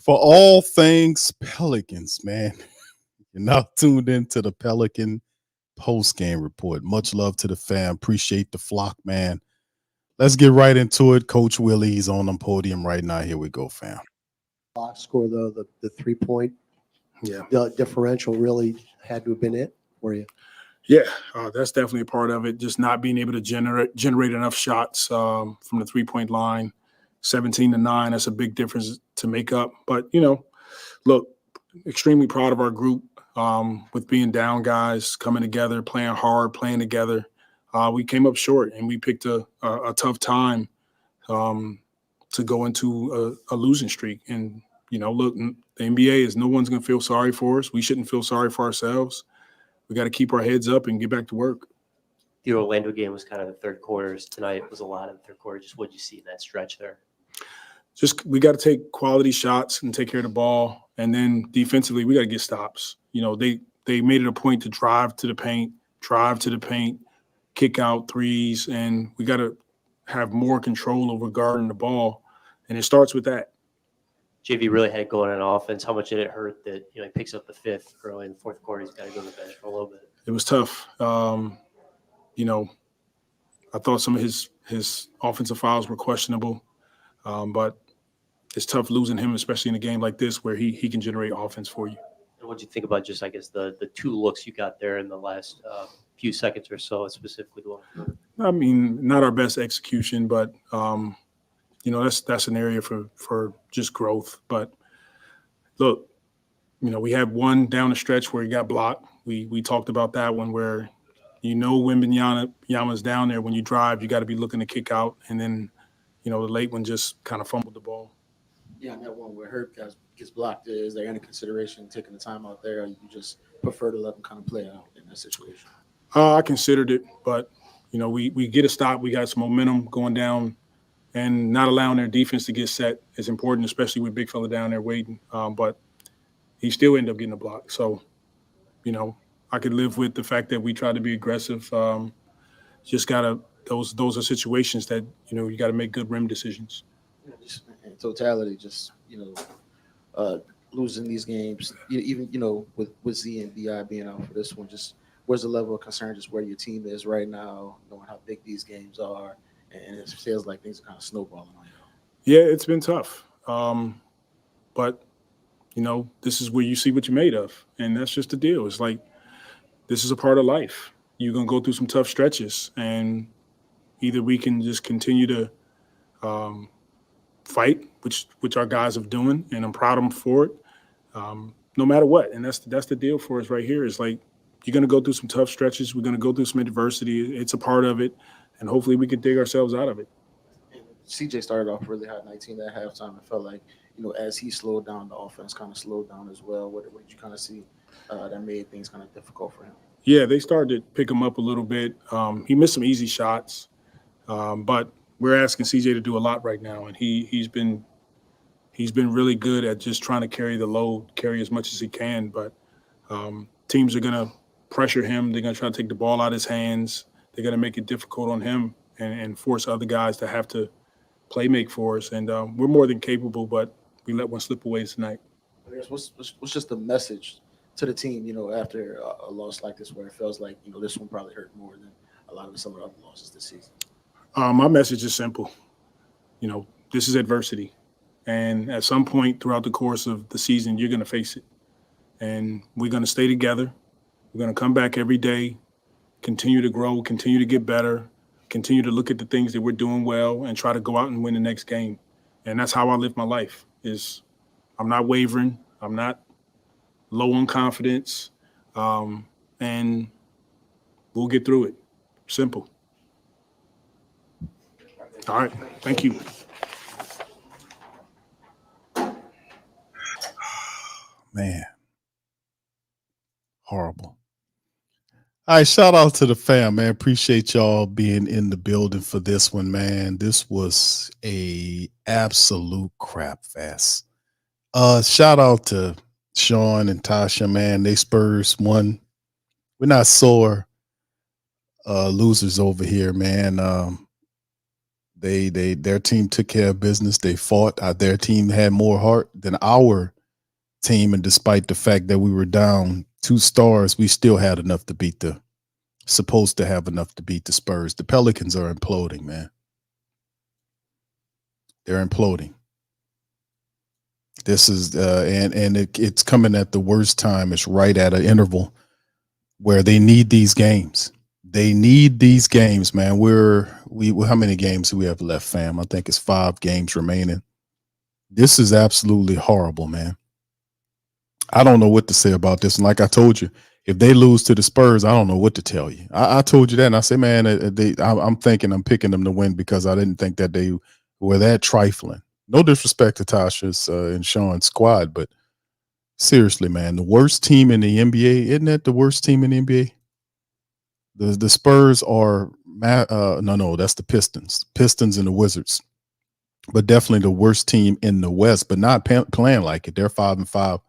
For all things Pelicans, man. You're now tuned into the Pelican Postgame Report. Much love to the fam. Appreciate the flock, man. Let's get right into it. Coach Willie, he's on the podium right now. Here we go, fam. Box score, though, the 3-point Yeah, differential really had to have been it for you. yeah, that's definitely a part of it. Just not being able to generate enough shots from the 3-point line. 17-9, that's a big difference to make up. But look, extremely proud of our group with being down guys coming together, playing hard, playing together. We came up short, and we picked a tough time to go into a losing streak. And look, the NBA is no one's going to feel sorry for us. We shouldn't feel sorry for ourselves. We got to keep our heads up and get back to work. The Orlando game was kind of the third quarters. Tonight was a lot of the third quarter. Just what did you see in that stretch there? Just we got to take quality shots and take care of the ball. And then defensively, we got to get stops. They made it a point to drive to the paint, kick out threes, and we got to have more control over guarding the ball. And it starts with that. JV really had it going on offense. How much did it hurt that he picks up the fifth early in the fourth quarter? He's got to go to the bench for a little bit. It was tough. I thought some of his offensive fouls were questionable, but it's tough losing him, especially in a game like this where he can generate offense for you. And what do you think about just, I guess, the two looks you got there in the last few seconds or so, specifically? I mean, not our best execution, but that's an area for just growth. But look, we had one down the stretch where he got blocked. We talked about that one where Wembanyama's down there. When you drive, you got to be looking to kick out, and then the late one just kind of fumbled the ball. Yeah, and that one where Hurt gets blocked, is there any consideration taking the time out there, or you just prefer to let them kind of play out in that situation? I considered it, but we get a stop. We got some momentum going down, and not allowing their defense to get set is important, especially with big fella down there waiting. But he still ended up getting a block. So, I could live with the fact that we tried to be aggressive. Just gotta those are situations that you got to make good rim decisions. Yeah, just in totality, losing these games, even with Z and Bi being out for this one, just where's the level of concern, just where your team is right now, knowing how big these games are, and it feels like things are kind of snowballing on you. Yeah, it's been tough, but this is where you see what you're made of, and that's just the deal. It's like this is a part of life. You're gonna go through some tough stretches, and either we can just continue to fight, which our guys are doing, and I'm proud of them for it, no matter what. And that's the deal for us right here. Is like you're going to go through some tough stretches. We're going to go through some adversity. It's a part of it, and hopefully we can dig ourselves out of it. And CJ started off really hot, 19 at halftime. It felt like, as he slowed down, the offense kind of slowed down as well. What did you kind of see that made things kind of difficult for him? Yeah, they started to pick him up a little bit. He missed some easy shots, but we're asking CJ to do a lot right now, and he's been really good at just trying to carry the load, carry as much as he can. But teams are going to pressure him. They're going to try to take the ball out of his hands. They're going to make it difficult on him and force other guys to have to play make for us. And we're more than capable, but we let one slip away tonight. I guess what's just the message to the team, after a loss like this, where it feels like, this one probably hurt more than a lot of some of the other losses this season? My message is simple. This is adversity. And at some point throughout the course of the season, you're going to face it. And we're going to stay together. We're going to come back every day, continue to grow, continue to get better, continue to look at the things that we're doing well and try to go out and win the next game. And that's how I live my life. I'm not wavering. I'm not low on confidence. And we'll get through it. Simple. All right. Thank you. Man. Horrible. All right, shout out to the fam, man. Appreciate y'all being in the building for this one, man. This was a absolute crap fest. Shout out to Sean and Tasha, man. They Spurs won. We're not sore losers over here, man. Their team took care of business. They fought. Their team had more heart than our team, and despite the fact that we were down 2 stars, we still had enough to beat the Spurs. The Pelicans are imploding, man. They're imploding. This is it's coming at the worst time. It's right at an interval where they need these games. They need these games, man. How many games do we have left, fam? I think it's 5 games remaining. This is absolutely horrible, man. I don't know what to say about this. And like I told you, if they lose to the Spurs, I don't know what to tell you. I told you that, and I said, man, I'm thinking I'm picking them to win because I didn't think that they were that trifling. No disrespect to Tasha's and Sean's squad, but seriously, man, the worst team in the NBA, isn't that the worst team in the NBA? The Spurs are no, that's the Pistons and the Wizards, but definitely the worst team in the West, but not playing like it. They're 5-5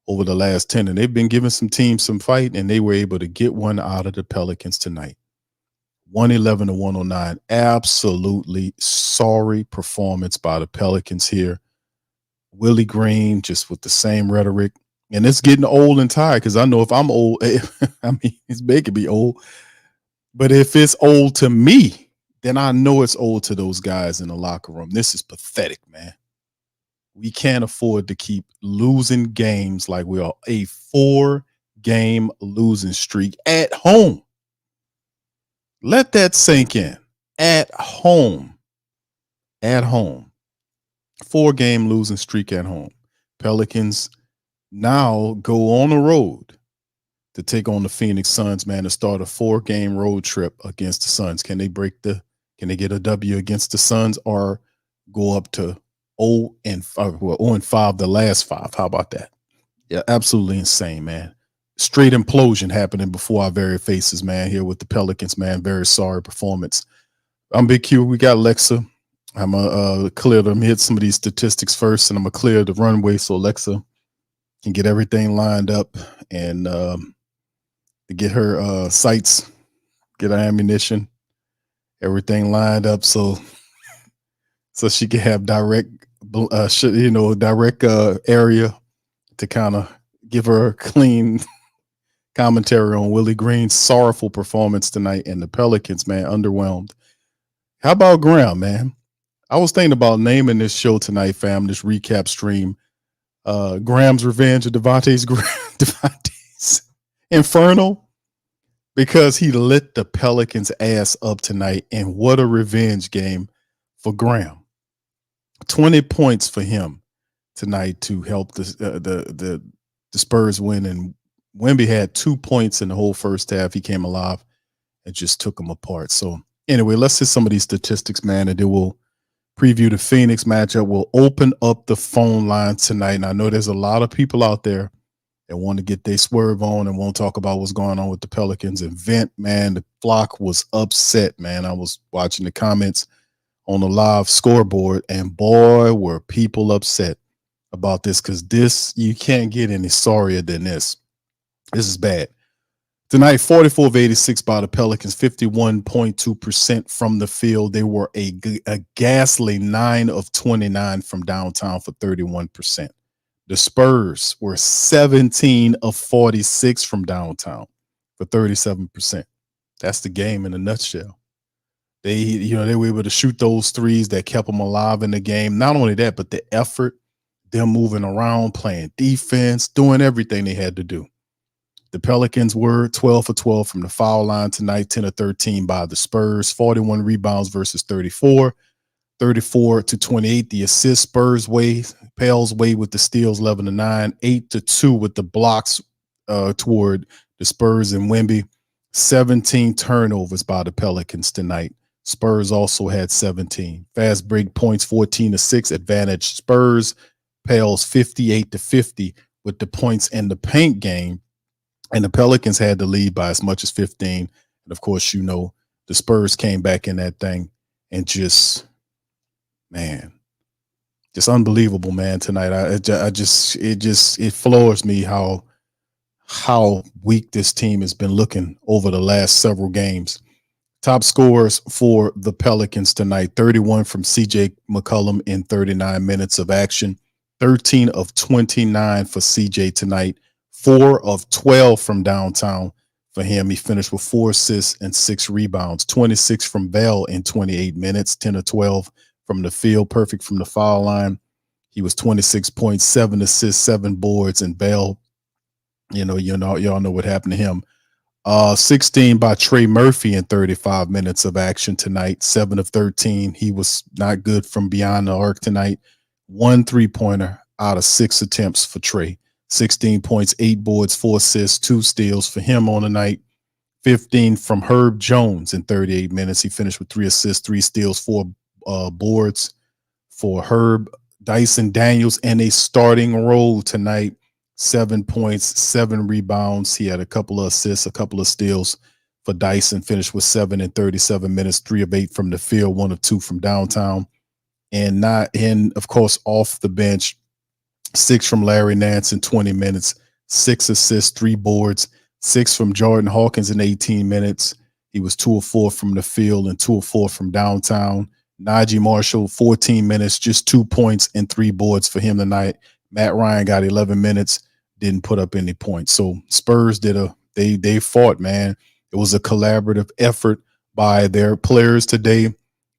over the last 10, and they've been giving some teams some fight, and they were able to get one out of the Pelicans tonight. 111-109. Absolutely sorry performance by the Pelicans here. Willie Green just with the same rhetoric, and it's getting old and tired because I know if I'm old, I mean, it's making me old. But if it's old to me, then I know it's old to those guys in the locker room. This is pathetic, man. We can't afford to keep losing games like we are a 4-game losing streak at home. Let that sink in. At home. At home. 4-game losing streak at home. Pelicans now go on the road to take on the Phoenix Suns, man, to start a 4-game road trip against the Suns. Can they get a W against the Suns or go up to 0-5 the last 5? How about that? Yeah, absolutely insane, man. Straight implosion happening before our very faces, man, here with the Pelicans, man. Very sorry performance. I'm Big Q. We got Lexxah. I'm going to hit some of these statistics first, and I'm going to clear the runway so Lexxah can get everything lined up and to get her sights, get her ammunition, everything lined up so she can have direct area to kind of give her a clean commentary on Willie Green's sorrowful performance tonight, and the Pelicans, man, underwhelmed. How about Graham, man? I was thinking about naming this show tonight, fam, this recap stream, Graham's Revenge of Devontae's Inferno, because he lit the Pelicans' ass up tonight, and what a revenge game for Graham. 20 points for him tonight to help the Spurs win, and Wemby had 2 points in the whole first half. He came alive and just took them apart. So anyway, let's hit some of these statistics, man, and then we'll preview the Phoenix matchup. We'll open up the phone line tonight, and I know there's a lot of people out there that want to get their swerve on and won't talk about what's going on with the Pelicans and vent, man. The flock was upset, man. I was watching the comments on the live scoreboard, and boy, were people upset about this, because you can't get any sorrier than this. This is bad. Tonight, 44 of 86 by the Pelicans, 51.2% from the field. They were a ghastly 9 of 29 from downtown for 31%. The Spurs were 17 of 46 from downtown for 37%. That's the game in a nutshell. They were able to shoot those threes that kept them alive in the game. Not only that, but the effort, them moving around, playing defense, doing everything they had to do. The Pelicans were 12 for 12 from the foul line tonight, 10 of 13 by the Spurs, 41 rebounds versus 34, 34 to 28. The assist Spurs way, Pels way with the steals, 11 to 9, 8 to 2 with the blocks toward the Spurs and Wemby. 17 turnovers by the Pelicans tonight. Spurs also had 17. Fast break points, 14 to 6, advantage Spurs. Pels 58 to 50 with the points in the paint game. And the Pelicans had the lead by as much as 15. And of course, the Spurs came back in that thing and just unbelievable, man, tonight. It floors me how weak this team has been looking over the last several games. Top scores for the Pelicans tonight: 31 from CJ McCullum in 39 minutes of action, 13 of 29 for CJ tonight, 4 of 12 from downtown for him. He finished with 4 assists and 6 rebounds, 26 from Bell in 28 minutes, 10 of 12 from the field, perfect from the foul line. He was 26 points, 7 assists, 7 boards, and Bell, y'all know what happened to him. 16 by Trey Murphy in 35 minutes of action tonight, 7 of 13. He was not good from beyond the arc tonight. 1 3-pointer out of 6 attempts for Trey. 16 points, 8 boards, 4 assists, 2 steals for him on the night. 15 from Herb Jones in 38 minutes. He finished with 3 assists, 3 steals, 4 boards for Herb. Dyson Daniels in a starting role tonight. 7 points, 7 rebounds. He had a couple of assists, a couple of steals for Dyson. Finished with 7 in 37 minutes, 3 of 8 from the field, 1 of 2 from downtown. And of course, off the bench, 6 from Larry Nance in 20 minutes, 6 assists, 3 boards, 6 from Jordan Hawkins in 18 minutes. He was 2 of 4 from the field and 2 of 4 from downtown. Najee Marshall, 14 minutes, just 2 points and 3 boards for him tonight. Matt Ryan got 11 minutes, didn't put up any points. So Spurs they fought, man. It was a collaborative effort by their players today.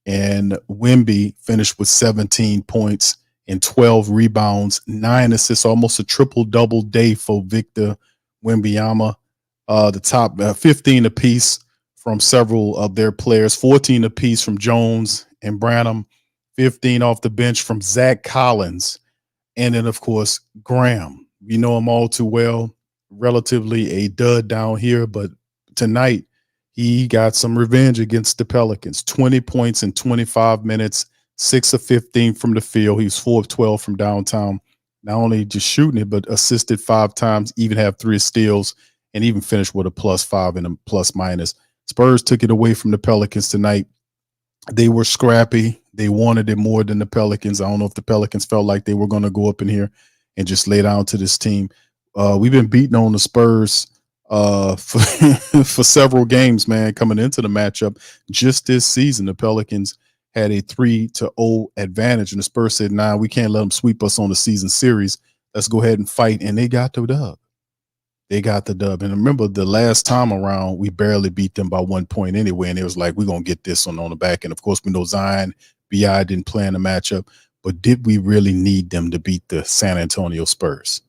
And Wemby finished with 17 points and 12 rebounds, 9 assists, almost a triple-double day for Victor Wembanyama. The top 15 apiece from several of their players, 14 apiece from Jones and Branham, 15 off the bench from Zach Collins, and then, of course, Graham. We know him all too well, relatively a dud down here, but tonight he got some revenge against the Pelicans. 20 points in 25 minutes, 6 of 15 from the field. He was 4 of 12 from downtown. Not only just shooting it, but assisted 5 times, even have 3 steals, and even finished with a +5 and a plus-minus. Spurs took it away from the Pelicans tonight. They were scrappy. They wanted it more than the Pelicans. I don't know if the Pelicans felt like they were going to go up in here and just lay down to this team. We've been beating on the Spurs for several games, man, coming into the matchup. Just this season, the Pelicans had a 3-0 advantage, and the Spurs said, nah, we can't let them sweep us on the season series. Let's go ahead and fight, and they got the dub. They got the dub. And remember, the last time around, we barely beat them by 1 point anyway, and it was like, we're going to get this on the back end. Of course, we know Zion, B.I. didn't play in the matchup, but did we really need them to beat the San Antonio Spurs?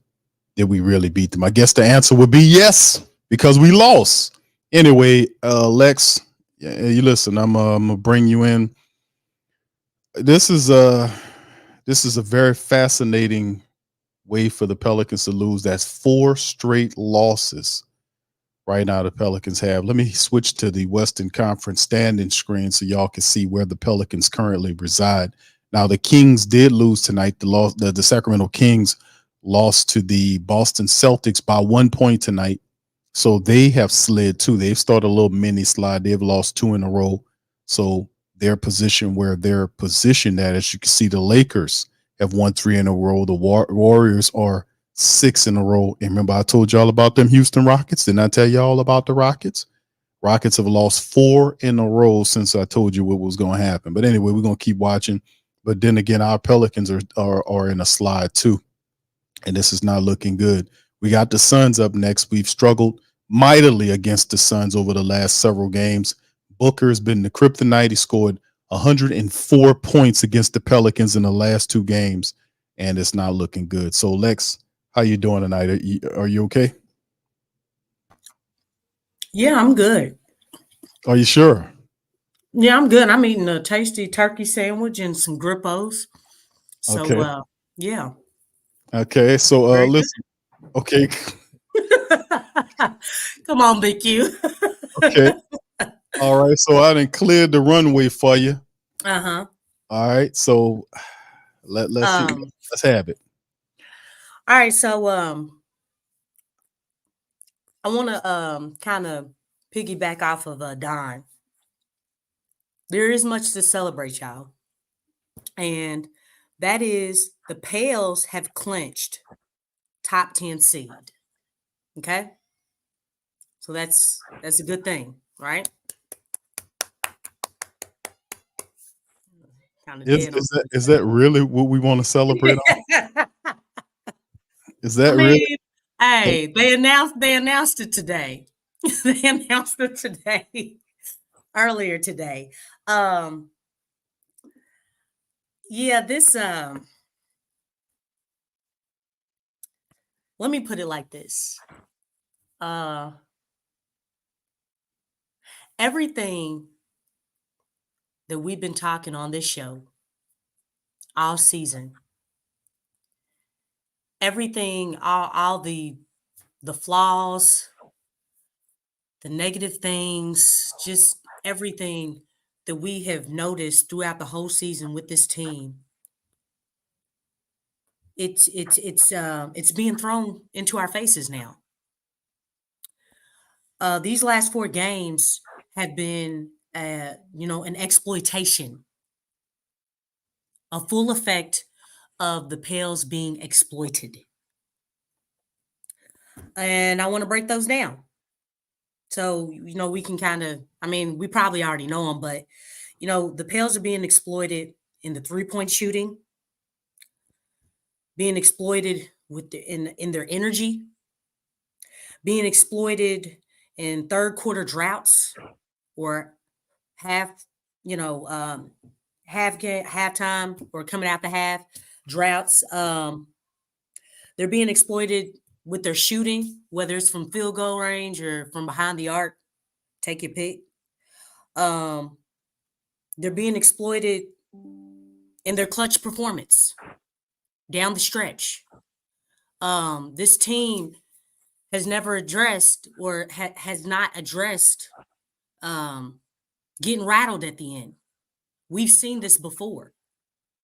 Did we really beat them? I guess the answer would be yes, because we lost. Anyway, Lex, you listen, I'm gonna bring you in. This is a very fascinating way for the Pelicans to lose. That's 4 straight losses right now the Pelicans have. Let me switch to the Western Conference standing screen so y'all can see where the Pelicans currently reside. Now, the Kings did lose tonight. The Sacramento Kings lost to the Boston Celtics by 1 point tonight. So they have slid too. They've started a little mini slide. They've lost 2 in a row. So their position where they're positioned at, as you can see, the Lakers have won 3 in a row. The Warriors are 6 in a row. And remember, I told y'all about them Houston Rockets. Didn't I tell y'all about the Rockets? Rockets have lost 4 in a row since I told you what was going to happen. But anyway, we're going to keep watching. But then again, our Pelicans are in a slide too. And this is not looking good. We got the Suns up next. We've struggled mightily against the Suns over the last several games. Booker's been the kryptonite. He scored 104 points against the Pelicans in the last 2 games, and it's not looking good. So, Lex, how you doing tonight? Are you okay? Yeah, I'm good. Are you sure? Yeah, I'm good. I'm eating a tasty turkey sandwich and some grippos. So, Okay. Yeah. Okay. So, Very listen. Okay. Come on, BQ. Okay. All right. So I done cleared the runway for you. Uh-huh. All right. So let's have it. All right. So I want to kind of piggyback off of Don. There is much to celebrate, y'all. And that is the Pales have clinched top 10 seed. Okay. So that's a good thing, right? Kind of Is, dead is that really what we want to celebrate on? on. Is I that mean, really? hey, they announced it today. They announced it today, earlier today. Yeah, this let me put it like this. Everything that we've been talking on this show all season, everything, all the flaws, the negative things, just everything that we have noticed throughout the whole season with this team, it's being thrown into our faces now. These last 4 games have been, an exploitation, a full effect of the Pels being exploited. And I want to break those down. So, we can kind of, we probably already know them, but, the Pels are being exploited in the 3-point shooting, being exploited in their energy, being exploited in third quarter droughts or half, halftime or coming out the half droughts. They're being exploited with their shooting, whether it's from field goal range or from behind the arc. Take your pick. They're being exploited in their clutch performance down the stretch. This team has never addressed or has not addressed getting rattled at the end. We've seen this before.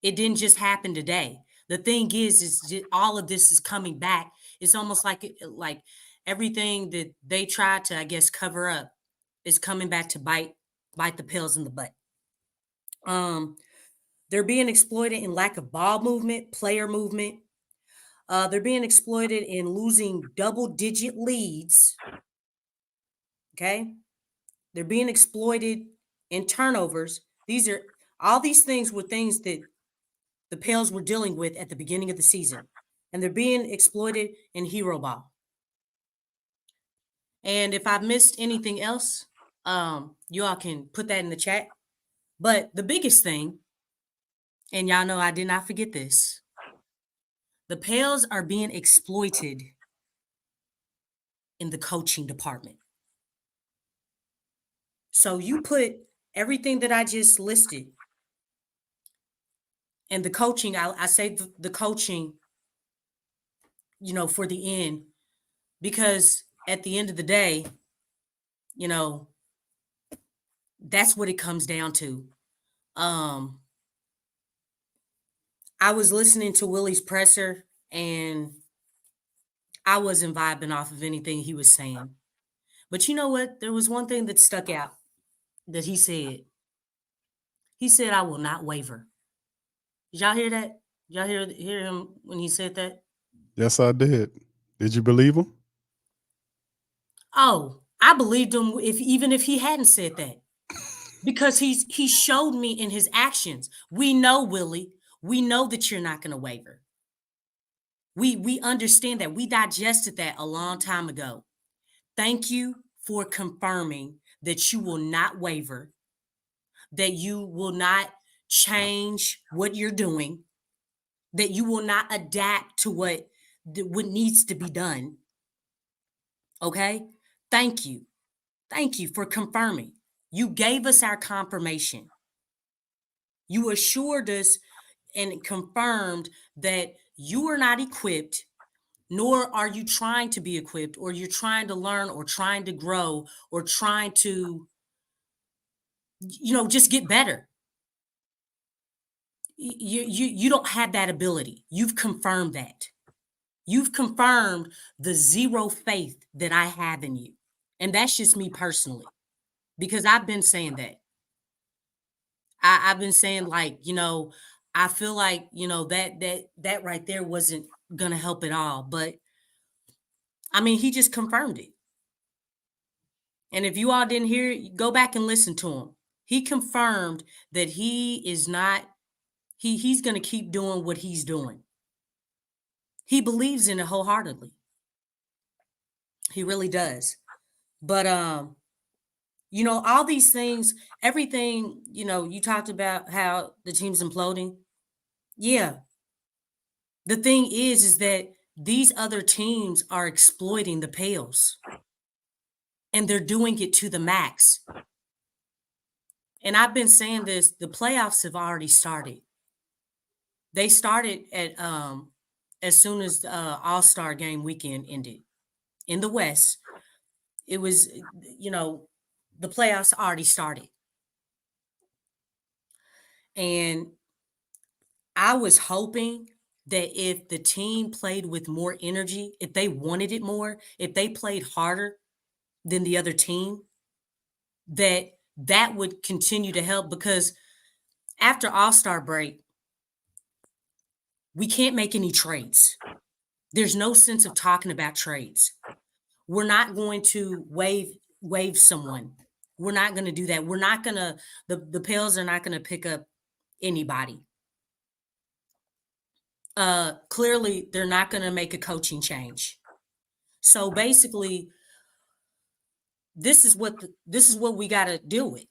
It didn't just happen today. The thing is just, all of this is coming back. It's almost like everything that they tried to, I guess, cover up is coming back to bite the Pels in the butt. They're being exploited in lack of ball movement, player movement. They're being exploited in losing double-digit leads. Okay? They're being exploited in turnovers. All these things were things that the Pels were dealing with at the beginning of the season. And they're being exploited in hero ball. And if I've missed anything else, you all can put that in the chat. But the biggest thing, and y'all know I did not forget this, the Pels are being exploited in the coaching department. So you put everything that I just listed and the coaching, I say the coaching, for the end, because at the end of the day, that's what it comes down to. I was listening to Willie's Presser and I wasn't vibing off of anything he was saying. But you know what? There was one thing that stuck out that he said. He said, "I will not waver." Did y'all hear that? Did y'all hear him when he said that? Yes, I did. Did you believe him? Oh, I believed him even if he hadn't said that. Because he showed me in his actions. We know, Willie. We know that you're not going to waver. We understand that. We digested that a long time ago. Thank you for confirming that you will not waver, that you will not change what you're doing, that you will not adapt to what needs to be done. Okay? Thank you. Thank you for confirming. You gave us our confirmation. You assured us and confirmed that you are not equipped, nor are you trying to be equipped, or you're trying to learn or trying to grow or trying to, just get better. You don't have that ability. You've confirmed that. You've confirmed the zero faith that I have in you. And that's just me personally, because I've been saying that. I've been saying, I feel like, that right there wasn't going to help at all. But he just confirmed it. And if you all didn't hear it, go back and listen to him. He confirmed that he is not he's going to keep doing what he's doing. He believes in it wholeheartedly. He really does. But all these things, everything, you talked about how the team's imploding. Yeah. The thing is that these other teams are exploiting the Pales. And they're doing it to the max. And I've been saying this, the playoffs have already started. They started at as soon as the All-Star game weekend ended. In the West, it was, the playoffs already started. And I was hoping that if the team played with more energy, if they wanted it more, if they played harder than the other team, that would continue to help, because after All-Star break, we can't make any trades. There's no sense of talking about trades. We're not going to waive someone. We're not going to do that. We're not going to, the Pels are not going to pick up anybody. Clearly, they're not going to make a coaching change. So basically, this is what we got to deal with.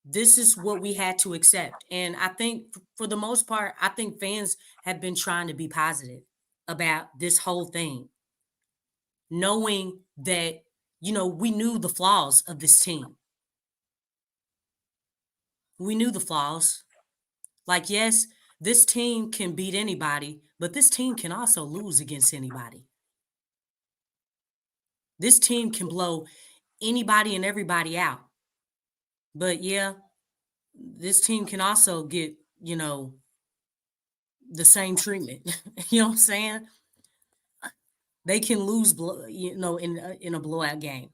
This is what we had to accept. And I think for the most part, I think fans have been trying to be positive about this whole thing, knowing that, we knew the flaws of this team. We knew the flaws. Like, yes, this team can beat anybody, but this team can also lose against anybody. This team can blow anybody and everybody out. But yeah, this team can also get, the same treatment. You know what I'm saying? They can lose, in a blowout game.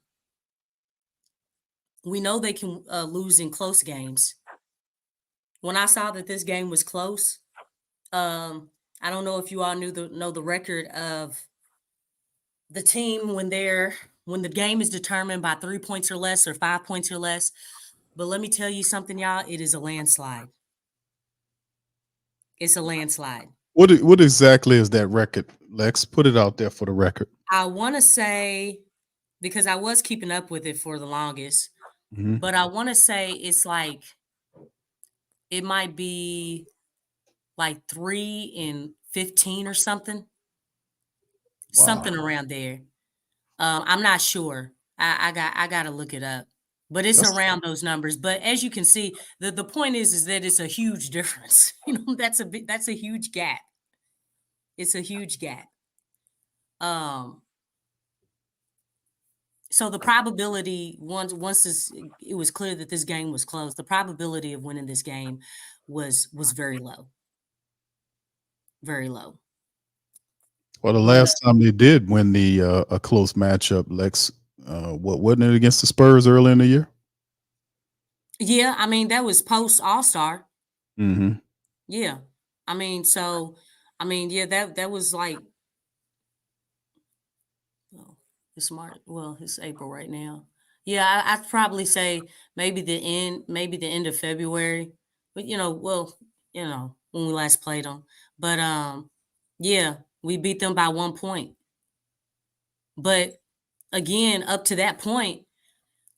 We know they can lose in close games. When I saw that this game was close, I don't know if you all know the record of the team when the game is determined by 3 points or less or 5 points or less. But let me tell you something, y'all. It is a landslide. It's a landslide. What exactly is that record, Lex? Put it out there for the record. I want to say, because I was keeping up with it for the longest, Mhm. but I want to say it's like, it might be like 3-15 or something. Wow. Something around there. I'm not sure. I got to look it up. But it's That's- around those numbers. But as you can see, the point is that it's a huge difference. That's a huge gap. It's a huge gap. So the probability, once it was clear that this game was close, the probability of winning this game was very low. Very low. Well, the last time they did win a close matchup, Lex, what wasn't it against the Spurs early in the year? Yeah, I mean, that was post All-Star. Mm-hmm. Yeah. I mean, yeah, that was like, oh, it's March. Well, it's April right now. Yeah, I'd probably say maybe the end of February. But when we last played them. But yeah, we beat them by 1 point. But again, up to that point,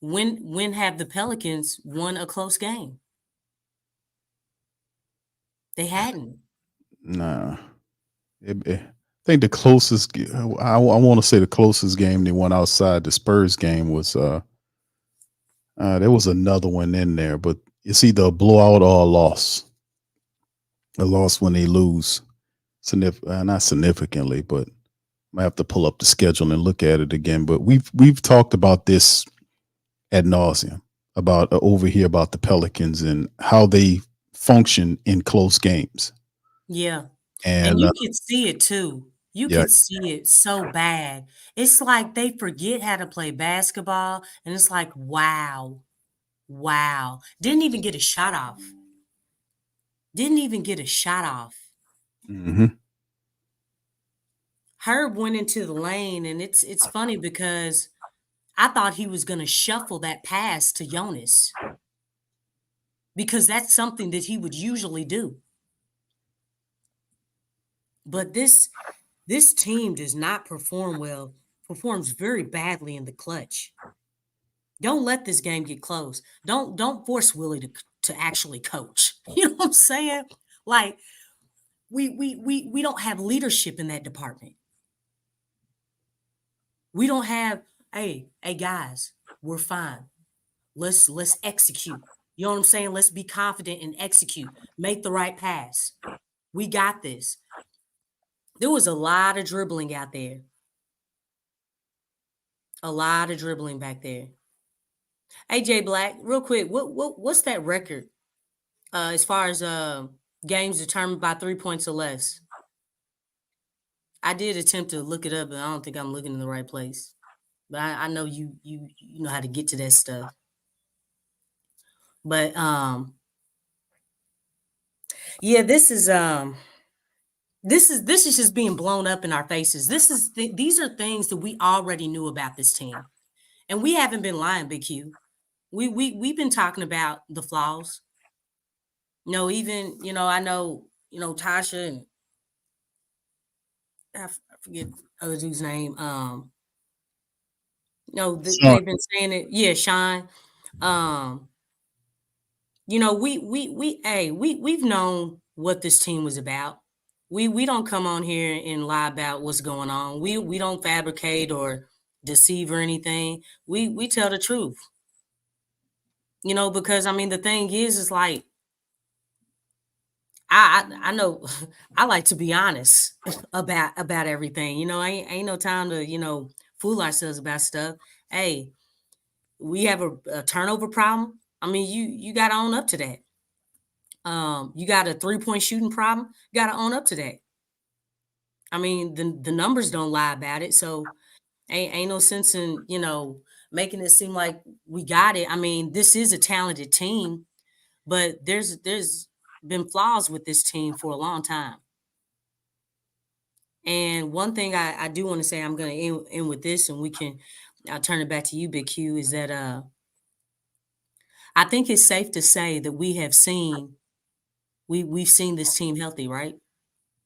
when have the Pelicans won a close game? They hadn't. Nah. I think the closest, I want to say the closest game they won outside the Spurs game was, there was another one in there, but it's either a blowout or a loss. A loss when they lose, not significantly, but I have to pull up the schedule and look at it again. But we've talked about this ad nauseum about over here about the Pelicans and how they function in close games. Yeah. And you could see it too. You yeah. could see it so bad. It's like they forget how to play basketball. And it's like, wow. Didn't even get a shot off. Mm-hmm. Herb went into the lane, and it's funny because I thought he was going to shuffle that pass to Jonas. because that's something that he would usually do. But this team does not perform well, performs very badly in the clutch. Don't let this game get close. Don't force Willie to actually coach. You know what I'm saying? Like we don't have leadership in that department. We don't have, hey guys, we're fine. Let's execute. You know what I'm saying? Let's be confident and execute. Make the right pass. We got this. There was a lot of dribbling out there. A lot of dribbling back there. AJ Black, real quick, what's that record as far as games determined by 3 points or less? I did attempt to look it up, and I don't think I'm looking in the right place. But I know you know how to get to that stuff. But yeah, this is just being blown up in our faces. These are things that we already knew about this team, and we haven't been lying, Big Q. We've been talking about the flaws. Even I know Tasha and I forget other dude's name. They've been saying it. Yeah, Sean. We've known what this team was about. We don't come on here and lie about what's going on. We don't fabricate or deceive or anything. We tell the truth. Because I mean the thing is like I know I like to be honest about everything. Ain't no time to fool ourselves about stuff. Hey, we have a turnover problem. I mean, you got to own up to that. You got a 3-point shooting problem. You got to own up to that. I mean, the numbers don't lie about it. So ain't no sense in making it seem like we got it. I mean, this is a talented team, but there's been flaws with this team for a long time. And one thing I do want to say, I'm going to end with this, and I'll turn it back to you, Big Q, is that I think it's safe to say that we've seen this team healthy, right?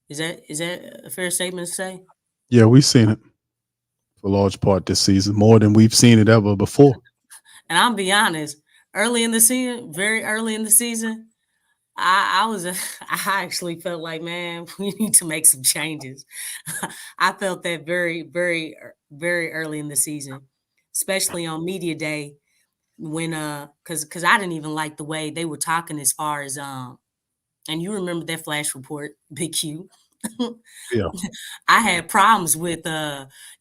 Is that a fair statement to say? Yeah, we've seen it for a large part this season, more than we've seen it ever before. And I'll be honest, very early in the season, I actually felt like, man, we need to make some changes. I felt that very, very, very early in the season, especially on media day when because I didn't even like the way they were talking as far as and you remember that flash report, Big Q. Yeah. I had problems with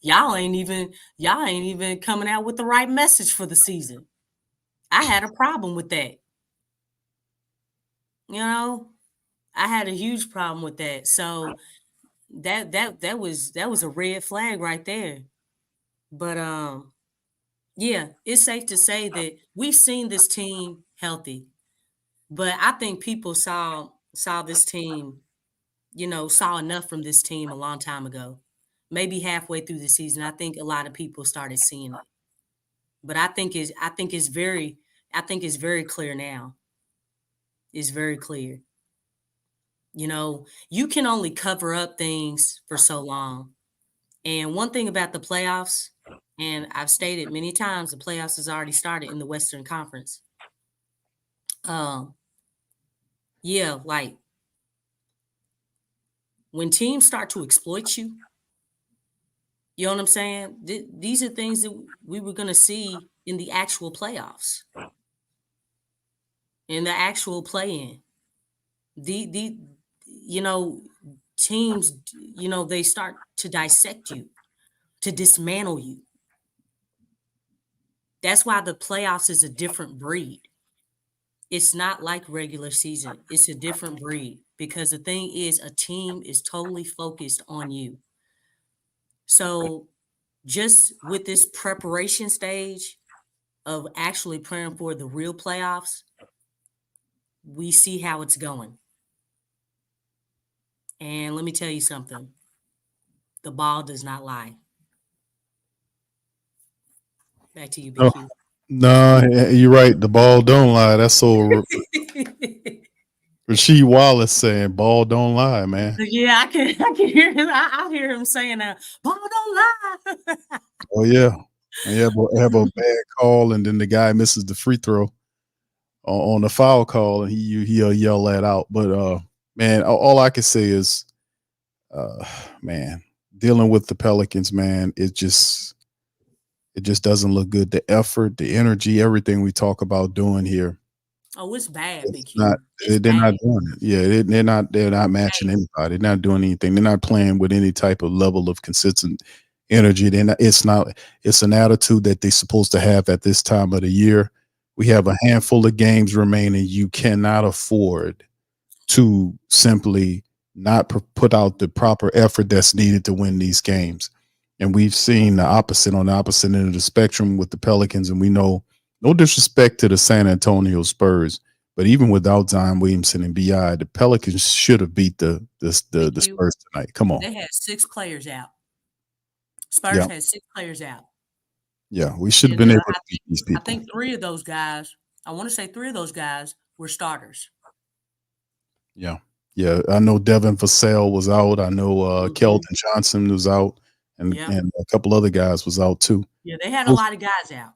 y'all ain't even coming out with the right message for the season. I had a problem with that. I had a huge problem with that. So that was a red flag right there. But yeah, it's safe to say that we've seen this team healthy. But I think people saw this team, saw enough from this team a long time ago. Maybe halfway through the season, I think a lot of people started seeing it. But I think it's very clear now. It's very clear. You can only cover up things for so long. And one thing about the playoffs, and I've stated many times, the playoffs has already started in the Western Conference. Yeah, like when teams start to exploit you, you know what I'm saying? These are things that we were going to see in the actual playoffs, in the actual play-in. Teams, they start to dissect you, to dismantle you. That's why the playoffs is a different breed. It's not like regular season. It's a different breed because the thing is a team is totally focused on you. So just with this preparation stage of actually preparing for the real playoffs, we see how it's going. And let me tell you something. The ball does not lie. Back to you, Big Q. No, you're right. The ball don't lie. That's so Rasheed Wallace saying, "Ball don't lie, man." Yeah, I can hear him. I hear him saying that. Ball don't lie. Oh yeah, have a bad call, and then the guy misses the free throw on the foul call, and he'll yell that out. But man, all I can say is, man, dealing with the Pelicans, man, it just doesn't look good. The effort, the energy, everything we talk about doing here, Oh, it's bad, Big it's Q. not. It's They're not bad. doing it. Yeah, they're not matching anybody. They're not doing anything. They're not playing with any type of level of consistent energy. They're not. It's not. It's an attitude that they're supposed to have at this time of the year. We have a handful of games remaining. You cannot afford to simply not put out the proper effort that's needed to win these games. And we've seen the opposite on the opposite end of the spectrum with the Pelicans. And we know, no disrespect to the San Antonio Spurs, but even without Zion Williamson and BI, the Pelicans should have beat the Spurs tonight. Come on. They had 6 players out. Spurs Yeah. had 6 players out. Yeah, we should have been able to beat these people. I think 3 of those guys, I want to say 3 of those guys were starters. Yeah. Yeah. I know Devin Vassell was out. I know Keldon Johnson was out, and a couple other guys was out too. Yeah, they had a lot of guys out.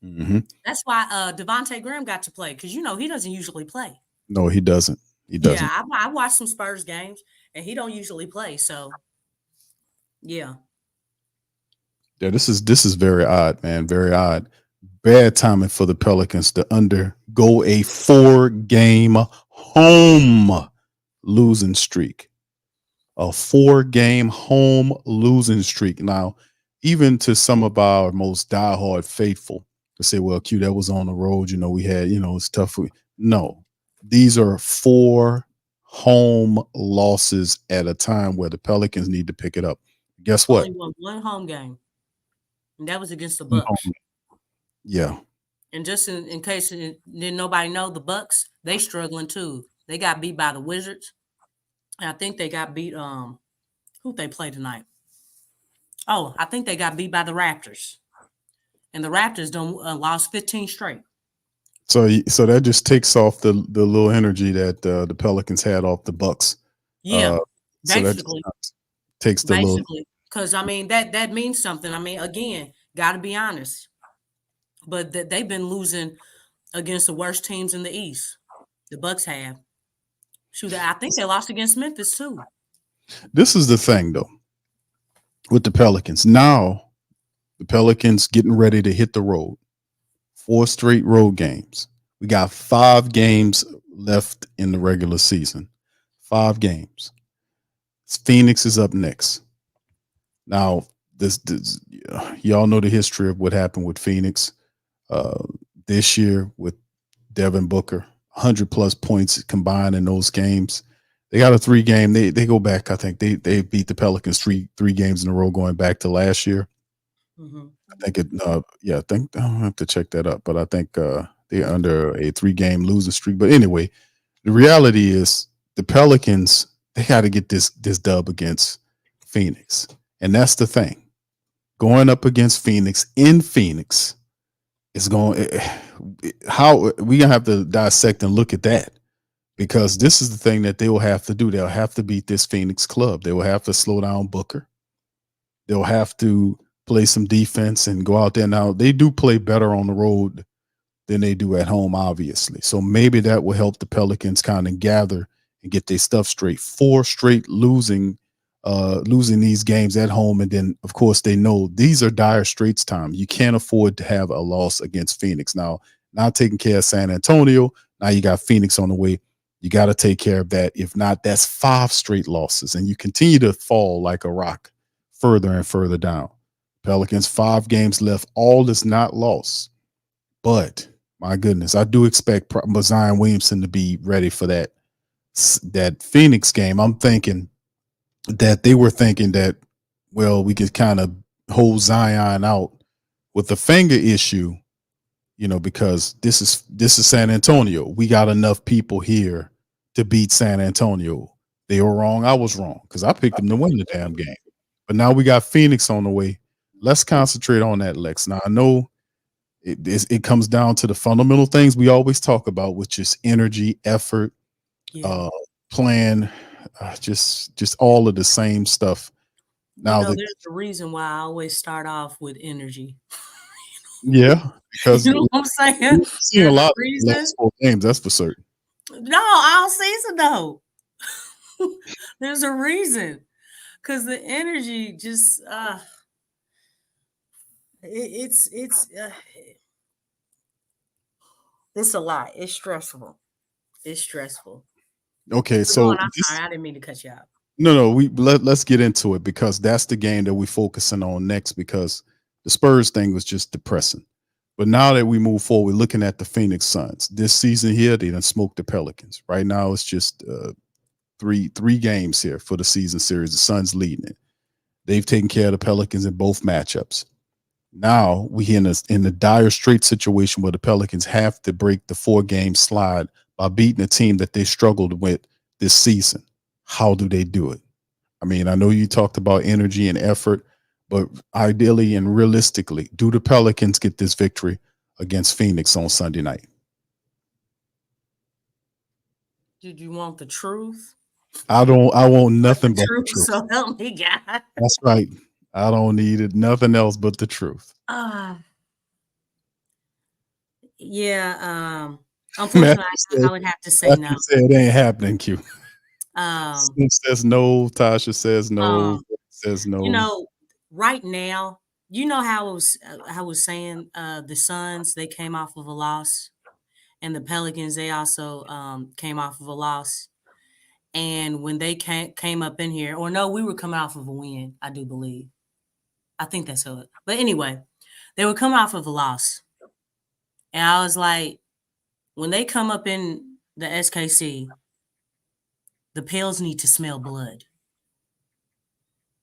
Mm-hmm. That's why Devontae Graham got to play, because he doesn't usually play. No, he doesn't. He doesn't. Yeah, I watched some Spurs games, and he don't usually play. So, yeah. Yeah, this is very odd, man. Very odd. Bad timing for the Pelicans to undergo a 4-game home losing streak. A 4-game home losing streak. Now, even to some of our most diehard faithful to say, well, Q, that was on the road. We had, it's tough. No, these are 4 home losses at a time where the Pelicans need to pick it up. Guess what? Only won 1 home game, and that was against the Bucks. Yeah. And just in case didn't nobody know, the Bucks, they struggling too. They got beat by the Wizards, and I think they got beat. Who they play tonight? Oh, I think they got beat by the Raptors, and the Raptors lost 15 straight. So that just takes off the little energy that the Pelicans had off the Bucks. Yeah, basically. So takes the basically, because that means something. Again, got to be honest, but they've been losing against the worst teams in the East. The Bucks have. Shoot, I think they lost against Memphis too. This is the thing, though, with the Pelicans. Now, the Pelicans getting ready to hit the road. 4 straight road games. We got 5 games left in the regular season. 5 games. Phoenix is up next. Now, this y'all know the history of what happened with Phoenix this year with Devin Booker. 100+ points combined in those games. They got a 3-game. They go back. I think they beat the Pelicans 3 games in a row going back to last year. Mm-hmm. I think I don't have to check that up, but I think they're under a 3-game losing streak. But anyway, the reality is the Pelicans, they got to get this dub against Phoenix, and that's the thing. Going up against Phoenix in Phoenix is going. How we gonna have to dissect and look at that, because this is the thing that they will have to do. They'll have to beat this Phoenix club. They will have to slow down Booker. They'll have to play some defense and go out there. Now, they do play better on the road than they do at home, obviously. So maybe that will help the Pelicans kind of gather and get their stuff straight. 4 straight losing these games at home. And then, of course, they know these are dire straits time. You can't afford to have a loss against Phoenix. Now taking care of San Antonio. Now you got Phoenix on the way. You got to take care of that. If not, that's 5 straight losses. And you continue to fall like a rock further and further down. Pelicans, 5 games left. All is not lost. But my goodness, I do expect Zion Williamson to be ready for that Phoenix game. I'm thinking that they were thinking that, well, we could kind of hold Zion out with the finger issue, because this is San Antonio. We got enough people here to beat San Antonio. They were wrong. I was wrong because I picked them to win the damn game. But now we got Phoenix on the way. Let's concentrate on that, Lex. Now, I know it comes down to the fundamental things we always talk about, which is energy, effort, Yeah. playing just all of the same stuff. Now that There's a reason why I always start off with energy. yeah, because You know what I'm saying? we've seen a There's a lot of the reason. last 4 games. That's for certain. No, all season though. There's a reason. Cause the energy just it's a lot. It's stressful. It's stressful. Okay, Go so on, I'm this, sorry, I didn't mean to cut you out. no, let's get into it because that's the game that we're focusing on next because the Spurs thing was just depressing. But now that we move forward, looking at the Phoenix Suns this season here, they done smoked the Pelicans. Right now, it's just three games here for the season series. The Suns leading it. They've taken care of the Pelicans in both matchups. Now we in a dire straight situation where the Pelicans have to break the 4-game slide by beating a team that they struggled with this season. How do they do it? I mean, I know you talked about energy and effort, but ideally and realistically, do the Pelicans get this victory against Phoenix on Sunday night? Did you want the truth? I want nothing but the Truth, truth. so help me God. That's right. I don't need it. Nothing else but the truth. Yeah, unfortunately I would have to say no. Said it ain't happening, Q. Um, Steve says no. Tasha says no. um, Says no. right now, how I was saying the Suns, they came off of a loss, and the Pelicans, they also came off of a loss. And when they came up in here, or no, we were coming off of a win, I do believe. I think that's it. But anyway, they were coming off of a loss. And I was like, when they come up in the SKC, the Pels need to smell blood.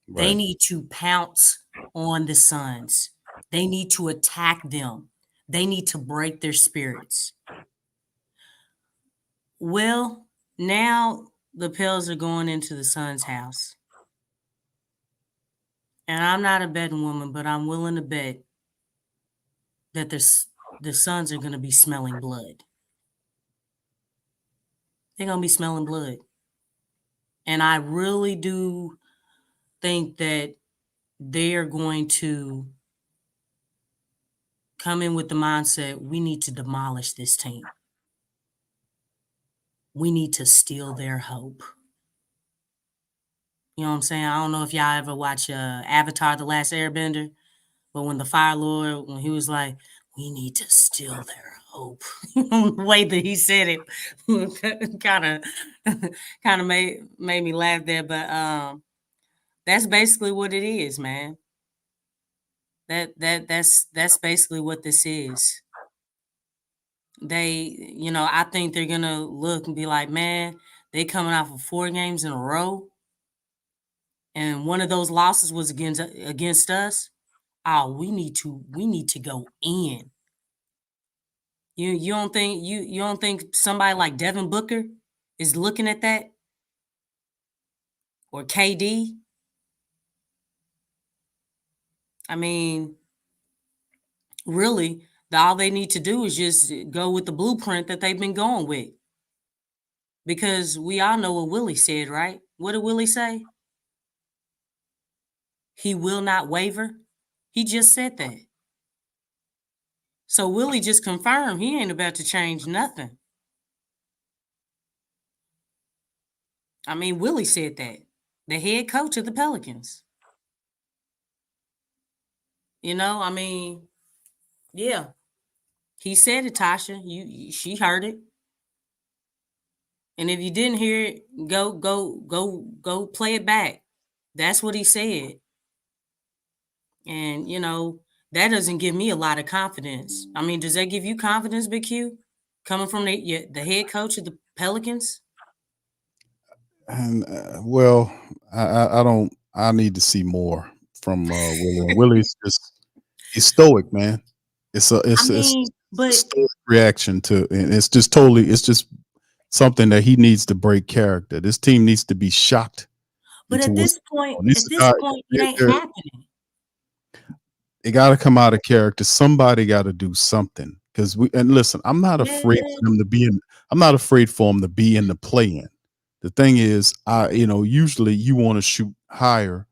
They Right. need to pounce on the Suns. They need to attack them. They need to break their spirits. Well, now the Pels are going into the Suns' house. And I'm not a betting woman, but I'm willing to bet that the Suns are going to be smelling blood. They're going to be smelling blood. And I really do think that they're going to come in with the mindset, we need to demolish this team. We need to steal their hope. You know what I'm saying? I don't know if y'all ever watch Avatar: The Last Airbender, but when the Fire Lord, when he was like, we need to steal their hope. The way that he said it kind of made me laugh there. But that's basically what it is, man. That's basically what this is. They, I think they're gonna look and be like, man, they coming off of 4 games in a row, and one of those losses was against us. Oh, we need to go in. You don't think you don't think somebody like Devin Booker is looking at that, or KD? I mean, really, all they need to do is just go with the blueprint that they've been going with. Because we all know what Willie said, right? What did Willie say? He will not waver. He just said that. So Willie just confirmed he ain't about to change nothing. I mean, Willie said that. The head coach of the Pelicans. I mean, yeah. He said it, Tasha. She heard it. And if you didn't hear it, go play it back. That's what he said. And that doesn't give me a lot of confidence. I mean, does that give you confidence, Big Q? Coming from the head coach of the Pelicans? And well, I don't. I need to see more from Willie. Willie's he's stoic, man. It's a stoic reaction to, and it's just totally. It's just something that he needs to break character. This team needs to be shocked. But at this point, it ain't happening. They got to come out of character. Somebody got to do something because and listen, I'm not afraid for them to be in. I'm not afraid for them to be in the play-in. The thing is, usually you want to shoot higher.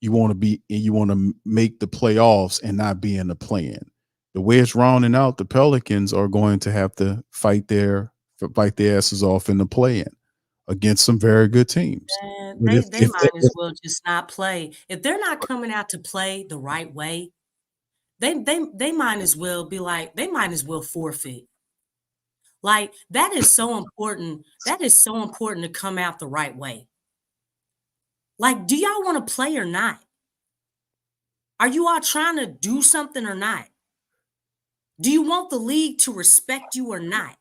You want to make the playoffs and not be in the play-in. The way it's rounding out, the Pelicans are going to have to fight their asses off in the play-in against some very good teams. And But they might as well just not play. If they're not coming out to play the right way, they might as well be like, they might as well forfeit. Like, that is so important. That is so important to come out the right way. Like, do y'all want to play or not? Are you all trying to do something or not? Do you want the league to respect you or not?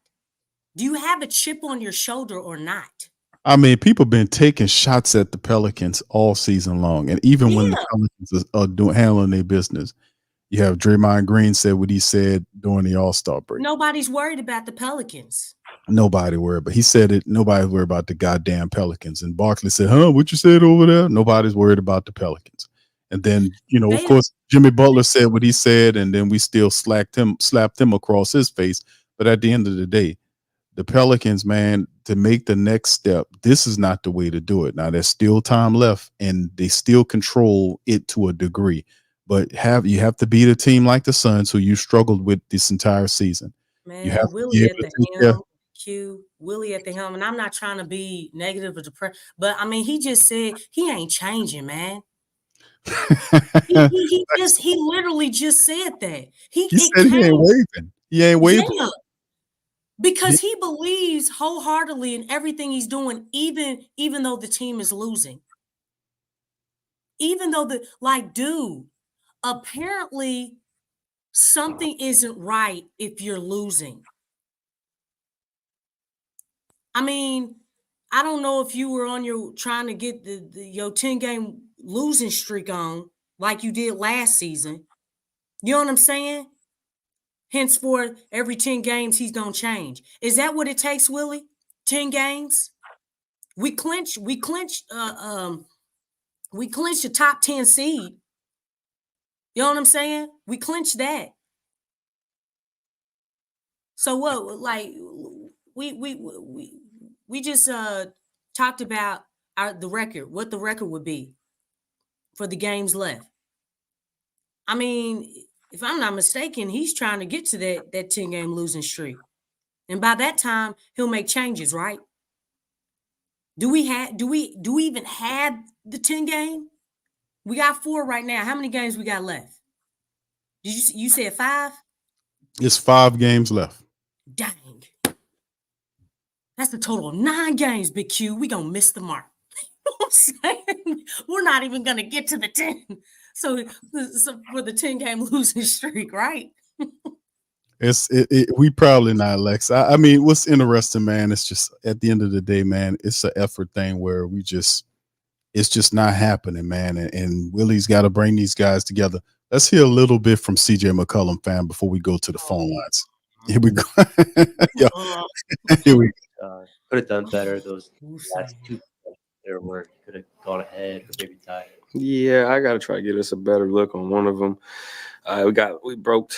Do you have a chip on your shoulder or not? I mean, people been taking shots at the Pelicans all season long, and even when the Yeah. Pelicans are handling their business, you have Draymond Green said what he said during the All-Star break. Nobody's worried about the Pelicans. Nobody worried, but he said it. Nobody's worried about the goddamn Pelicans. And Barkley said, "Huh? What you said over there?" Nobody's worried about the Pelicans. And then, of They- course, Jimmy Butler said what he said, and then we still slapped him across his face. But at the end of the day, the Pelicans, man, to make the next step, this is not the way to do it. Now, there's still time left, and they still control it to a degree. But you have to beat a team like the Suns, who you struggled with this entire season. Man, You have to Willie be at able the to take care. helm, Willie at the helm, and I'm not trying to be negative or depressed, but I mean, he just said he ain't changing, man. He literally just said that. He said he ain't waving. He ain't waving. Yeah, because he believes wholeheartedly in everything he's doing, even though the team is losing. Even though dude, apparently something isn't right if you're losing. I mean, I don't know if you were on your trying to get your 10-game losing streak on like you did last season. You know what I'm saying? Henceforth, every 10 games, he's going to change. Is that what it takes, Willie? 10 games? We clinched the top 10 seed. You know what I'm saying? We clinched that. So what, like, we just talked about the record, what the record would be for the games left. I mean, if I'm not mistaken, he's trying to get to that 10-game losing streak. And by that time, he'll make changes, right? Do we even have the 10 game? We got 4 right now. How many games we got left? Did you said 5? It's 5 games left. Dang. That's a total of 9 games, Big Q. We gonna miss the mark. You know what I'm saying? We're not even gonna get to the 10. So for the 10-game losing streak, right? We probably not, Lexxah. I mean, what's interesting, man, it's just at the end of the day, man, it's an effort thing where it's just not happening, man. And Willie's got to bring these guys together. Let's hear a little bit from CJ McCullum, fan, before we go to the phone lines. Here we go. Here we go. Could have done better. Those last 2 there were could have gone ahead or maybe tied. Yeah, I got to try to get us a better look on one of them. We broke,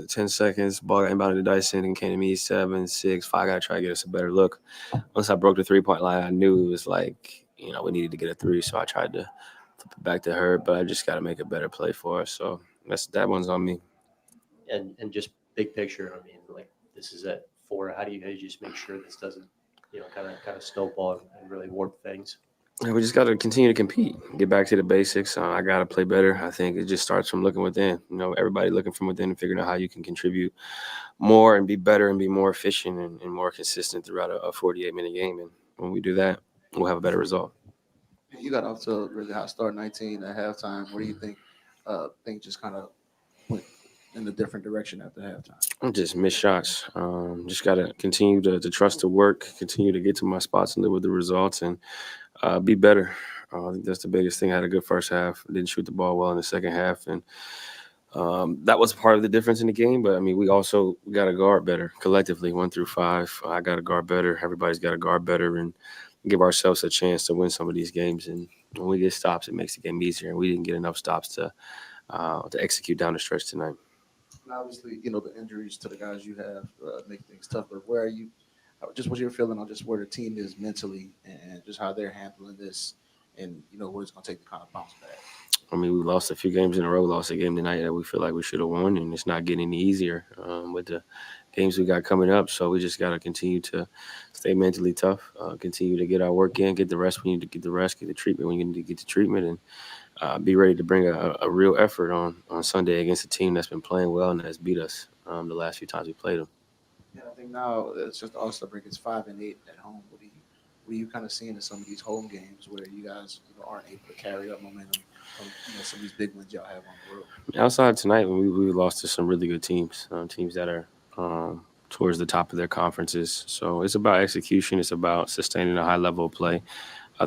10 seconds. Ball got inbounded to Dyson and came to me 7, 6, 5. I got to try to get us a better look. Once I broke the 3-point line, I knew it was like, we needed to get a 3. So I tried to flip it back to her, but I just got to make a better play for us. So that one's on me. And just big picture, I mean, like, this is at 4. How do you just make sure this doesn't, kind of snowball and really warp things? And we just got to continue to compete, get back to the basics. I got to play better. I think it just starts from looking within. Everybody looking from within and figuring out how you can contribute more and be better and be more efficient and more consistent throughout a 48-minute game. And when we do that, we'll have a better result. You got off to a really hot start, 19 at halftime. What do you think things just kind of went in a different direction after halftime? Just missed shots. Just got to continue to trust the work, continue to get to my spots and live with the results, and be better. I think that's the biggest thing. I had a good first half. Didn't shoot the ball well in the second half, and that was part of the difference in the game. But, I mean, we got to guard better collectively, 1 through 5. I got to guard better. Everybody's got to guard better and give ourselves a chance to win some of these games. And when we get stops, it makes the game easier, and we didn't get enough stops to execute down the stretch tonight. And obviously, the injuries to the guys you have make things tougher. Where are you just what you're feeling on just where the team is mentally and just how they're handling this, and what it's going to take to kind of bounce back. I mean, we lost a few games in a row. Lost a game tonight that we feel like we should have won, and it's not getting any easier with the games we got coming up. So we just got to continue to stay mentally tough, continue to get our work in, get the rest when you need to get the rest, get the treatment when you need to get the treatment, and be ready to bring a real effort on Sunday against a team that's been playing well and has beat us the last few times we played them. Yeah, I think now it's just the All-Star break. It's 5-8 at home. What are you kind of seeing in some of these home games where you guys aren't able to carry up momentum from some of these big wins y'all have on the road? Outside tonight, we lost to some really good teams, teams that are towards the top of their conferences. So it's about execution. It's about sustaining a high level of play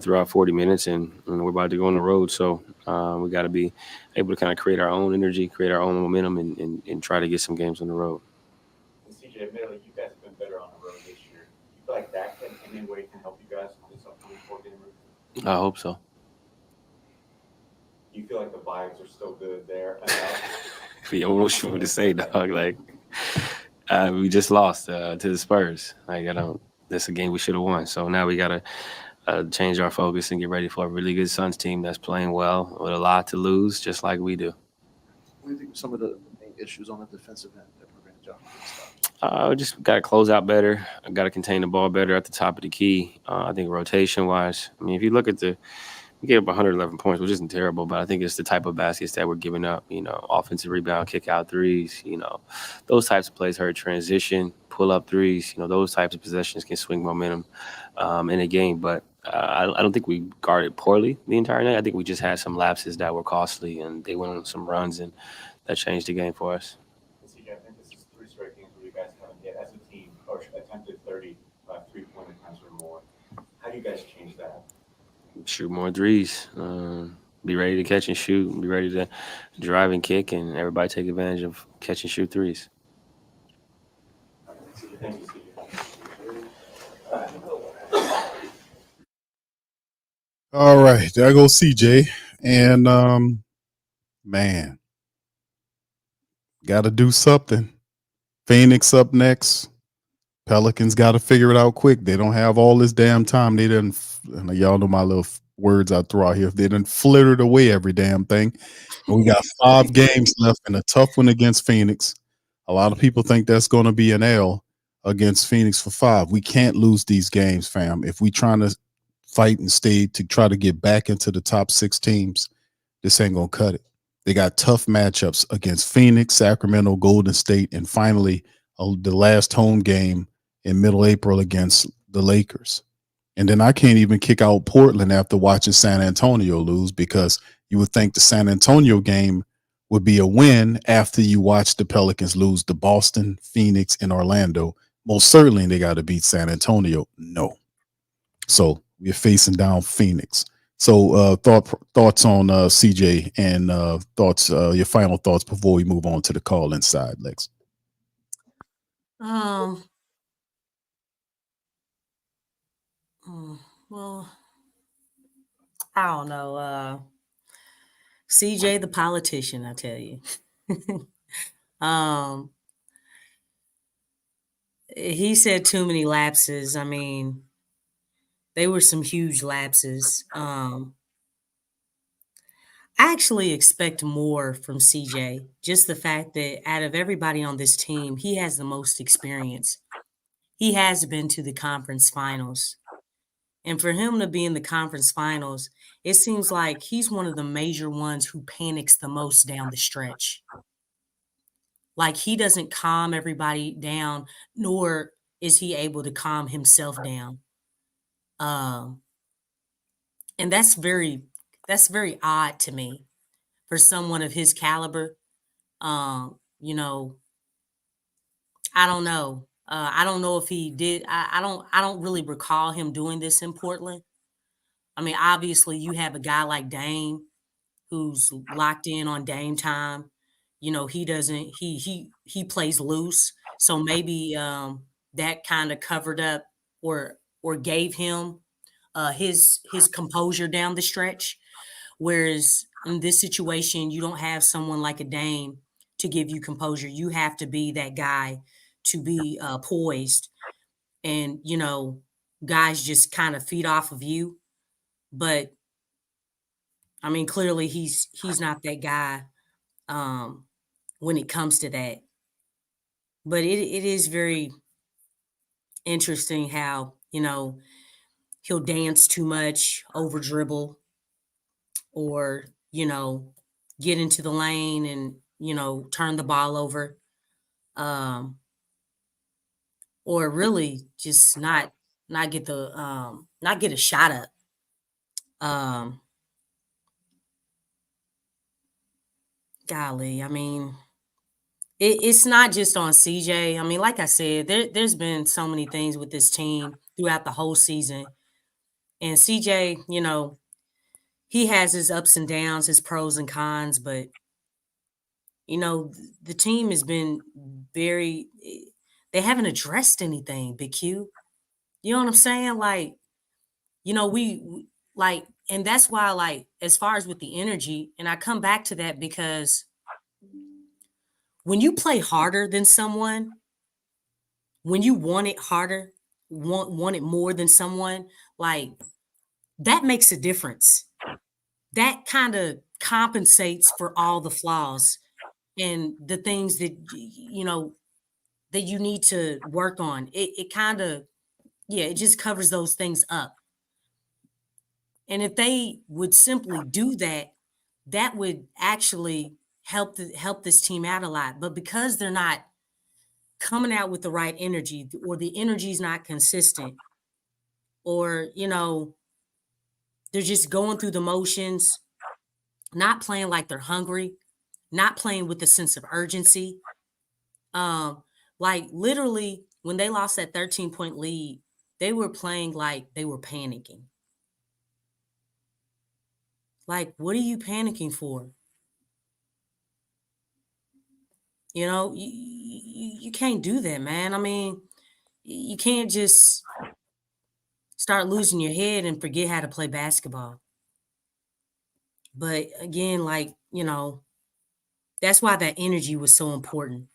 throughout 40 minutes, and we're about to go on the road. So we got to be able to kind of create our own energy, create our own momentum, and try to get some games on the road. And CJ, admittedly, you guys have been better on the road this year. You feel like that can in any way can help you guys in this upcoming 4-game routine? I hope so. You feel like the vibes are still good there? Yeah, what was you to say, dog? Like, we just lost to the Spurs. Like, that's a game we should have won. So now we got to change our focus and get ready for a really good Suns team that's playing well with a lot to lose, just like we do. What do you think some of the main issues on the defensive end that prevent y'all from getting stopped? Just got to close out better. I got to contain the ball better at the top of the key. I think rotation-wise, I mean, if you look at we gave up 111 points, which isn't terrible, but I think it's the type of baskets that we're giving up, offensive rebound, kick out threes, those types of plays hurt transition, pull up threes, those types of possessions can swing momentum in a game. But I don't think we guarded poorly the entire night. I think we just had some lapses that were costly, and they went on some runs, and that changed the game for us. CJ, I think this is 3 straight games where you guys haven't hit as a team or attempted 30 3-point attempts or more. How do you guys change that? Shoot more threes. Be ready to catch and shoot. Be ready to drive and kick, and everybody take advantage of catch and shoot threes. Thank you, CJ. All right, there goes CJ. And man, got to do something. Phoenix up next. Pelicans got to figure it out quick. They don't have all this damn time. They didn't, and y'all know my little words I throw out here. They didn't flittered away every damn thing. And we got 5 games left and a tough one against Phoenix. A lot of people think that's going to be an L against Phoenix for 5. We can't lose these games, fam. If we trying to fight and stay to try to get back into the top 6 teams, this ain't going to cut it. They got tough matchups against Phoenix, Sacramento, Golden State, and finally the last home game in middle April against the Lakers. And then I can't even kick out Portland after watching San Antonio lose, because you would think the San Antonio game would be a win after you watch the Pelicans lose to Boston, Phoenix, and Orlando. Most certainly they got to beat San Antonio. No. So we're facing down Phoenix. So thoughts on CJ, and your final thoughts before we move on to the call inside, Lex. Well, I don't know. CJ, the politician, I tell you. He said too many lapses. I mean, they were some huge lapses. I actually expect more from CJ. Just the fact that out of everybody on this team, he has the most experience. He has been to the conference finals. And for him to be in the conference finals, it seems like he's one of the major ones who panics the most down the stretch. Like, he doesn't calm everybody down, nor is he able to calm himself down. And that's very odd to me for someone of his caliber. I don't know. I don't know if he did. I don't really recall him doing this in Portland. I mean, obviously you have a guy like Dame who's locked in on Dame time. He doesn't, he plays loose. So maybe that kind of covered up or gave him his composure down the stretch. Whereas in this situation, you don't have someone like a Dame to give you composure. You have to be that guy to be poised. and guys just kind of feed off of you. But I mean, clearly he's not that guy when it comes to that. But it is very interesting how he'll dance too much, over dribble, or get into the lane and turn the ball over, or really just not get a shot up. Golly, I mean, it's not just on CJ. I mean, like I said, there's been so many things with this team throughout the whole season, and CJ, he has his ups and downs, his pros and cons, but the team has been very. They haven't addressed anything, Big Q. You know what I'm saying? Like, we like, and that's why, like, as far as with the energy, and I come back to that because when you play harder than someone, when you want it harder, want it more than someone, like, that makes a difference. That kind of compensates for all the flaws and the things that that you need to work on. It kind of, yeah, it just covers those things up. And if they would simply do that, that would actually help this team out a lot. But because they're not coming out with the right energy, or the energy is not consistent, or they're just going through the motions, not playing like they're hungry, not playing with a sense of urgency. Like, literally, when they lost that 13-point lead, they were playing like they were panicking. Like, what are you panicking for? You can't do that, man. I mean, you can't just start losing your head and forget how to play basketball. But again, like, that's why that energy was so important.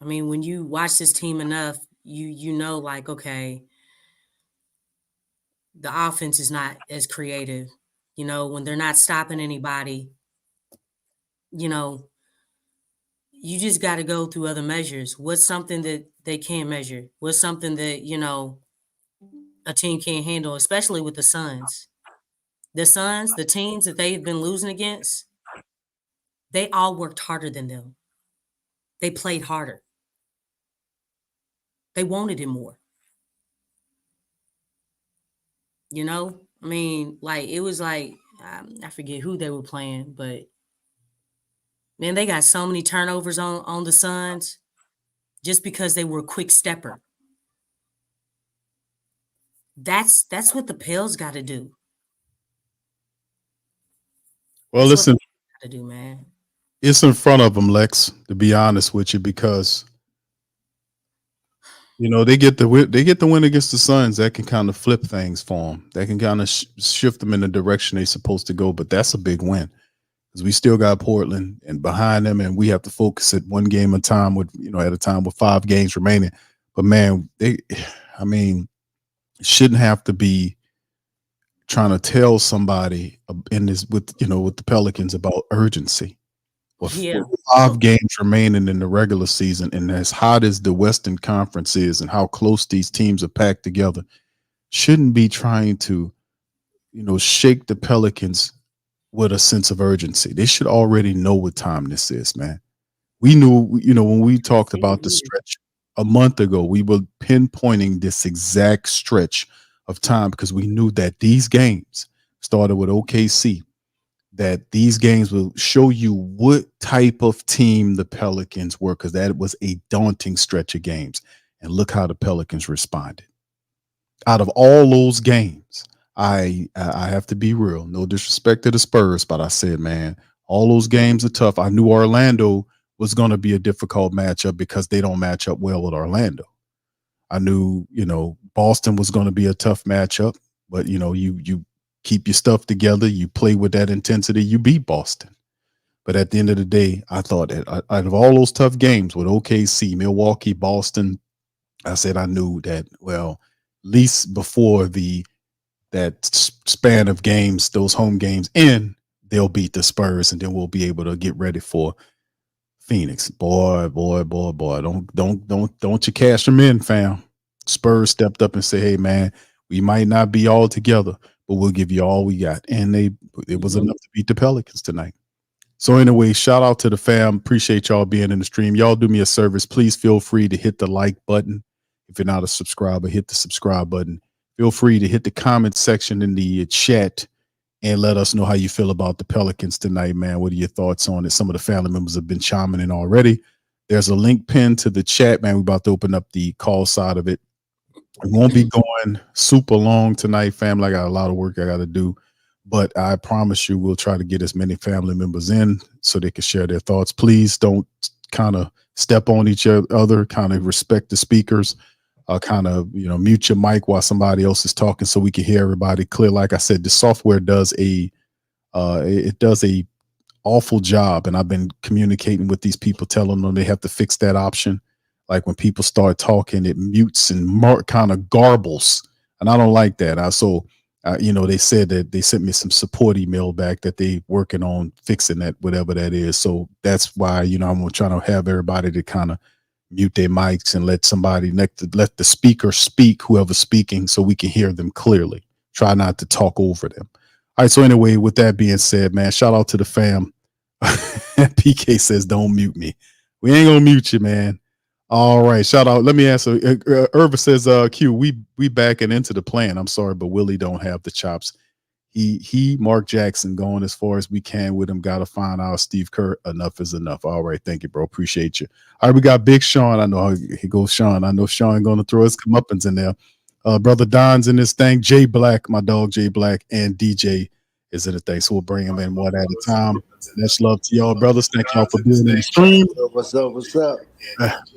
I mean, when you watch this team enough, you know, like, okay, the offense is not as creative. When they're not stopping anybody, you just got to go through other measures. What's something that they can't measure? What's something that, a team can't handle, especially with the Suns? The Suns, the teams that they've been losing against, they all worked harder than them. They played harder. They wanted it more. I mean, like, it was like, I forget who they were playing, but man, they got so many turnovers on the Suns just because they were a quick stepper. That's what the Pels got to do. Well, That's listen, what they got to do, man. it's in front of them, Lex, to be honest with you, because they get the win against the Suns. That can kind of flip things for them. That can kind of shift them in the direction they're supposed to go. But that's a big win, because we still got Portland and behind them, and we have to focus at one game at a time with 5 games remaining. But man, shouldn't have to be trying to tell somebody in this with the Pelicans about urgency. With Yeah. 5 games remaining in the regular season, and as hot as the Western Conference is and how close these teams are packed together, shouldn't be trying to, shake the Pelicans with a sense of urgency. They should already know what time this is, man. We knew, when we talked about the stretch a month ago, we were pinpointing this exact stretch of time because we knew that these games started with OKC, that these games will show you what type of team the Pelicans were, because that was a daunting stretch of games. And look how the Pelicans responded. Out of all those games, I have to be real. No disrespect to the Spurs, but I said, man, all those games are tough. I knew Orlando was going to be a difficult matchup because they don't match up well with Orlando. I knew, Boston was going to be a tough matchup, but, you keep your stuff together, you play with that intensity, you beat Boston. But at the end of the day, I thought that out of all those tough games with OKC, Milwaukee, Boston, I said I knew that, well, at least before that span of games, those home games end, they'll beat the Spurs, and then we'll be able to get ready for Phoenix. Boy. Don't you cash them in, fam. Spurs stepped up and said, hey, man, we might not be all together, but we'll give you all we got. And it was enough to beat the Pelicans tonight. So anyway, shout out to the fam. Appreciate y'all being in the stream. Y'all do me a service. Please feel free to hit the like button. If you're not a subscriber, hit the subscribe button. Feel free to hit the comment section in the chat and let us know how you feel about the Pelicans tonight, man. What are your thoughts on it? Some of the family members have been chiming in already. There's a link pinned to the chat, man. We're about to open up the call side of it. We won't be going super long tonight, family. I got a lot of work I got to do. But I promise you, we'll try to get as many family members in so they can share their thoughts. Please don't kind of step on each other, kind of respect the speakers, kind of, mute your mic while somebody else is talking so we can hear everybody clear. Like I said, the software does a awful job. And I've been communicating with these people, telling them they have to fix that option. Like when people start talking, it mutes and kind of garbles. And I don't like that. They said that they sent me some support email back that they working on fixing that, whatever that is. So that's why, I'm trying to have everybody to kind of mute their mics and let somebody let the speaker speak, whoever's speaking, so we can hear them clearly. Try not to talk over them. All right. So anyway, with that being said, man, shout out to the fam. PK says, don't mute me. We ain't going to mute you, man. All right, shout out. Let me answer. Irva says, Q, we backing into the plan. I'm sorry, but Willie don't have the chops. He Mark Jackson going as far as we can with him. Got to find out Steve Kerr. Enough is enough. All right, thank you, bro. Appreciate you. All right, we got Big Sean. I know he goes Sean. I know Sean going to throw his comeuppance in there. Brother Don's in this thing. Jay Black, my dog Jay Black, and DJ is in the thing. So we'll bring him in one at a time. Much love to y'all, brothers. Thank y'all for being in the stream. What's up? What's up?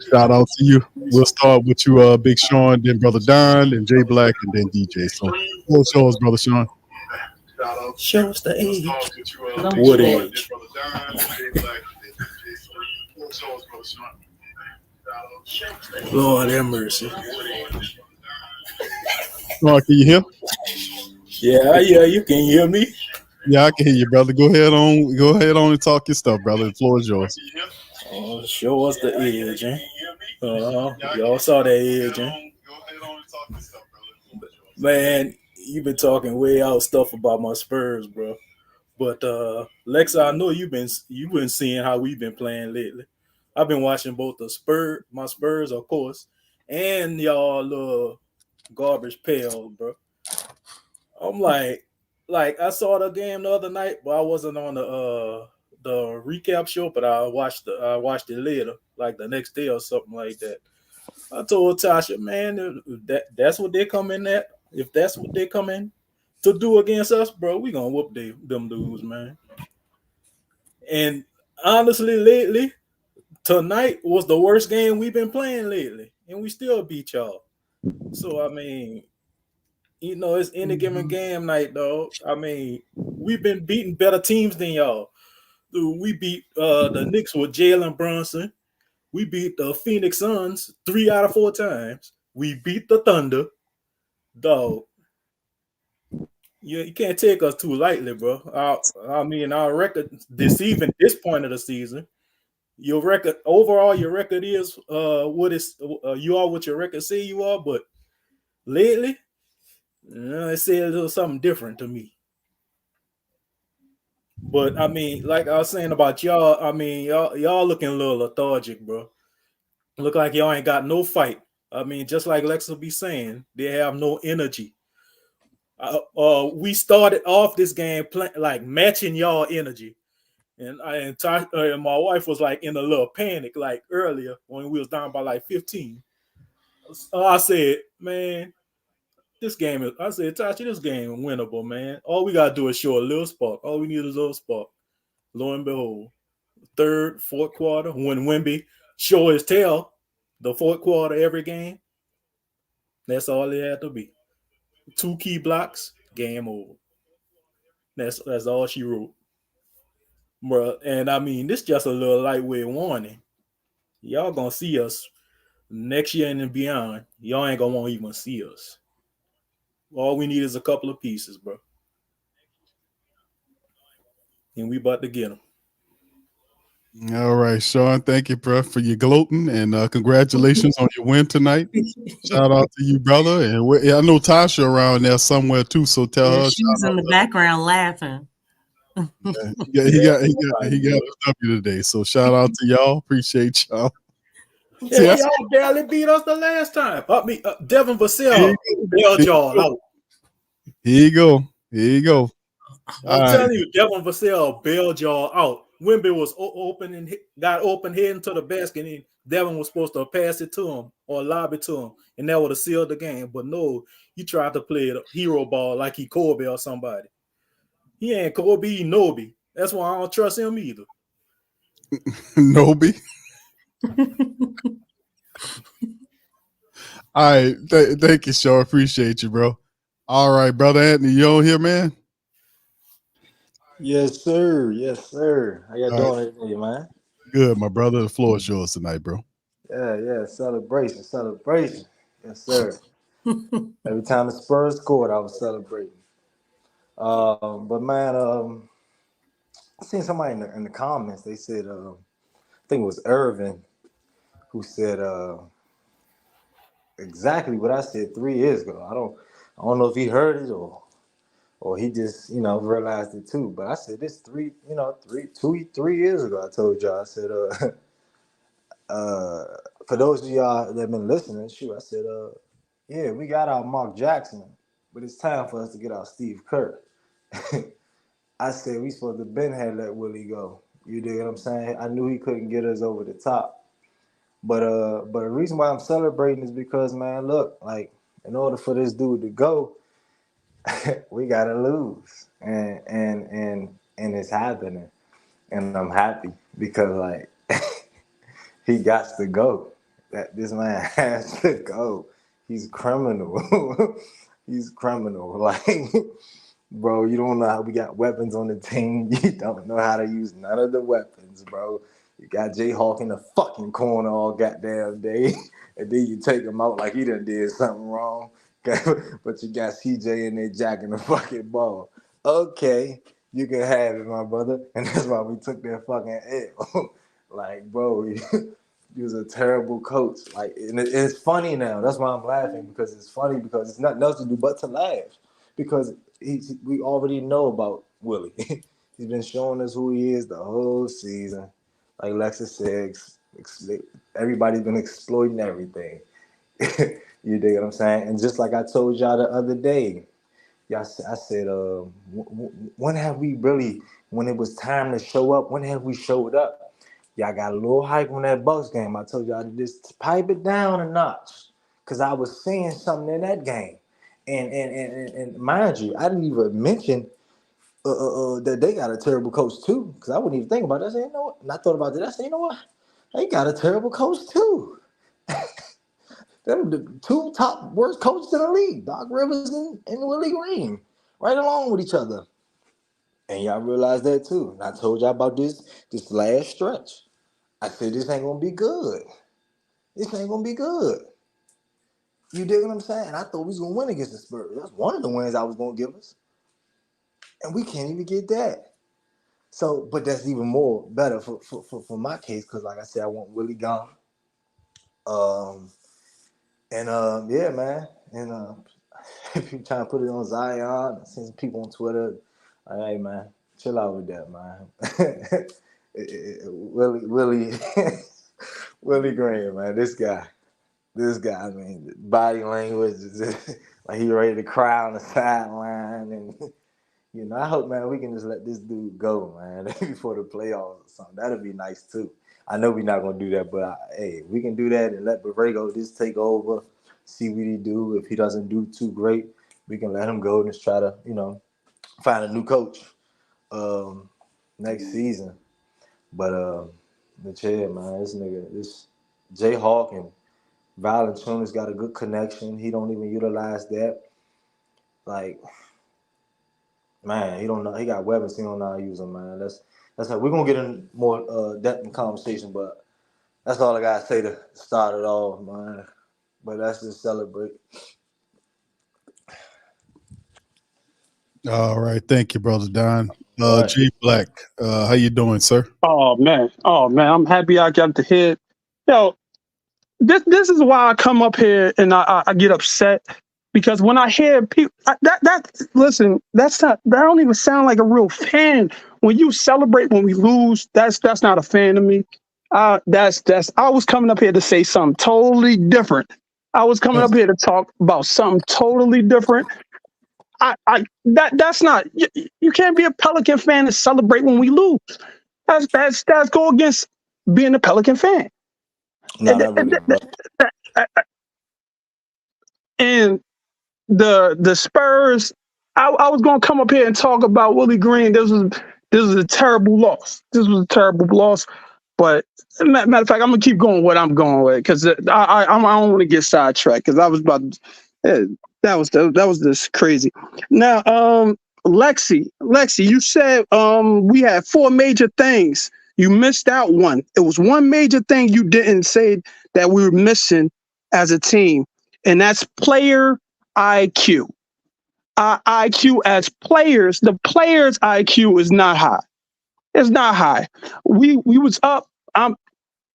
Shout out to you. We'll start with you, Big Sean, then Brother Don, then Jay Black, and then DJ. So, full shows, Brother Sean. Show us the age. What age? Lord have mercy. Sean, can you hear? Yeah, you can hear me. Yeah, I can hear you, brother. Go ahead on and talk your stuff, brother. The floor is yours. Show us the edge, eh? Y'all saw that edge, eh? Man, you've been talking way out stuff about my Spurs, bro. But Lexxah, I know you've been seeing how we've been playing lately. I've been watching both my Spurs, of course, and y'all garbage pail, bro. I'm like I saw the game the other night, but I wasn't on the recap show, but I watched it later, like the next day or something like that. I told Tasha, man, that's what they come in at. If that's what they come in to do against us, bro, we gonna whoop them dudes, man. And honestly, lately, tonight was the worst game we've been playing lately, and we still beat y'all. So I mean, it's any given game night, dog. I mean, we've been beating better teams than y'all. We beat the Knicks with Jalen Brunson. We beat the Phoenix Suns 3 out of 4 times. We beat the Thunder. Dog. You can't take us too lightly, bro. Our record this point of the season, your record is what you are what your record say you are, but lately, it says a little something different to me. But I mean, like I was saying about y'all, I mean, y'all looking a little lethargic, bro. Look like y'all ain't got no fight. I mean, just like Lexxah be saying, they have no energy. We started off this game like matching y'all energy, and my wife was like in a little panic, like earlier when we was down by like 15. I said, man, this game is. I said, Tasha, this game is winnable, man. All we gotta do is show a little spark. All we need is a little spark. Lo and behold, third, fourth quarter, when Wemby show his tail, the fourth quarter every game. That's all it had to be. 2 key blocks, game over. That's all she wrote. Bruh, and I mean, this just a little lightweight warning. Y'all gonna see us next year and beyond, y'all ain't gonna want to even see us. All we need is a couple of pieces, bro. And we about to get them. All right, Sean. Thank you, bro, for your gloating, and congratulations on your win tonight. Shout out to you, brother. And I know Tasha around there somewhere too, so tell Yeah, her. she was in the background laughing. He got a W today. So shout out to y'all. Appreciate y'all. See, Yeah, y'all barely beat us the last time. Devin Vassell bailed y'all out. Here you go. Here you go. I'm telling you, Devin Vassell bailed y'all out. Wimby was open and got open heading to the basket, and Devin was supposed to pass it to him or lob it to him, and that would have sealed the game. But no, he tried to play a hero ball like he Kobe or somebody. He ain't Kobe, he Nobi. That's why I don't trust him either. Nobi. All right. Thank you, Shaw. Appreciate you, bro. All right, brother Anthony, you on here, man? Yes, sir. Yes, sir. How y'all doing today, man? Good, my brother. The floor is yours tonight, bro. Yeah. Celebration. Yes, sir. Every time the Spurs scored, I was celebrating. But man, I seen somebody in the comments. They said, I think it was Irvin who said exactly what I said 3 years ago. I don't know if he heard it or he just realized it too. But I said this 3 years ago. I told y'all. I said for those of y'all that have been listening, I said, yeah, we got our Mark Jackson, but it's time for us to get our Steve Kerr. I said we supposed to been had let Willie go. You dig what I'm saying? I knew he couldn't get us over the top. But the reason why I'm celebrating is because, man, look, like, in order for this dude to go, we gotta lose. And it's happening. And I'm happy because, like, he got to go. That this man has to go. He's criminal. He's criminal. Like, bro, you don't know how we got weapons on the team. You don't know how to use none of the weapons, bro. You got Jayhawk in the fucking corner all goddamn day, and then you take him out like he done did something wrong. But you got CJ in there jacking the fucking ball. Okay, you can have it, my brother. And that's why we took that fucking L. Like, bro, he was a terrible coach. Like, and it's funny now. That's why I'm laughing, because it's funny because it's nothing else to do but to laugh. Because we already know about Willie. He's been showing us who he is the whole season. Like Lexxah said, everybody's been exploiting everything. You dig what I'm saying? And just like I told y'all the other day, I said, when have we really, when it was time to show up, when have we showed up? Y'all got a little hype on that Bucks game. I told y'all to just pipe it down a notch, because I was seeing something in that game. And mind you, I didn't even mention that they got a terrible coach too, because I wouldn't even think about that. I said, you know what? And I thought about that. I said, you know what? They got a terrible coach too. Them the 2 top worst coaches in the league, Doc Rivers and Willie Green, right along with each other. And y'all realize that too. And I told y'all about this last stretch. I said, this ain't gonna be good. This ain't gonna be good. You dig what I'm saying? I thought we was gonna win against the Spurs. That's one of the wins I was gonna give us. And we can't even get that. So, but that's even more better for my case, because like I said, I want Willie gone. Yeah, man. And people trying to put it on Zion. I seen some people on Twitter. Like, hey, man, chill out with that, man. Willie Willie Green, man. This guy. I mean, body language is just, like he ready to cry on the sideline, and I hope, man, we can just let this dude go, man, before the playoffs or something. That'd be nice too. I know we're not gonna do that, but hey, we can do that and let Borrego just take over, see what he do. If he doesn't do too great, we can let him go and just try to, find a new coach next season. But yeah, man, this Jayhawk and Valanciunas got a good connection. He don't even utilize that. Like, man, he don't know. He got weapons. He don't know how to use them, man. That's how we're gonna get in more depth in conversation. But That's all I gotta say to start it off, man. But let's just celebrate. All right, thank you, brother Don. Right. G Black, how you doing, sir? Oh man, I'm happy I got the hit. Yo, this is why I come up here and I get upset because when I hear people listen, that don't even sound like a real fan. When you celebrate when we lose, that's not a fan to me. That's I was coming up here to say something totally different. I was coming up here to talk about something totally different. That's not you can't be a Pelican fan and celebrate when we lose. That's go against being a Pelican fan. No, that really And the Spurs, I was gonna come up here and talk about Willie Green. This was a terrible loss. This was a terrible loss. But matter of fact, I'm gonna keep going what I'm going with because I don't want to get sidetracked because I was about that was this crazy. Now, Lexxah, you said we had 4 major things. You missed out one. It was one major thing you didn't say that we were missing as a team, and that's player IQ. Our IQ as players, the players' IQ is not high. It's not high. We was up.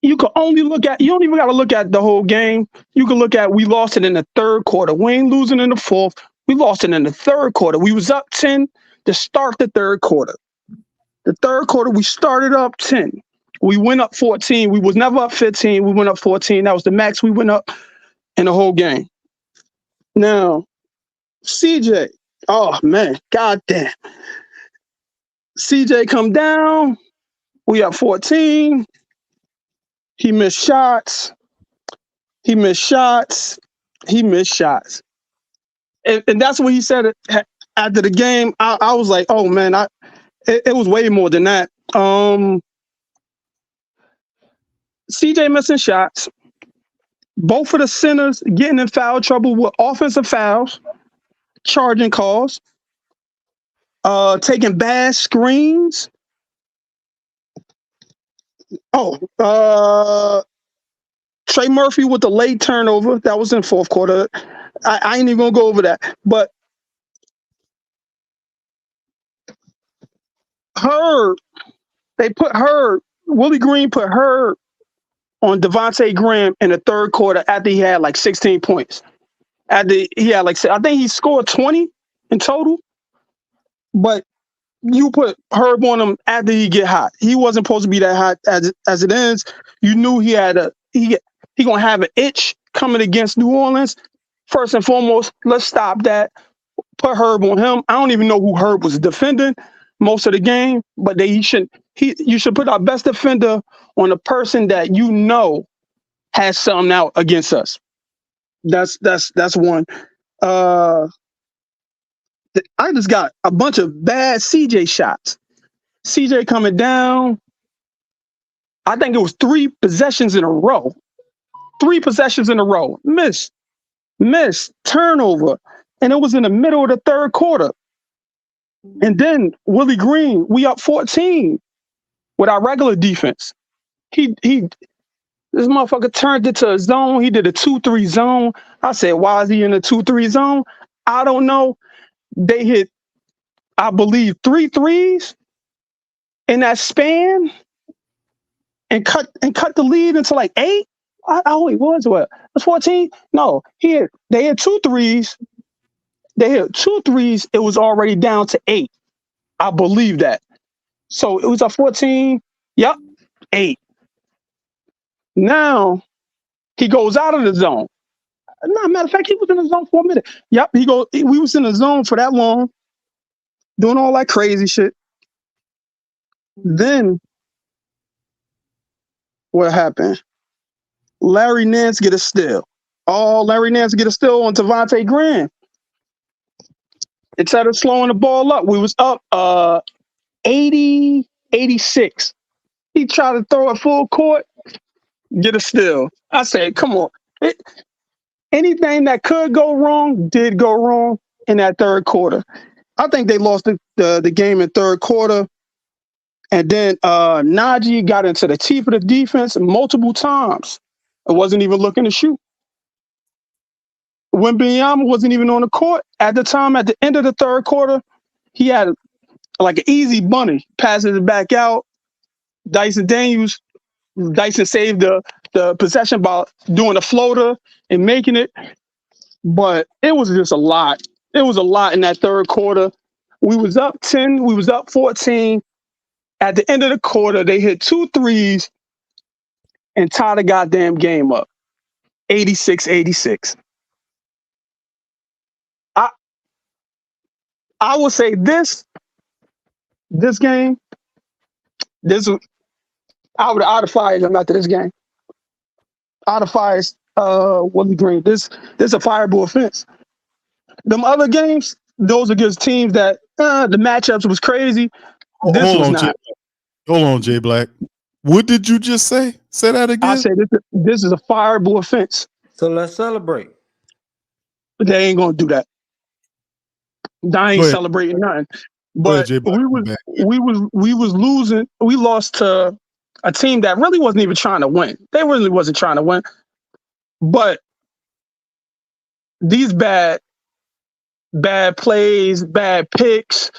You can only look at. You don't even got to look at the whole game. You can look at. We lost it in the third quarter. We ain't losing in the fourth. We lost it in the third quarter. We was up 10 to start the third quarter. The third quarter we started up 10. We went up 14. We was never up 15. We went up 14. That was the max we went up in the whole game. Now, CJ. Oh man, goddamn. CJ come down. We up 14. He missed shots. He missed shots. He missed shots. And that's what he said after the game. I was like, oh man, it was way more than that. CJ missing shots. Both of the centers getting in foul trouble with offensive fouls, charging calls, taking bad screens. Trey Murphy with the late turnover. That was in fourth quarter. I ain't even gonna go over that. But Willie Green put Herb on Devontae Graham in the third quarter after he had like 16 points. After he had like, I think he scored 20 in total. But you put Herb on him after he get hot. He wasn't supposed to be that hot as it is. You knew he gonna have an itch coming against New Orleans. First and foremost, let's stop that. Put Herb on him. I don't even know who Herb was defending most of the game, but you should put our best defender on a person that you know has something out against us. That's one. I just got a bunch of bad CJ shots. CJ coming down. I think it was 3 possessions in a row. 3 possessions in a row. Miss, turnover. And it was in the middle of the third quarter. And then Willie Green, we up 14 with our regular defense. This motherfucker turned it to a zone. He did a 2-3 zone. I said, why is he in a 2-3 zone? I don't know. They hit, I believe, 3 threes in that span and cut the lead into like 8. Wait, what was it? It was 14? No, they hit 2 threes. They hit 2 threes. It was already down to 8. I believe that. So it was a 14. Yep, 8. Now he goes out of the zone. No, matter of fact, he was in the zone for a minute. Yep, we was in the zone for that long, doing all that crazy shit. Then what happened? Larry Nance get a steal. Larry Nance get a steal on Devontae Graham. Instead of slowing the ball up, we was up 80-86. He tried to throw it full court, get a steal. I said, come on. Anything that could go wrong did go wrong in that third quarter. I think they lost the game in third quarter. And then Najee got into the teeth of the defense multiple times. It wasn't even looking to shoot. When Binyama wasn't even on the court at the time, at the end of the third quarter, he had like an easy bunny, passes it back out. Dyson saved the possession by doing a floater and making it. But it was just a lot. It was a lot in that third quarter. We was up 10. We was up 14. At the end of the quarter, they hit 2 threes and tied the goddamn game up. 86-86. I would say this game, I would have fired him after this game. I'd have fired Willie Green. This is a fireable offense. Them other games, those against teams that the matchups was crazy. This was not. Hold on, Jay Black. What did you just say? Say that again. I said this is a fireable offense. So let's celebrate. But they ain't gonna do that. I ain't celebrating nothing. But we was losing. We lost to a team that really wasn't even trying to win. They really wasn't trying to win. But these bad plays, bad picks,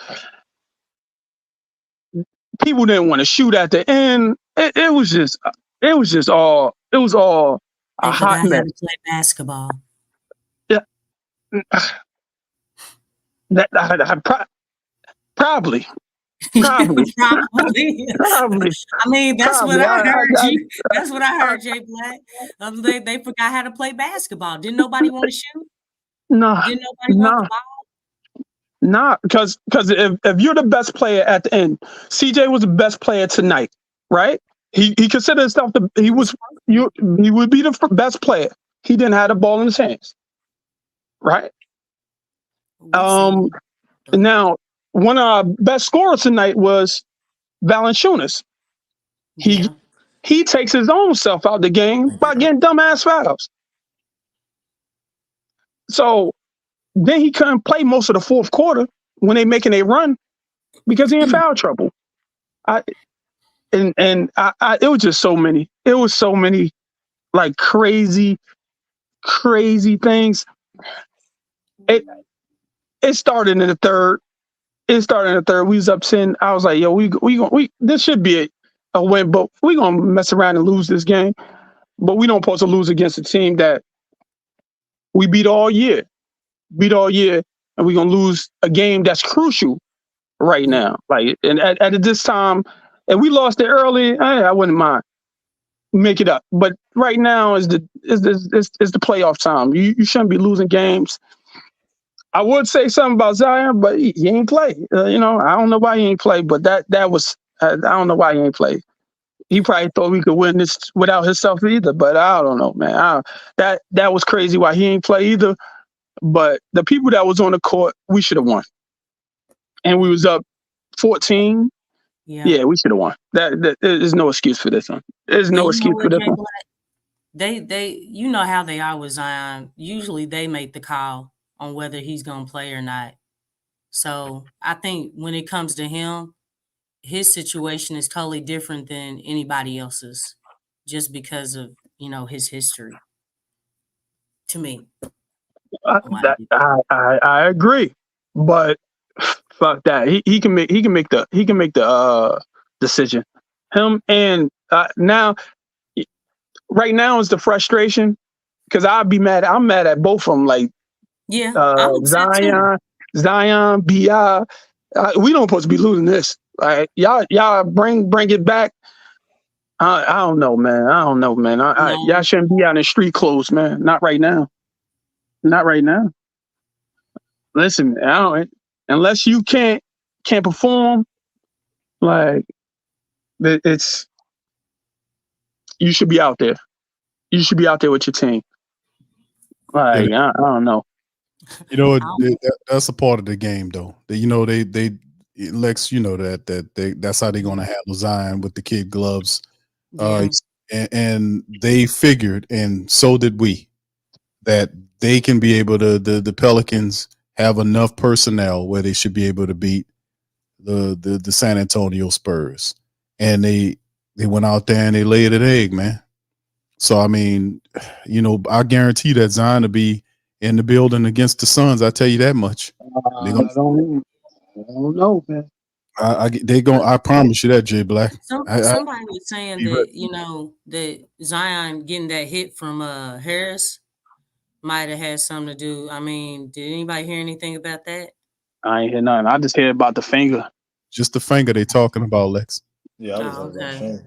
people didn't want to shoot at the end. It was all a hot mess. To play basketball. Yeah. Probably. Probably. I mean, that's what I heard. That's what I heard, Jay Black. They forgot how to play basketball. Didn't nobody want to shoot? No. Didn't nobody want the ball? Nah, because if you're the best player at the end, CJ was the best player tonight, right? He considered himself he would be the best player. He didn't have the ball in his hands, right? Now one of our best scorers tonight was Valanciunas. He takes his own self out the game by getting dumbass fouls. So then he couldn't play most of the fourth quarter when they making a run because he in foul trouble. It was just so many. It was so many like crazy things. It started in the third. We was up 10. I was like, yo, we this should be a win, but we gonna mess around and lose this game. But we don't supposed to lose against a team that we beat all year, and we're gonna lose a game that's crucial right now. Like, and at this time, and we lost it early, I wouldn't mind. Make it up. But right now is the playoff time. You shouldn't be losing games. I would say something about Zion, but he ain't play. I don't know why he ain't play, but that was I don't know why he ain't play. He probably thought we could win this without himself either, but I don't know, man. That was crazy why he ain't play either. But the people that was on the court, we should have won. And we was up 14. Yeah, we should have won. There's no excuse for this one. There's no excuse for this one. They you know how they are with Zion. Usually they make the call on whether he's going to play or not. So I think when it comes to him, his situation is totally different than anybody else's just because of, his history. To me. I agree. But fuck that. He can make the decision. Him and now right now is the frustration because I'd be mad. I'm mad at both of them. Like Zion, B.I. We don't supposed to be losing this. Like y'all bring it back. I don't know, man. Y'all shouldn't be out in street clothes, man. Not right now. Listen, unless you can't perform, like it's you should be out there. You should be out there with your team. Like I don't know. That's a part of the game, though. Lex, that's how they're gonna handle Zion with the kid gloves. And they figured, and so did we, that they can be able to. The Pelicans have enough personnel where they should be able to beat the San Antonio Spurs. and they went out there and they laid an egg, man. So I mean, I guarantee that Zion will be in the building against the Suns. I tell you that much. I don't know, man. I promise you that, Jay Black. Somebody was saying that that Zion getting that hit from Harris might have had something to do. I mean, did anybody hear anything about that? I ain't hear nothing. I just hear about the finger. Just the finger they talking about, Lex. Yeah, I was okay.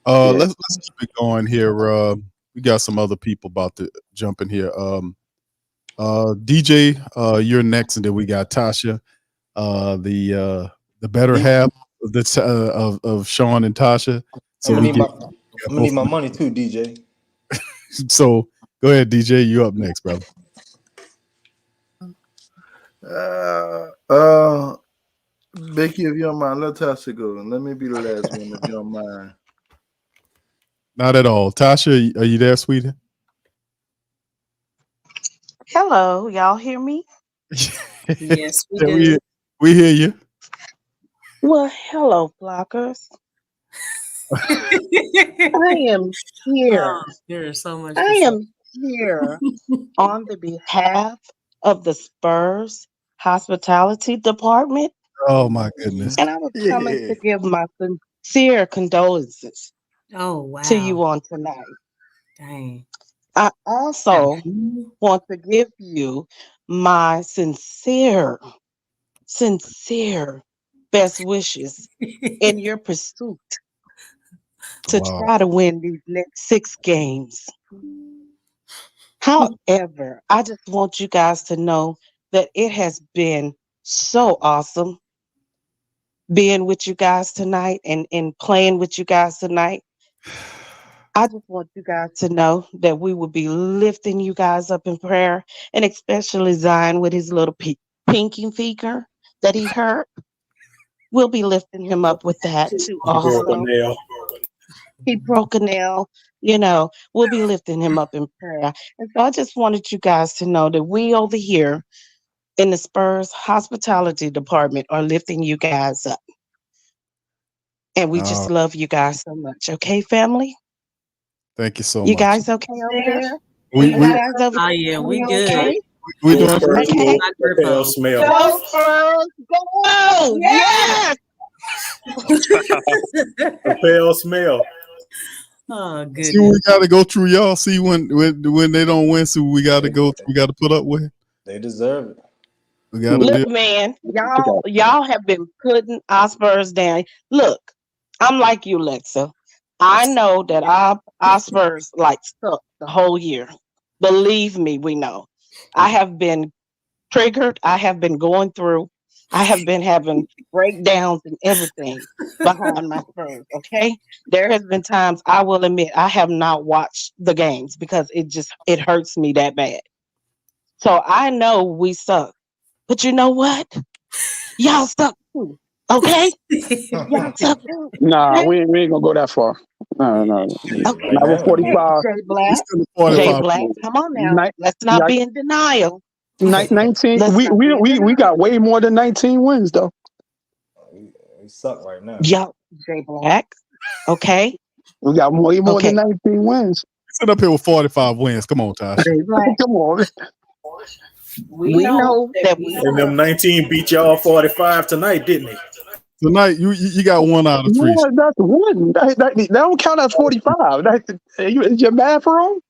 Let's keep it going here. We got some other people about to jump in here. DJ, you're next, and then we got Tasha, the better half of the of Sean and Tasha. So I'm gonna need my money too, DJ. So go ahead, DJ. You up next, brother. Becky, if you don't mind, let Tasha go. And let me be the last one, if you don't mind. Not at all. Tasha, are you there, sweetie? Hello, y'all hear me? Yes, we do. We hear you. Well, hello, blockers. I am here. Oh, there's so much. I am here on the behalf of the Spurs Hospitality Department. Oh my goodness. And I was coming to give my sincere condolences to you on tonight. Dang. I also want to give you my sincere best wishes in your pursuit to try to win these next 6 games. However, I just want you guys to know that it has been so awesome being with you guys tonight and playing with you guys tonight. I just want you guys to know that we will be lifting you guys up in prayer, and especially Zion with his little pinky finger that he hurt. We'll be lifting him up with that too. Also, he broke a nail. We'll be lifting him up in prayer. And so I just wanted you guys to know that we over here in the Spurs Hospitality Department are lifting you guys up. And we just love you guys so much. Okay, family? Thank you so much. You guys okay over there? We good. Okay? We doing okay. Pale smell. Go Spurs, go! Yes! A pale smell. Oh, good. See, we got to go through y'all. See when they don't win. See, we got to go. We got to put up with. They deserve it. We got to Look, man, y'all have been putting our Spurs down. Look, I'm like you, Lexxah. I know that our Spurs stuck the whole year. Believe me, we know. I have been triggered. I have been going through. I have been having breakdowns and everything behind my Spurs. Okay, there has been times I will admit I have not watched the games because it hurts me that bad. So I know we suck, but you know what? Y'all suck too. Okay, y'all suck too. Nah, okay? we ain't gonna go that far. No. Okay. Not with 45. Jay Black, come on now. Let's not be in denial. 19. We got way more than 19 wins though. We suck right now. Yo, Jay Black. Okay. We got way more than 19 wins. Sit up here with 45 wins. Come on, Tosh. Come on. We know that we And them 19 beat y'all 45 tonight, didn't they? Tonight, you got 1 out of 3. Yeah, that's one. That don't count as 45. Is your math wrong?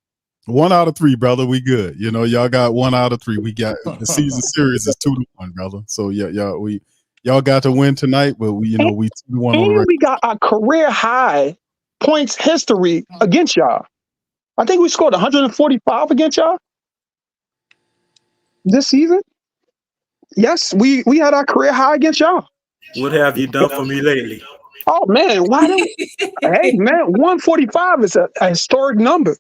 1 out of 3, brother. We good. Y'all got 1 out of 3. We got the season series is 2-1, brother. So y'all got to win tonight, but we 2-1 on the record. We got a career high points history against y'all. I think we scored 145 against y'all this season. Yes, we had our career high against y'all. What have you done for me lately? Oh man, why don't? Hey man, 145 is a historic number.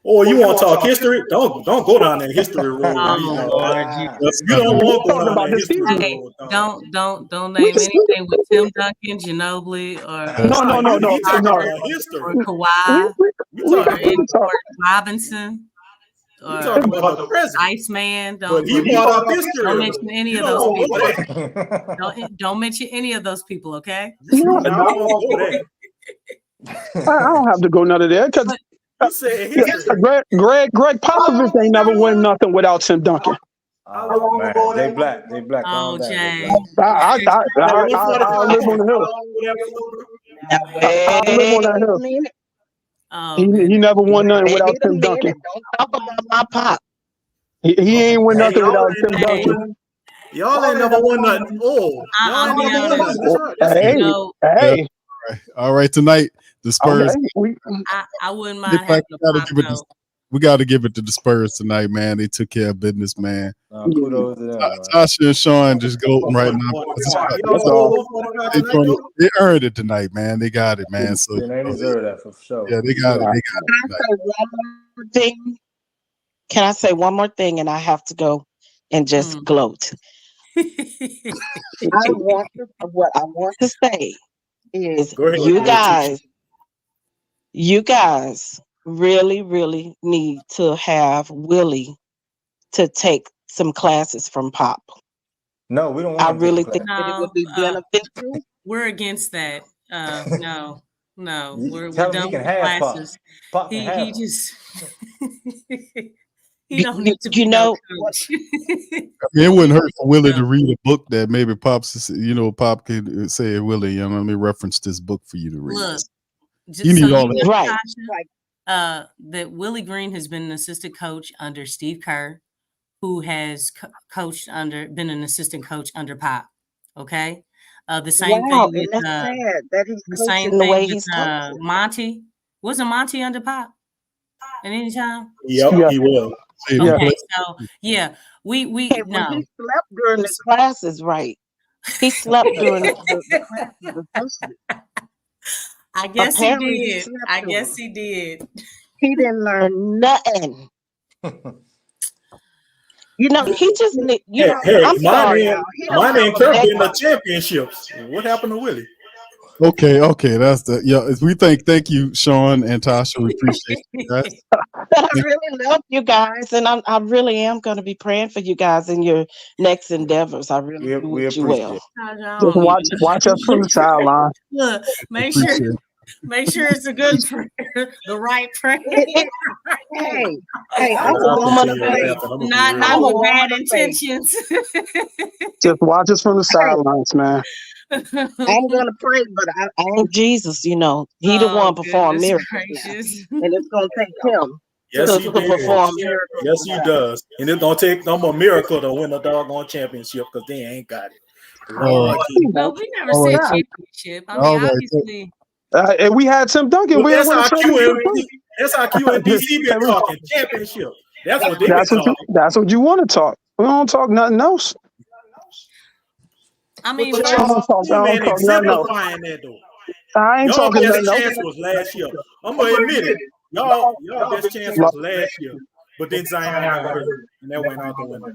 Or you want to talk history? Don't go down that history road. You don't want to go down that history road. Don't name anything with Tim Duncan, Ginobili, or No. or Kawhi, or Robinson. You talking about the present. Iceman. But he brought up history. Don't mention any of those people. Don't mention any of those people, okay? I don't have to go none of that because Greg Popovich ain't never win nothing without Tim Duncan. Oh, man. They black. Oh, Jay. I live on the hill. I live on that hill. Oh, He never won nothing without Tim Duncan. Don't talk about my pop. He ain't win nothing without Tim Duncan. Y'all ain't never won nothing. Oh, I'll be honest. Hey. All right, tonight the Spurs. Okay. I wouldn't mind having a pop, though. We got to give it to the Spurs tonight, man. They took care of business, man. Kudos to them, man. Tasha and Sean just gloating right now. They earned it tonight, man. They got it, man. So they deserve that for sure. Yeah, they got it. They got it. Can I say one more thing? And I have to go and just gloat. What I want to say is you guys really, really need to have Willie to take some classes from Pop. No, we don't want I really think that it would be beneficial. We're against that. No. We're Tell him done he can with have classes. Pop He can have just he don't need to be coach. I mean, it wouldn't hurt for Willie to read a book that maybe Pop could say, Willie, let me reference this book for you to read. Look, you need all that. Right. That Willie Green has been an assistant coach under Steve Kerr, who has been an assistant coach under Pop. Okay. The same thing with Monty. Wasn't Monty under Pop at any time? Yep, he was. Okay, so we no. He slept during the classes, right? He slept during the classes. I guess Apparently he did. I guess he did. He didn't learn nothing. He just I'm sorry. My man Kirk in the championships. What happened to Willie? Okay. That's we thank you, Sean and Tasha. We appreciate you guys. I really love you guys, and I really am going to be praying for you guys in your next endeavors. I really wish you well. Just watch us from the sideline. Look, make sure it's a good prayer, the right prayer. Hey, I'm a woman of faith. Not with bad intentions. Just watch us from the sidelines, man. I ain't gonna pray, but I ain't Jesus. He the one perform miracles, and it's gonna take him. Yes, he perform miracles. Yes, he does, and it's gonna take no more miracle to win a doggone championship because they ain't got it. No, we never said championship. I mean, obviously. And we had Tim Duncan. Well, that's how Q and DC been talking championship. That's what they been talking. That's what you want to talk. We don't talk nothing else. I mean, exemplifying that though. I ain't talking nothing else. Y'all best chance was last year. I'm gonna admit it. Y'all best chance was last year, but then Zion got hurt, and that went out the window.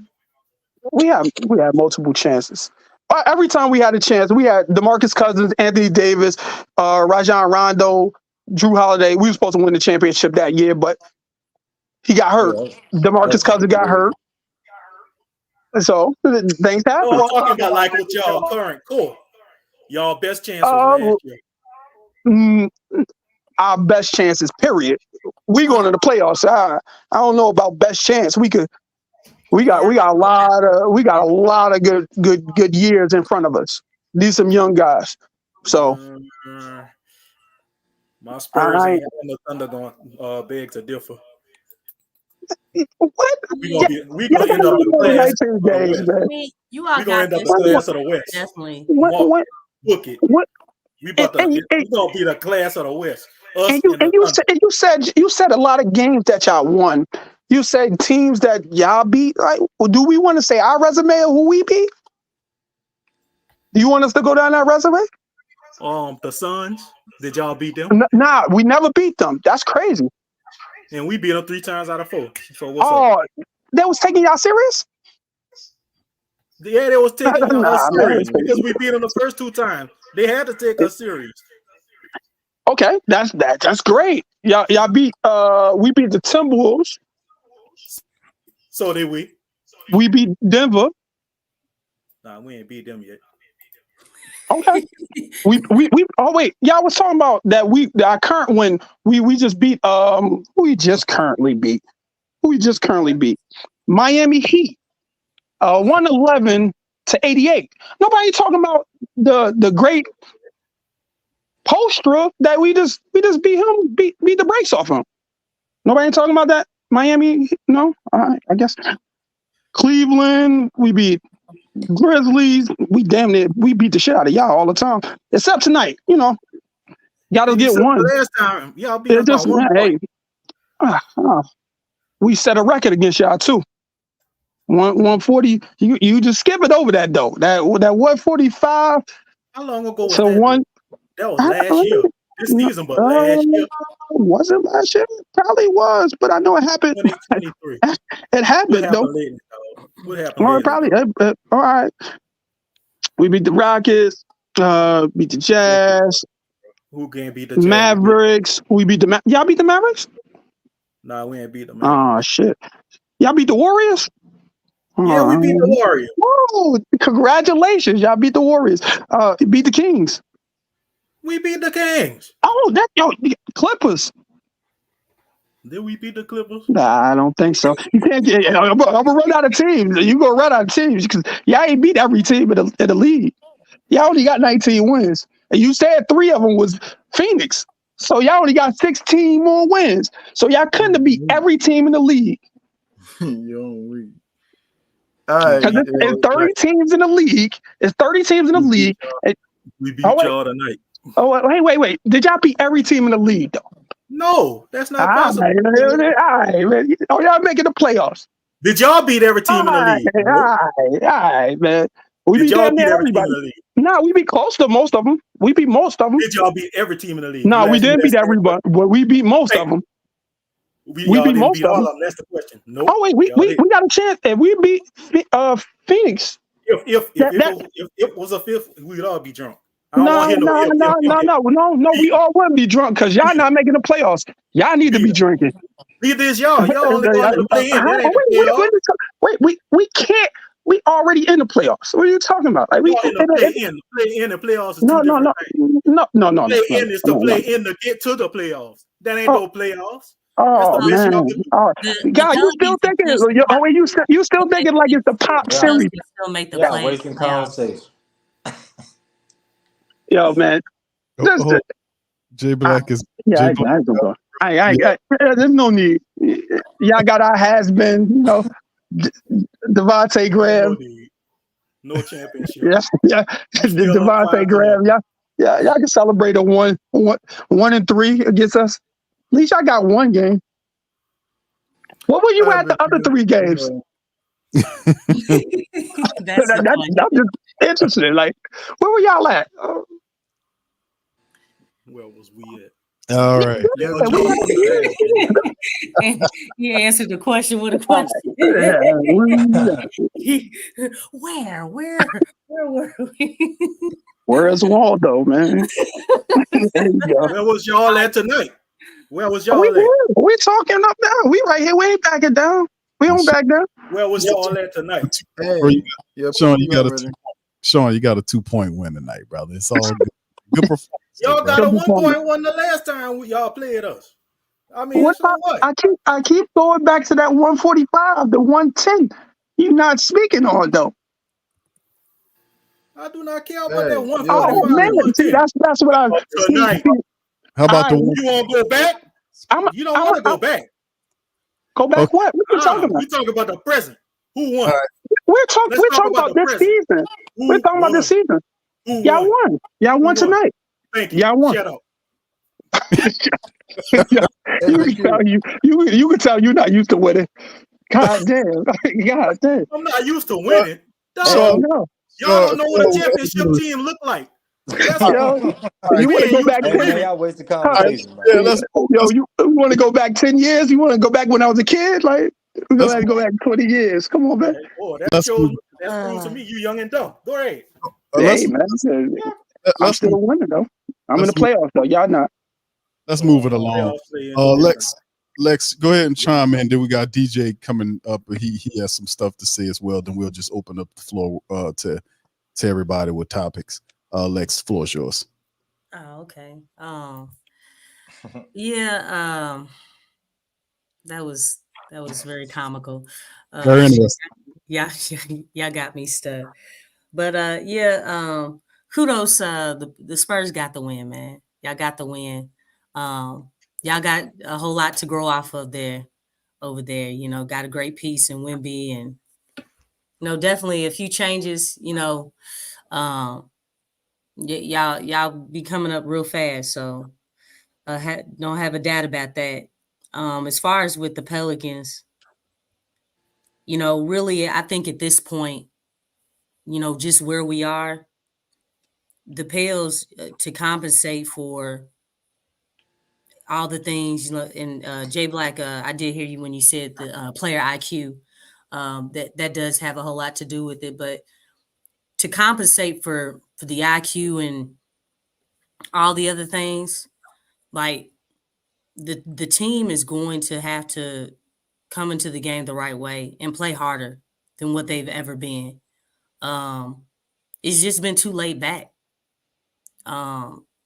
We had multiple chances. Every time we had a chance, we had DeMarcus Cousins, Anthony Davis, Rajon Rondo, Drew Holiday. We were supposed to win the championship that year, but he got hurt. DeMarcus Cousins got hurt. So things happen. I'm talking about like with y'all current core. Y'all best chance was last year. Our best chances, period. We going to the playoffs. I don't know about best chance. We got a lot of good years in front of us. These some young guys. So my Spurs ain't the Thunder going beg to differ. What? We gonna end up in the class of the West. You all gonna end up in the class of the West. Definitely. Book it. We gonna be the class of the West. And you said a lot of games that y'all won. You said teams that y'all beat. Like, do we want to say our resume or who we beat? Do you want us to go down that resume? The Suns. Did y'all beat them? Nah, we never beat them. That's crazy. And we beat them 3 times out of 4. So what's up? They was taking y'all serious? Yeah, they was taking us serious because we beat them the first 2 times. They had to take us serious. Okay, that's great. Y'all beat we beat the Timberwolves. So did we. We beat Denver. Nah, we ain't beat them yet. Okay. we oh wait, y'all was talking about that our current win. We just beat who we just currently beat. Miami Heat. 111-88. Nobody talking about the great Postra that we just beat the brakes off him. Nobody talking about that? Miami? No? All right, I guess. Cleveland, we beat Grizzlies. We beat the shit out of y'all all the time. Except tonight, gotta get one. Last time, y'all beat us by 1 point. We set a record against y'all too. 140. You just skip it over that though. That 145. How long ago was that? That was last year. This season, but last year. Was it last year? Probably was, but I know it happened. 2023. It happened though. What happened? All right, probably. All right. We beat the Rockets. Beat the Jazz. Who can beat the Jazz? Mavericks. We beat the y'all beat the Mavericks? Nah, we ain't beat the Mavericks. Oh shit. Y'all beat the Warriors? Yeah, we beat the Warriors. Oh, congratulations. Y'all beat the Warriors. Beat the Kings. We beat the Kings. Oh, Clippers. Did we beat the Clippers? Nah, I don't think so. You can't. I'm gonna run out of teams. You gonna run out of teams because y'all ain't beat every team in the league. Y'all only got 19 wins, and you said 3 of them was Phoenix. So y'all only got 16 more wins. So y'all couldn't have beat every team in the league. Because it's 30 teams in the league. It's 30 teams in the league. We beat y'all tonight. Oh, wait. Did y'all beat every team in the league, though? No, that's not possible. All right, man. Oh, y'all making the playoffs. Did y'all beat every team in the league? All right, man. Did y'all beat every team in the league? No, we beat close to most of them. We beat most of them. Did y'all beat every team in the league? No, we didn't beat everybody, but we beat most of them. We beat most of them. That's the question. No. Oh wait, we got a chance, and we beat Phoenix. If it was a fifth, we'd all be drunk. No. We all wouldn't be drunk because y'all not making the playoffs. Y'all need to be drinking. Neither is y'all. Y'all only going to the play-in. Wait, we can't. We already in the playoffs. What are you talking about? Like, we in the play-in. The playoffs is two different things. No. Play-in is to play in to get to the playoffs. That ain't no playoffs. Oh man! God, you still thinking? You still thinking like it's the pop series? Still make the wasting conversation. Yo, man. J Black is. Yeah, I ain't gonna go. There's no need. Y'all got our has-been, Devontae Graham. No championship. Yeah. Devontae Graham. Y'all can celebrate a 1-3 against us. At least y'all got one game. What were you at the other 3 games? That's just interesting. Like, where were y'all at? Where was we at? All right. He answered the question with a question. Where were we? Where's Waldo, man? Where was y'all at tonight? Where was y'all at? We talking up now. We right here. We ain't backing down. We don't back down. Where was y'all at tonight? Sean, you got a 2-point win tonight, brother. It's all good performance. Y'all got a 1.1 the last time y'all played us. I mean, what? I keep going back to that 145, the 110. You're not speaking on though. I do not care about that 145. Oh man, see, that's what I tonight. How about you want to go back? You don't want to go back. Go back? What? What you talking about? We talking about the present. Who won? We're talking about this season. We're talking about this season. Y'all won. Y'all won tonight. Thank you. Y'all won. Shut up. You can tell you're not used to winning. God damn. I'm not used to winning. No. Y'all don't know what a championship team look like. You want to go back 10 years? Y'all wasting conversation, man. You want to go back 10 years? You want to go back when I was a kid? Like, we're going to go back 20 years. Come on, man. Boy, that's proves to me you young and dumb. Go ahead. Hey, man. I'm still a winner, though. I'm in the playoffs, though. Y'all not. Let's move it along. Lex, go ahead and chime in. Then we got DJ coming up. He has some stuff to say as well. Then we'll just open up the floor to everybody with topics. Lex, floor is yours. Oh, okay. Yeah. That was very comical. Very interesting. Yeah, y'all got me stuck. But yeah, kudos. The Spurs got the win, man. Y'all got the win. Y'all got a whole lot to grow off of there over there. You know, got a great piece in Wimby, and definitely a few changes. Y'all be coming up real fast. So don't have a doubt about that. As far as with the Pelicans, really, I think at this point, just where we are, the Pels to compensate for all the things, and Jay Black, I did hear you when you said the player IQ. That does have a whole lot to do with it, but to compensate for the IQ and all the other things, like the team is going to have to come into the game the right way and play harder than what they've ever been. It's just been too laid back.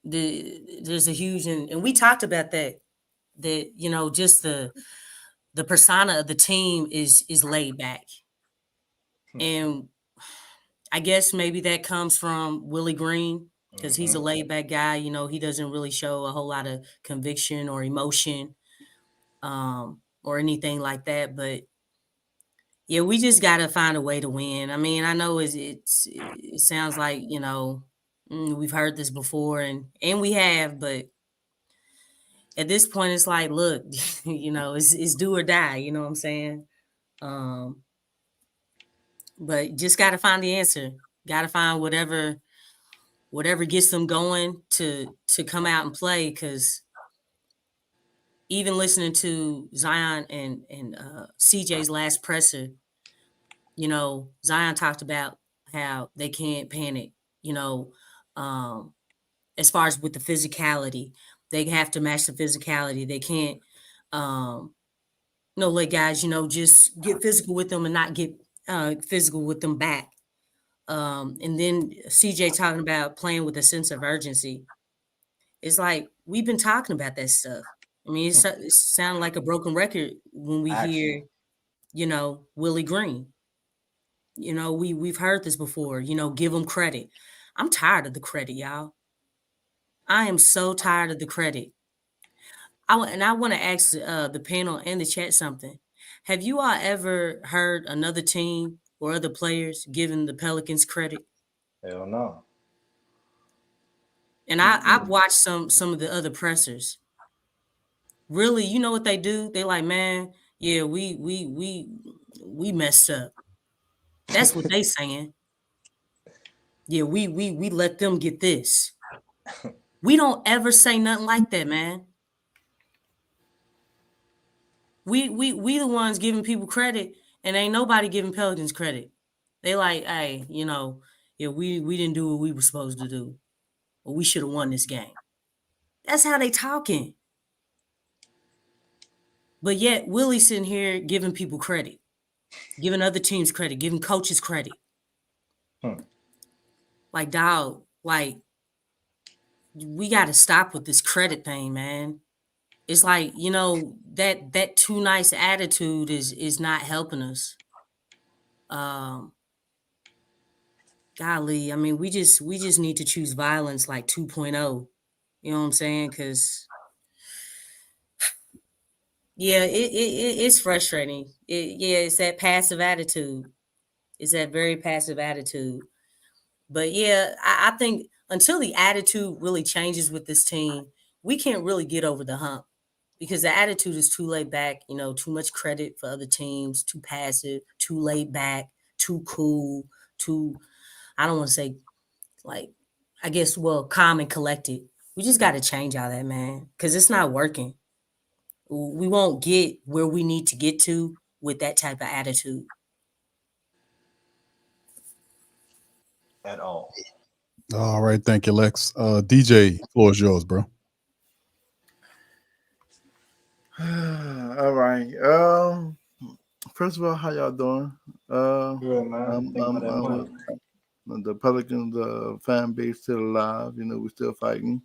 There's a huge, and we talked about that just the persona of the team is laid back. And I guess maybe that comes from Willie Green, because he's a laid back guy. He doesn't really show a whole lot of conviction or emotion, or anything like that. But yeah, we just got to find a way to win. I mean, I know it sounds like, we've heard this before, and we have, but at this point it's like, look, it's do or die, you know what I'm saying? But just got to find the answer. Got to find whatever gets them going to come out and play, because even listening to Zion and CJ's last presser, Zion talked about how they can't panic, as far as with the physicality. They have to match the physicality. They can't, let guys, just get physical with them and not get physical with them back. And then CJ talking about playing with a sense of urgency. It's like, we've been talking about that stuff. I mean, it sounds like a broken record when we hear, Willie Green. We've heard this before, give them credit. I'm tired of the credit, y'all. I am so tired of the credit. I want to ask the panel and the chat something. Have you all ever heard another team or other players giving the Pelicans credit? Hell no. And I've watched some of the other pressers. Really, you know what they do? They like, man, yeah, we messed up. That's what they saying. Yeah, we let them get this. We don't ever say nothing like that, man. We the ones giving people credit, and ain't nobody giving Pelicans credit. They like, hey, yeah, we didn't do what we were supposed to do, or we should have won this game. That's how they talking. But yet Willie's sitting here giving people credit, giving other teams credit, giving coaches credit. Like, dog, like, we got to stop with this credit thing, man. It's like, that too nice attitude is not helping us. Golly, I mean, we just need to choose violence like 2.0. You know what I'm saying? Because yeah, it's frustrating. It's that passive attitude. It's that very passive attitude. But yeah, I think until the attitude really changes with this team, we can't really get over the hump, because the attitude is too laid back, too much credit for other teams, too passive, too laid back, too cool, too, I don't want to say, like, I guess, well, calm and collected. We just got to change all that, man, because it's not working. We won't get where we need to get to with that type of attitude. At all. All right, thank you, Lex. DJ, floor is yours, bro. All right. First of all, how y'all doing? Good, man. Think about that money. The Pelicans fan base still alive. You know, we're still fighting.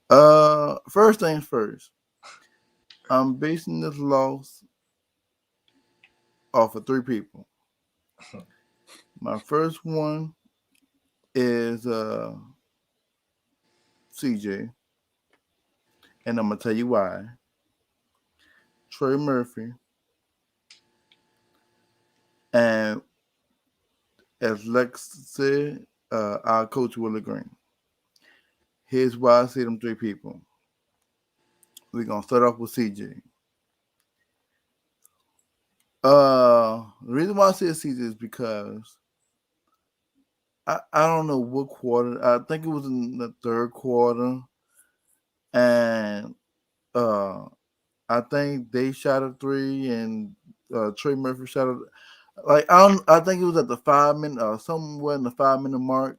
First things first. I'm basing this loss off of three people. My first one is CJ, and I'm gonna tell you why. Trey Murphy, and as Lex said, our coach Willie Green. Here's why I see them three people. We're gonna start off with CJ. The reason why I say CJ is because I don't know what quarter. I think it was in the third quarter, and I think they shot a three, and Trey Murphy shot a. I think it was at the 5 minute, somewhere in the 5 minute mark,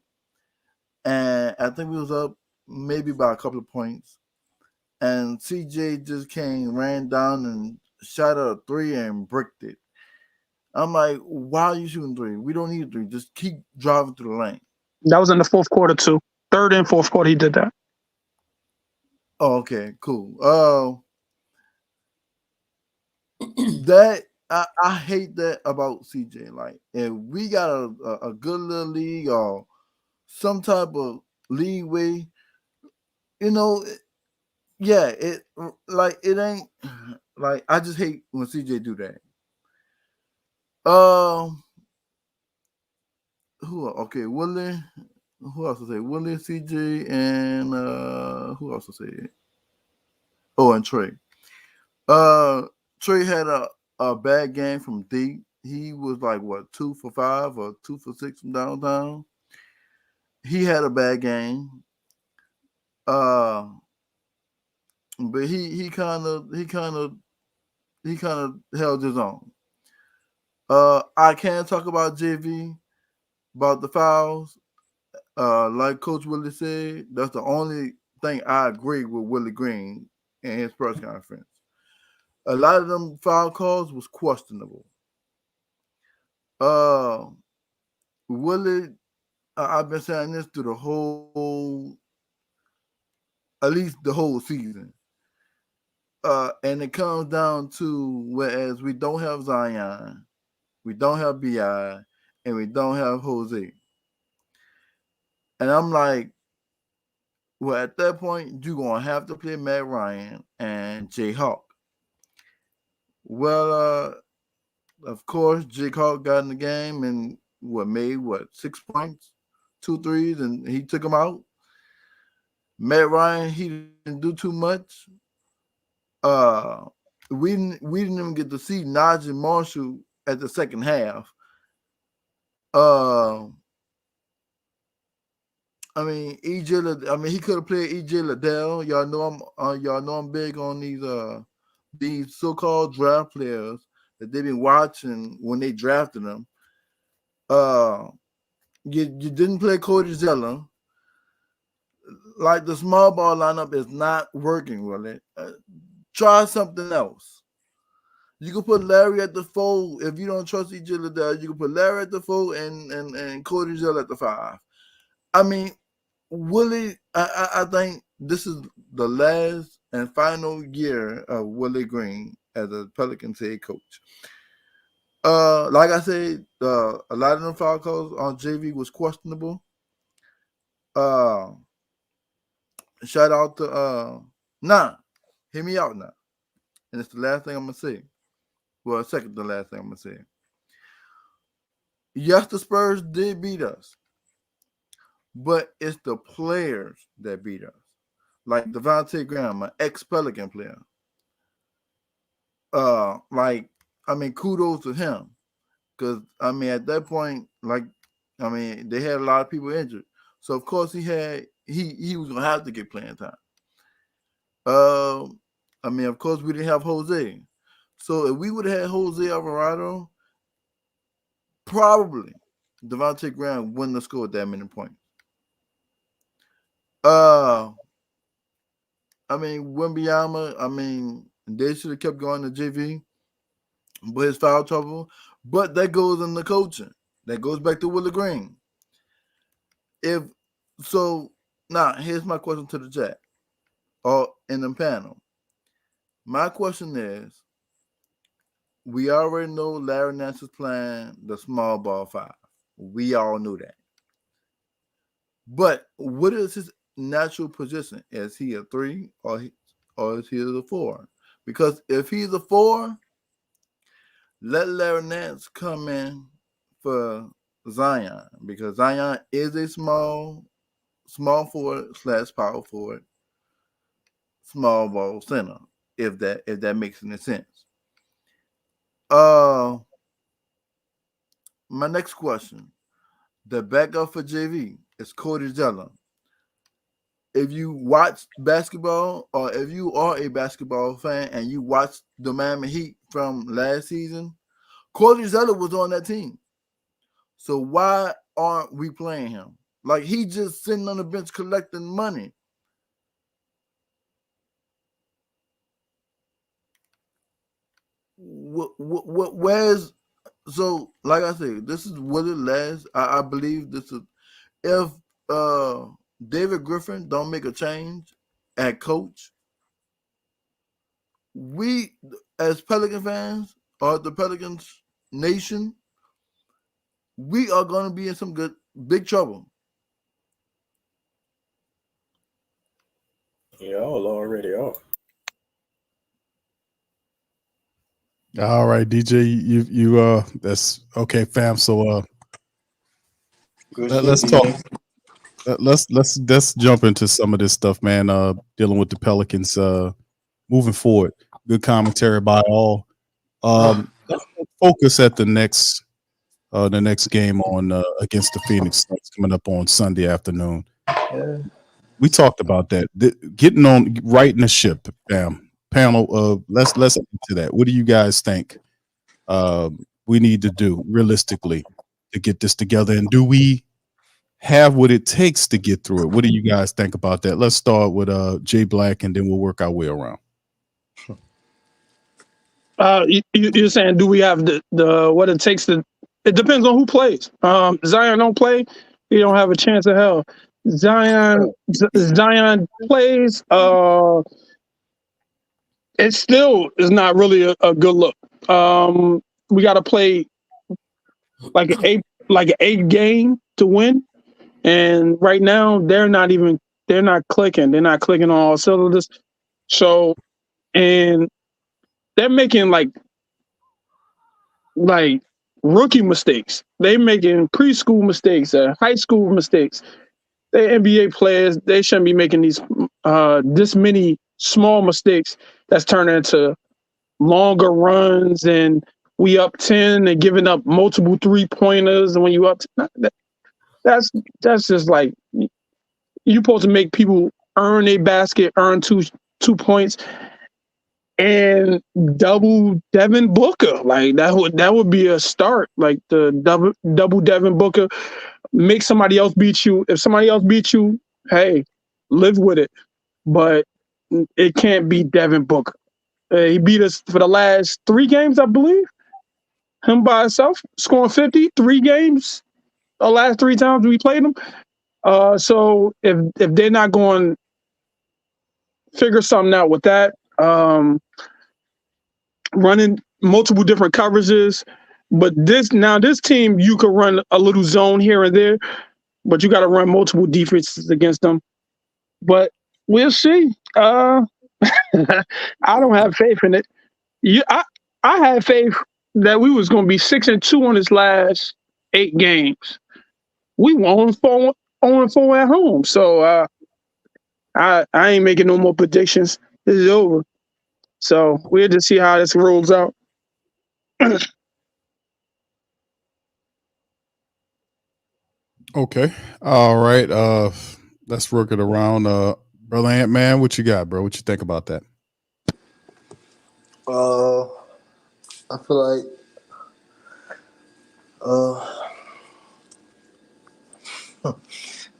and I think we was up maybe by a couple of points, and CJ just ran down and shot a three and bricked it. I'm like, why are you shooting three? We don't need a three. Just keep driving through the lane. That was in the fourth quarter too. Third and fourth quarter, he did that. Oh, okay, cool. That I hate that about CJ. Like, if we got a good little league or some type of leeway, you know, it ain't like I just hate when CJ do that. Willie. Who else to say? Willie, CJ, and who else to say it? Oh, and Trey. Trey had a bad game from deep. He was like 2 for 5 or 2 for 6 from downtown. He had a bad game. But he kind of held his own. I can talk about JV about the fouls. Like Coach Willie said, that's the only thing I agree with Willie Green in his press conference. A lot of them foul calls was questionable. Willie, I've been saying this through at least the whole season. And it comes down to whereas we don't have Zion, we don't have BI, and we don't have Jose. And I'm like, well, at that point, you're going to have to play Matt Ryan and Jay Hawk. Well, of course, Jay Hawk got in the game and made 6 points, 2 threes, and he took them out. Matt Ryan, he didn't do too much. We didn't even get to see Najee Marshall at the second half. I mean, he could have played EJ Liddell. Y'all know I'm big on these so-called draft players that they've been watching when they drafted them. You didn't play Cody Zeller. Like, the small ball lineup is not working really. Try something else. You can put Larry at the 4 if you don't trust EJ Liddell. You can put Larry at the 4 and Cody Zeller at the 5. I mean, Willie, I think this is the last and final year of Willie Green as a Pelicans head coach. Like I said, a lot of them foul calls on JV was questionable. Shout out to hear me out now. And it's the last thing I'm gonna say. Well, second to last thing I'm gonna say. Yes, the Spurs did beat us. But it's the players that beat us. Like Devontae Graham, an ex-Pelican player. Kudos to him. Because, at that point, they had a lot of people injured. So, of course, he was going to have to get playing time. Of course, we didn't have Jose. So, if we would have had Jose Alvarado, probably Devontae Graham wouldn't have scored that many points. Wembyama, They should have kept going to JV, but his foul trouble. But that goes in the coaching. That goes back to Willie Green. If so, now here's my question to the chat or in the panel. My question is, we already know Larry Nance is playing the small ball 5. We all knew that. But what is his natural position? Is he a 3 or is he a 4? Because if he's a 4, let Larry Nance come in for Zion, because Zion is a small forward / power forward, small ball center. If that makes any sense. My next question: the backup for JV is Cody Zeller. If you watch basketball, or if you are a basketball fan and you watch the Miami Heat from last season, Cody Zeller was on that team. So why aren't we playing him? Like, he just sitting on the bench collecting money. Where's so? Like I said, this is what it lasts. I believe this is if David Griffin don't make a change at coach, we as Pelican fans or the Pelicans nation, we are going to be in some big trouble. Y'all already are. All right, DJ, you that's okay, fam. So let's talk. Let's jump into some of this stuff, man. Dealing with the Pelicans, moving forward. Good commentary by all. Let's focus at the next game on against the Phoenix Suns coming up on Sunday afternoon. We talked about that. Getting on, righting the ship, fam. Panel, let's get to that. What do you guys think we need to do realistically to get this together? And do we have what it takes to get through it? What do you guys think about that? Let's start with Jay Black, and then we'll work our way around. You're saying, do we have the what it takes to? It depends on who plays. Zion don't play, he don't have a chance of hell. Zion plays. It still is not really a good look. We got to play like an 8 game to win, and right now they're not clicking. They're not clicking on all cylinders. So, and they're making like rookie mistakes. They making preschool mistakes, high school mistakes. They're NBA players. They shouldn't be making these this many small mistakes that's turning into longer runs, and we up 10 and giving up multiple 3-pointers. And when you up 10, that's just like, you supposed to make people earn a basket, earn two points, and double Devin Booker. Like that would be a start. Like the double Devin Booker, make somebody else beat you. If somebody else beats you, hey, live with it. But it can't be Devin Booker. He beat us for the last 3 games, I believe. Him by himself, scoring 50, 3 games. The last 3 times we played him. So if they're not going to figure something out with that, running multiple different coverages, but this team, you could run a little zone here and there, but you got to run multiple defenses against them. But we'll see. I don't have faith in it. I had faith that we was going to be 6-2 on his last 8 games. We won 4 at home. So I ain't making no more predictions. This is over. So we'll just see how this rolls out. Okay. All right. Let's work it around. Brother Ant Man, what you got, bro? What you think about that? I feel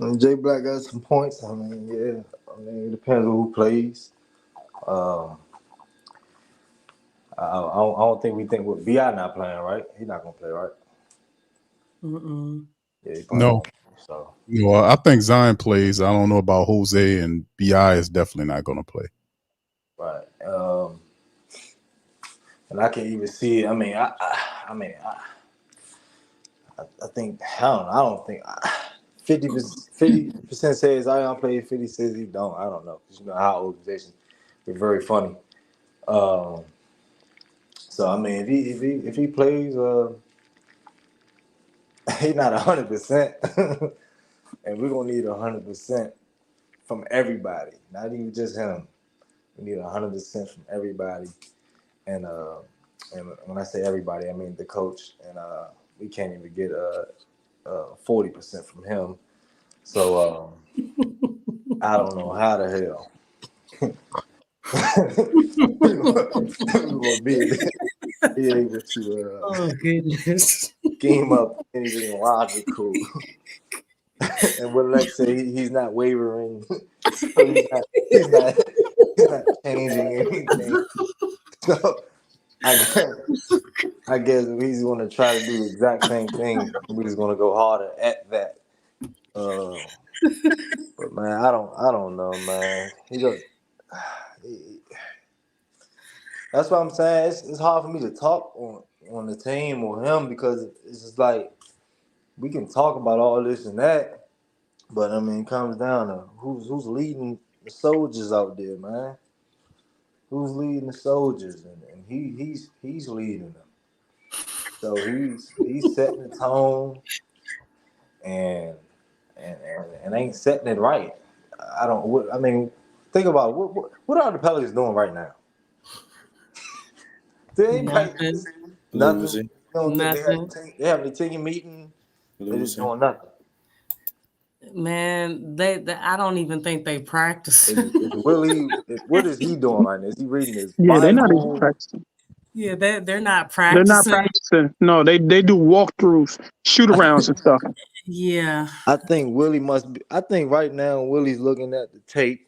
like Jay Black got some points. I mean, yeah. I mean, it depends on who plays. don't think we think with Bi not playing, right? He's not gonna play, right? Mm-mm. Yeah, he probably No. won't. So Well, I think Zion plays. I don't know about Jose, and Bi is definitely not going to play. right. And I can even see it. I mean, I think I don't think 50% says Zion plays, 50 says he don't. I don't know, because you know how organizations are very funny. So I mean, if he plays, he's not 100%, and we're gonna need 100% from everybody, not even just him. We need 100% from everybody, and when I say everybody, I mean the coach, and we can't even get 40% from him. So I don't know how the hell we're gonna be able to Oh goodness. game up anything logical. And what Lex say, he's not wavering. he's not changing anything. So I guess if he's going to try to do the exact same thing, we're just going to go harder at that. But man, I don't know, man. That's what I'm saying. It's hard for me to talk on the team or him, because it's just like we can talk about all this and that, but I mean, it comes down to who's leading the soldiers out there, man. Who's leading the soldiers, and he's leading them. So he's setting the tone and ain't setting it right. I mean, think about it. What are the Pelicans doing right now? They ain't Nothing. nothing. Losing. You don't think Nothing. they have a team meeting? They just Losing. doing nothing. Man, they I don't even think they practice. Is Willie, what is he doing right now? Is he reading his Yeah, they're not even Bible? practicing. Yeah, they're not They're not practicing. practicing. No, they do walkthroughs, shoot arounds and stuff. Yeah. I think Willie must be. I think right now Willie's looking at the tape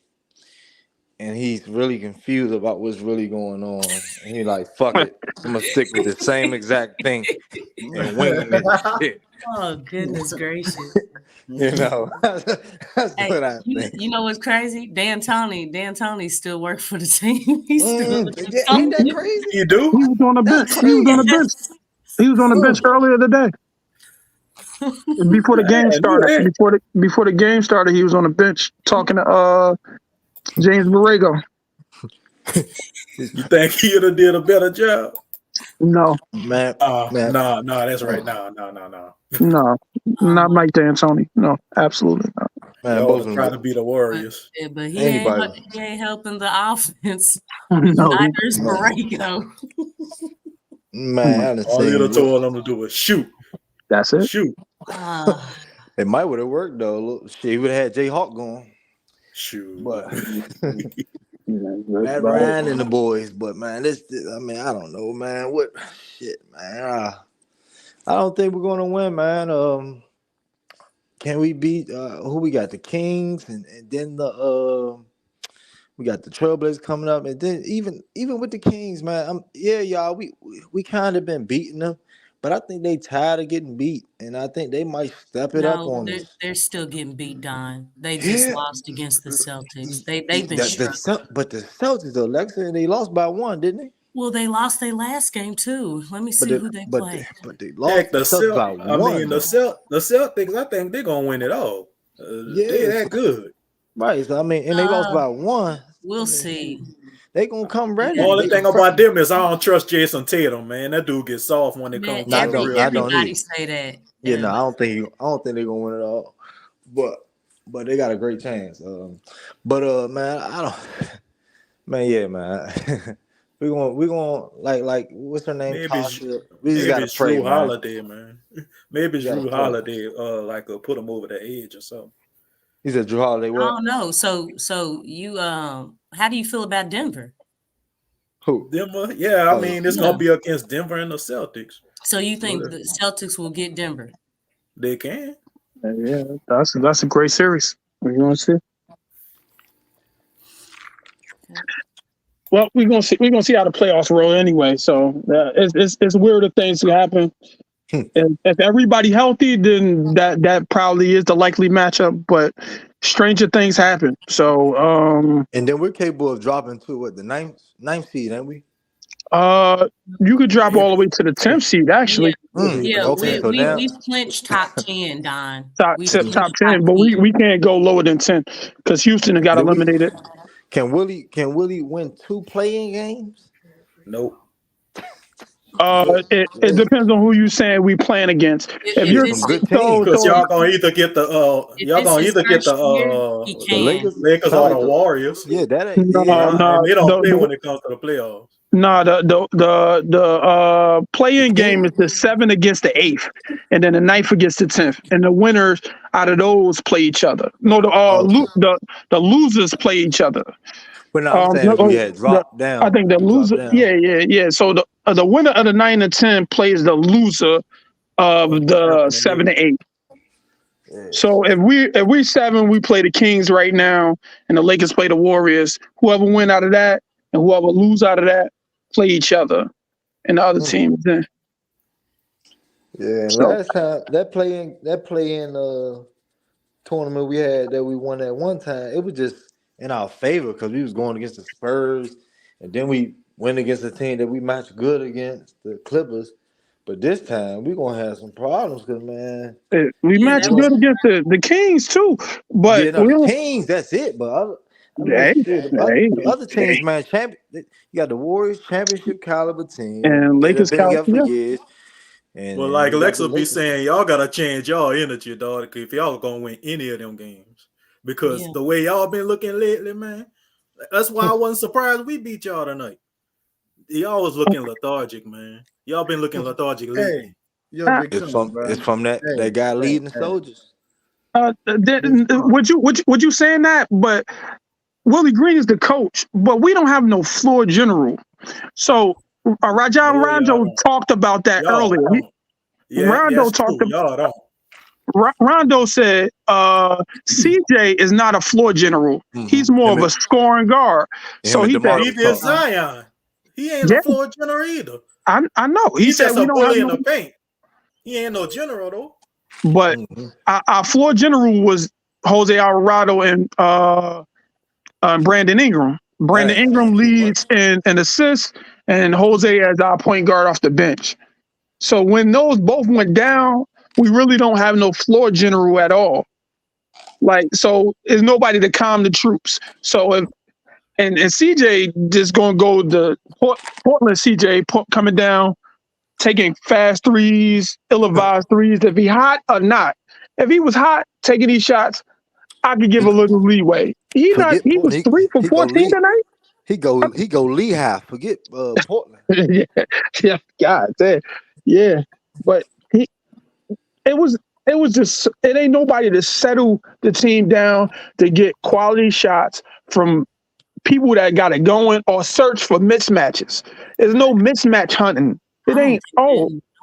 and he's really confused about what's really going on. And he's like, "Fuck it, I'm gonna stick with the same exact thing and winging this shit." Oh goodness gracious. You know, that's Hey, what I think. you know what's crazy? Dan Tony still work for the team. He's still Ain't that crazy? You do? He was on the bench. That's He was on the bench. crazy. He was on the bench earlier today. Before the game started. Before the game started, he was on the bench talking to James Borrego. You think he'd have did a better job? No, Man, No, that's right. No. no, not Mike D'Antoni. No, absolutely not. man, Y'all both was trying to be the Warriors. But he Anybody. ain't helping the offense. No, Neither is Borrego. Man, I done All he would have seen. told them to do was shoot. that's it. Shoot. It might would have worked though. Look, shit, he would have had Jay Hawk going. Shoot. But Matt Ryan and the boys, but man, I mean, I don't know, man. What shit, man? I don't think we're gonna win, man. Can we beat who we got? The Kings, and then we got the Trailblazers coming up, and then even with the Kings, man. Y'all, we kind of been beating them, but I think they tired of getting beat, and I think they might step it up on us. They're still getting beat, Don. They just lost against the Celtics. They've been struggling. But the Celtics, though, Lexxah, they lost by 1, didn't they? Well, they lost their last game too. Let me see who they played. But they lost Heck, the Celtics by 1. the Celtics, I think they're gonna win it all. They that good. Right. So I mean, and they lost by 1. We'll see. They gonna come ready. The only thing about them is I don't trust Jason Tatum, man. That dude gets soft when it comes to everybody say that. Yeah, no, I don't think they're gonna win it all. But they got a great chance. Man, I don't. Man, yeah, man. We're going like what's her name? Maybe we just gotta pray, Drew man. Holiday, man. Maybe it's Drew Holiday, put him over the edge or something. He said Drew Holiday. What? I don't know. So you how do you feel about Denver? Who? Denver? Yeah, I mean it's gonna be against Denver and the Celtics. So you think the Celtics will get Denver? They can. Yeah, that's a great series. What you want to see? Well, we're gonna see. We're gonna see how the playoffs roll anyway. So it's weird if things happen. If everybody healthy, then that probably is the likely matchup. But stranger things happen. So And then we're capable of dropping to what, the ninth seed, ain't we? you could drop all the way to the 10th seed actually. Yeah, Okay, so now we clinched top 10, Don. Top We 10, clinched 10, but we can't go lower than 10 because Houston got Did we- eliminated. can Willie win 2 playing games? Nope. It depends on who you saying we playing against. If you're some good so, teams. Because so y'all gonna either get the he can't. Lakers or the Warriors. Yeah, that ain't. no, Yeah. no, And they don't play the, when it comes to the playoffs. no, the play-in game is the 7th against the 8th, and then the 9th against the 10th, and the winners out of those play each other. No, the losers play each other. But now I'm saying if we had dropped down. I think the loser, dropped down. yeah. So the winner of the 9 and 10 plays the loser of the 7 and 8. Yeah. So if we 7, we play the Kings right now, and the Lakers play the Warriors. Whoever win out of that and whoever lose out of that play each other, and the other team. Then Yeah, So- last time that play-in tournament we had that we won at one time, it was just in our favor because we was going against the Spurs, and then we went against a team that we matched good against, the Clippers. But this time we're gonna have some problems because, man, we Yeah, match that was- good against the Kings too, but yeah, no, we the don't. Kings, that's it. But Hey, the other teams, man, you got the Warriors, championship caliber team, And that Lakers have been together for caliber, years. And Well, and like you got the Lexxah be Lakers. saying, y'all gotta change y'all energy, dog, if y'all gonna win any of them games. Because Yeah. the way y'all been looking lately, man, that's why I wasn't surprised we beat y'all tonight. Y'all was looking lethargic, man. Y'all been looking lethargic lately. Hey, yo, big It's Tom, from bro. it's from that guy leading the soldiers. would you saying that? But Willie Green is the coach, but we don't have no floor general. So Rajon No, y'all Rondo don't. talked about that Y'all earlier. don't. Yeah, Rondo that's talked true. Y'all don't. Rondo said CJ is not a floor general. He's more Him of a scoring guard. So and he said, DeMarcus Neither is talking. Zion. He ain't Yeah. a floor general either. I know. He He's said just we a don't have bully in no, the paint. He ain't no general though. but our floor general was Jose Alvarado and Brandon Ingram. Brandon ain't Ingram saying too leads in assists, and Jose as our point guard off the bench. So when those both went down, we really don't have no floor general at all. Like, so there's nobody to calm the troops. So if and CJ just gonna go the Portland CJ coming down, taking fast threes, ill-advised threes. If he hot or not, if he was hot taking these shots, I could give a little leeway. He was Portland. 3 for He go 14 Lee. tonight. He go Lehigh. Forget Portland. yeah, God damn. Yeah. But it was just, it ain't nobody to settle the team down to get quality shots from people that got it going or search for mismatches. There's no mismatch hunting. It ain't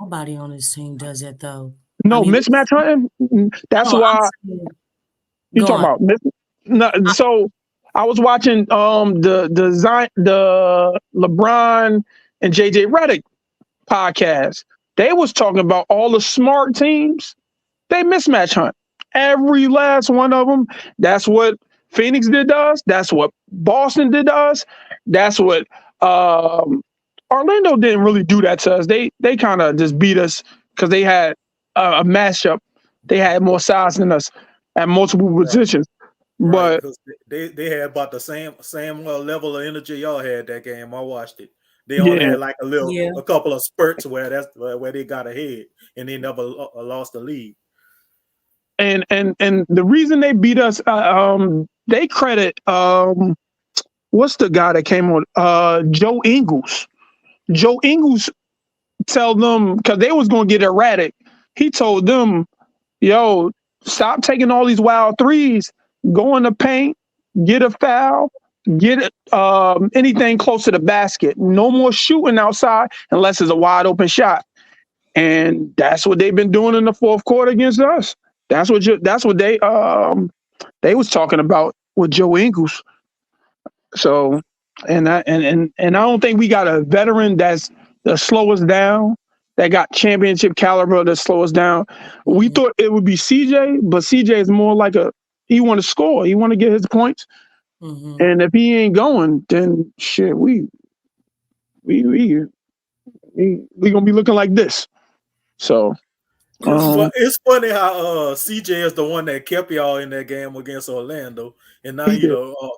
Nobody on this team does it though. no I mean, mismatch hunting. That's no, why I'm saying- you Go talking on. about no, so I was watching the LeBron and JJ Redick podcast. They was talking about all the smart teams. They mismatch hunt. Every last one of them. That's what Phoenix did to us. That's what Boston did to us. That's what Orlando didn't really do that to us. They kind of just beat us because they had a matchup. They had more size than us at multiple positions. Right, But because they had about the same level of energy y'all had that game. I watched it. They only yeah, had like a couple of spurts where they got ahead and they never lost the lead. and the reason they beat us, they credit what's the guy that came on? Joe Ingles. Joe Ingles tell them because they was gonna get erratic. He told them, "Yo, stop taking all these wild threes. Go in the paint, get a foul, get anything close to the basket. No more shooting outside unless it's a wide open shot." And that's what they've been doing in the fourth quarter against us. That's what they was talking about with Joe Ingles. So And I don't think we got a veteran that slow us down, that got championship caliber that slow us down. We thought it would be CJ, but CJ is more like he want to score. He want to get his points. And if he ain't going, then shit, we gonna be looking like this. So it's funny how CJ is the one that kept y'all in that game against Orlando, and now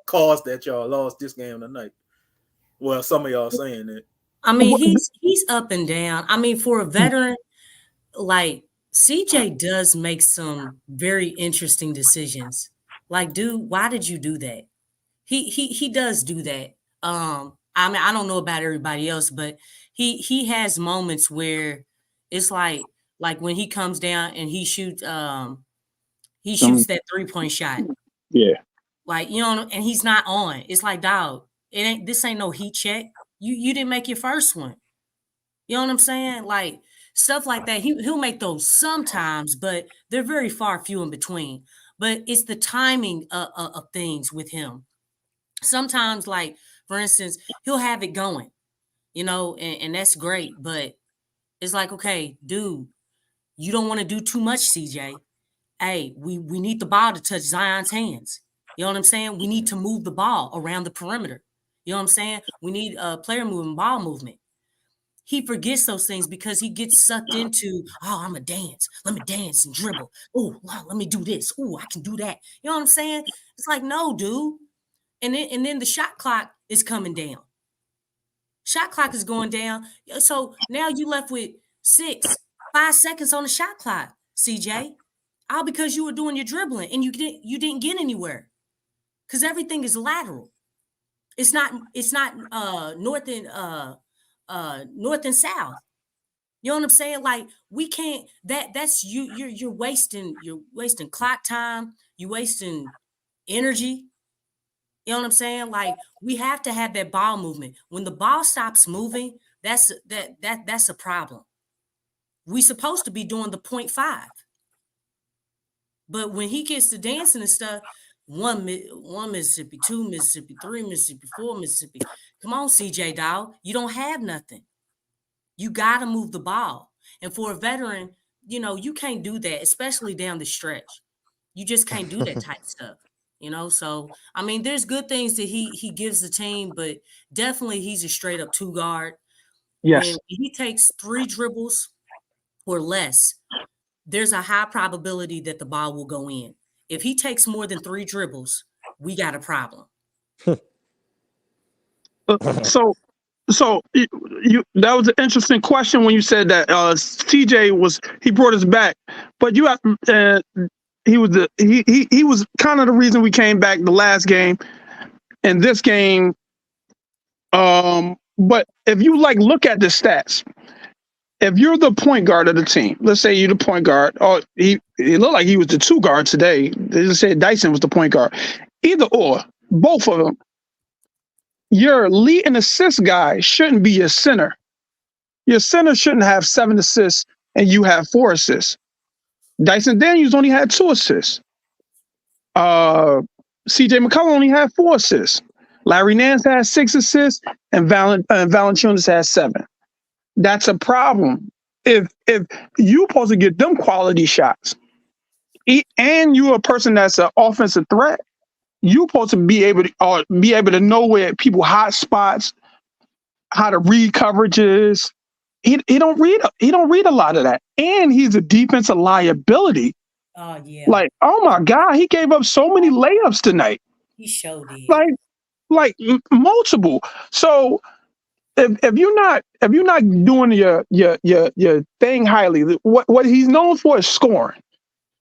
caused that y'all lost this game tonight. Well, some of y'all saying that. I mean, he's up and down. I mean, for a veteran, like CJ does make some very interesting decisions. Like, dude, why did you do that? He does do that. I mean, I don't know about everybody else, but he has moments where it's like when he comes down and he shoots that 3-point shot. Yeah. Like, and he's not on. It's like, dog, this ain't no heat check. You didn't make your first one. You know what I'm saying? Like stuff like that. He'll make those sometimes, but they're very few in between. But it's the timing of things with him. Sometimes, like, for instance, he'll have it going, and that's great. But it's like, okay, dude, you don't want to do too much, CJ. Hey, we need the ball to touch Zion's hands. You know what I'm saying? We need to move the ball around the perimeter. You know what I'm saying? We need player movement, ball movement. He forgets those things because he gets sucked into, I'm a dance. Let me dance and dribble. Oh, wow, let me do this. Oh, I can do that. You know what I'm saying? It's like, no, dude. And then the shot clock is coming down. Shot clock is going down. So now you left with 5 seconds on the shot clock, CJ. All because you were doing your dribbling and you didn't get anywhere. Because everything is lateral. It's not north and south. You know what I'm saying? Like, we can't, that's you're wasting clock time, you're wasting energy. You know what I'm saying? Like, we have to have that ball movement. When the ball stops moving, that's a problem. We're supposed to be doing the 0.5. But when he gets to dancing and stuff, one Mississippi, 2 Mississippi, 3 Mississippi, 4 Mississippi. Come on, CJ dog. You don't have nothing. You got to move the ball. And for a veteran, you can't do that, especially down the stretch. You just can't do that type of stuff. So I mean, there's good things that he gives the team, but definitely he's a straight up 2 guard. Yes. When he takes 3 dribbles or less, there's a high probability that the ball will go in. If he takes more than 3 dribbles, we got a problem. So you that was an interesting question when you said that CJ he brought us back, but you have he was kind of the reason we came back the last game and this game. But if you look at the stats, if you're the point guard of the team, let's say you're the point guard, or he looked like he was the 2 guard today. They just said Dyson was the point guard. Either or, both of them. Your lead and assist guy shouldn't be your center. Your center shouldn't have 7 assists and you have 4 assists. Dyson Daniels only had 2 assists. CJ McCullum only had 4 assists. Larry Nance had 6 assists and Valanciunas had 7. That's a problem. If you supposed to get them quality shots, and you're a person that's an offensive threat, you supposed to be able to know where people hot spots, how to read coverages. He don't read a lot of that, and he's a defensive liability. Oh yeah. Like, oh my God, he gave up so many layups tonight. He showed it. Like multiple. So. If you're not doing your thing highly, what he's known for is scoring.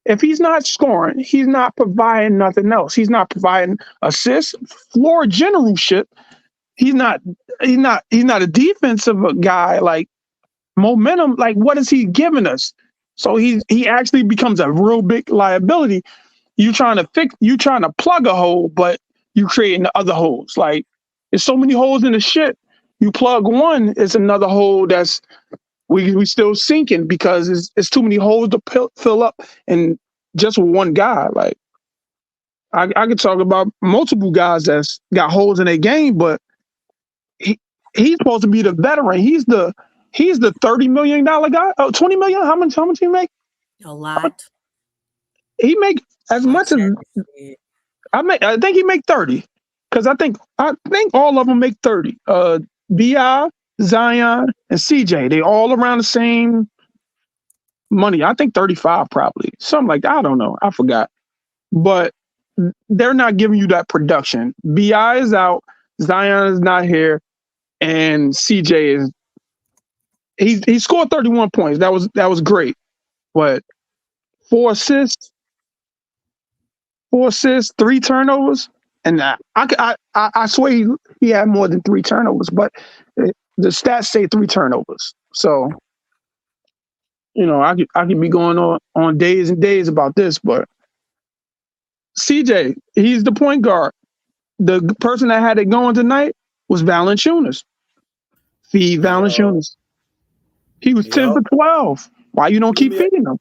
If he's not scoring, he's not providing nothing else. He's not providing assists, floor generalship. He's not a defensive guy, like momentum. Like, what is he giving us? So he actually becomes a real big liability. You trying to plug a hole, but you creating the other holes. Like, there's so many holes in the shit. You plug one, it's another hole that's we still sinking because it's too many holes to fill up and just one guy. Like, I could talk about multiple guys that's got holes in their game, but he's supposed to be the veteran. He's the $30 million guy. Oh, 20 million. How much he make? A lot. He make as Like much as Shaq said. I think he make 30. Because I think all of them make 30. BI, Zion, and CJ. They all around the same money. I think 35 probably. Something like that. I don't know. I forgot. But they're not giving you that production. BI is out, Zion is not here, and CJ is he scored 31 points. That was great. But 4 assists, 3 turnovers, and I swear he had more than 3 turnovers, but the stats say 3 turnovers. So, I could be going on days and days about this, but CJ, he's the point guard. The person that had it going tonight was Valanciunas. Feed Valanciunas. He was 10 for 12. Why you don't keep feeding him?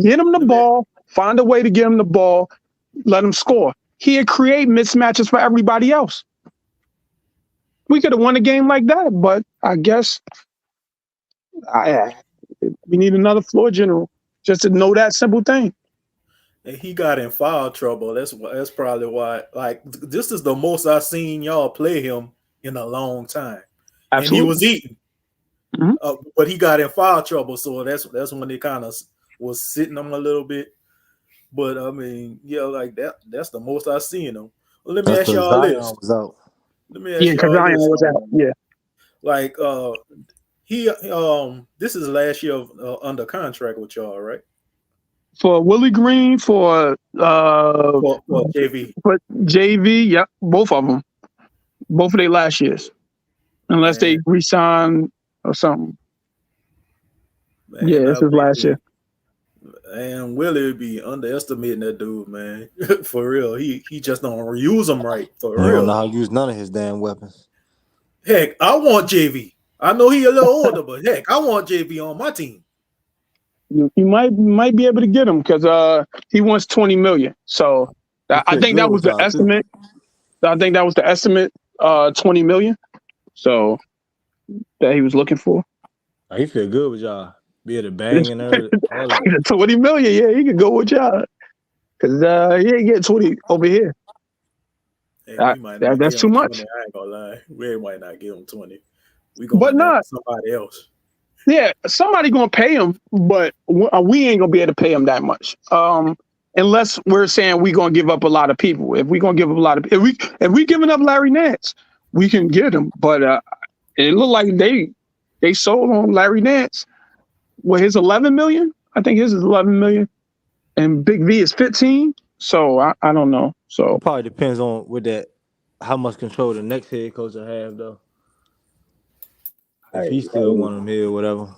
Get him the ball. Find a way to get him the ball. Let him score. He'd create mismatches for everybody else. We could have won a game like that, but I guess we need another floor general just to know that simple thing. And he got in foul trouble. That's probably why. Like, this is the most I've seen y'all play him in a long time. Absolutely. And he was eating. Mm-hmm. But he got in foul trouble, so that's when they kind of was sitting him a little bit. But I mean, yeah, like that's the most I've seen him. Well, let me ask y'all this. Let me ask y'all this. Was out. Yeah. Like he this is last year under contract with y'all, right? For Willie Green, for JV. For JV, yep, both of them. Both of their last years. Unless they re-sign or something. Man, yeah, this is last year. And Willie would be underestimating that dude, man. For real. He just don't use them right. For real. He don't know how to use none of his damn weapons. Heck, I want JV. I know he a little older, but heck, I want JV on my team. You might be able to get him because he wants $20 million. So I think that was the estimate. I think that was the estimate, $20 million. So that he was looking for. Oh, he feel good with y'all. Be able to bang and everything. $20 million, yeah, he could go with y'all. Because he ain't getting 20 over here. Hey, that's too much. 20, I ain't gonna lie. We might not give him 20. We gonna have somebody else. Yeah, somebody gonna pay him, but we ain't gonna be able to pay him that much. Unless we're saying we gonna give up a lot of people. If we gonna give up a lot of, if we giving up Larry Nance, we can get him. But it looked like they sold on Larry Nance. Well, his 11 million. I think his is 11 million, and Big V is 15. So I don't know. So it probably depends on how much control the next head coach will have, though. If he still want him here or whatever.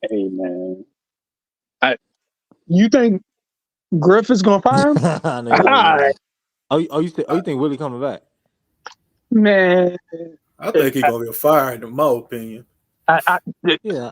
Hey man, you think Griff is gonna fire him? You think Willie coming back? Man, I think he's gonna get fired. In my opinion. Yeah.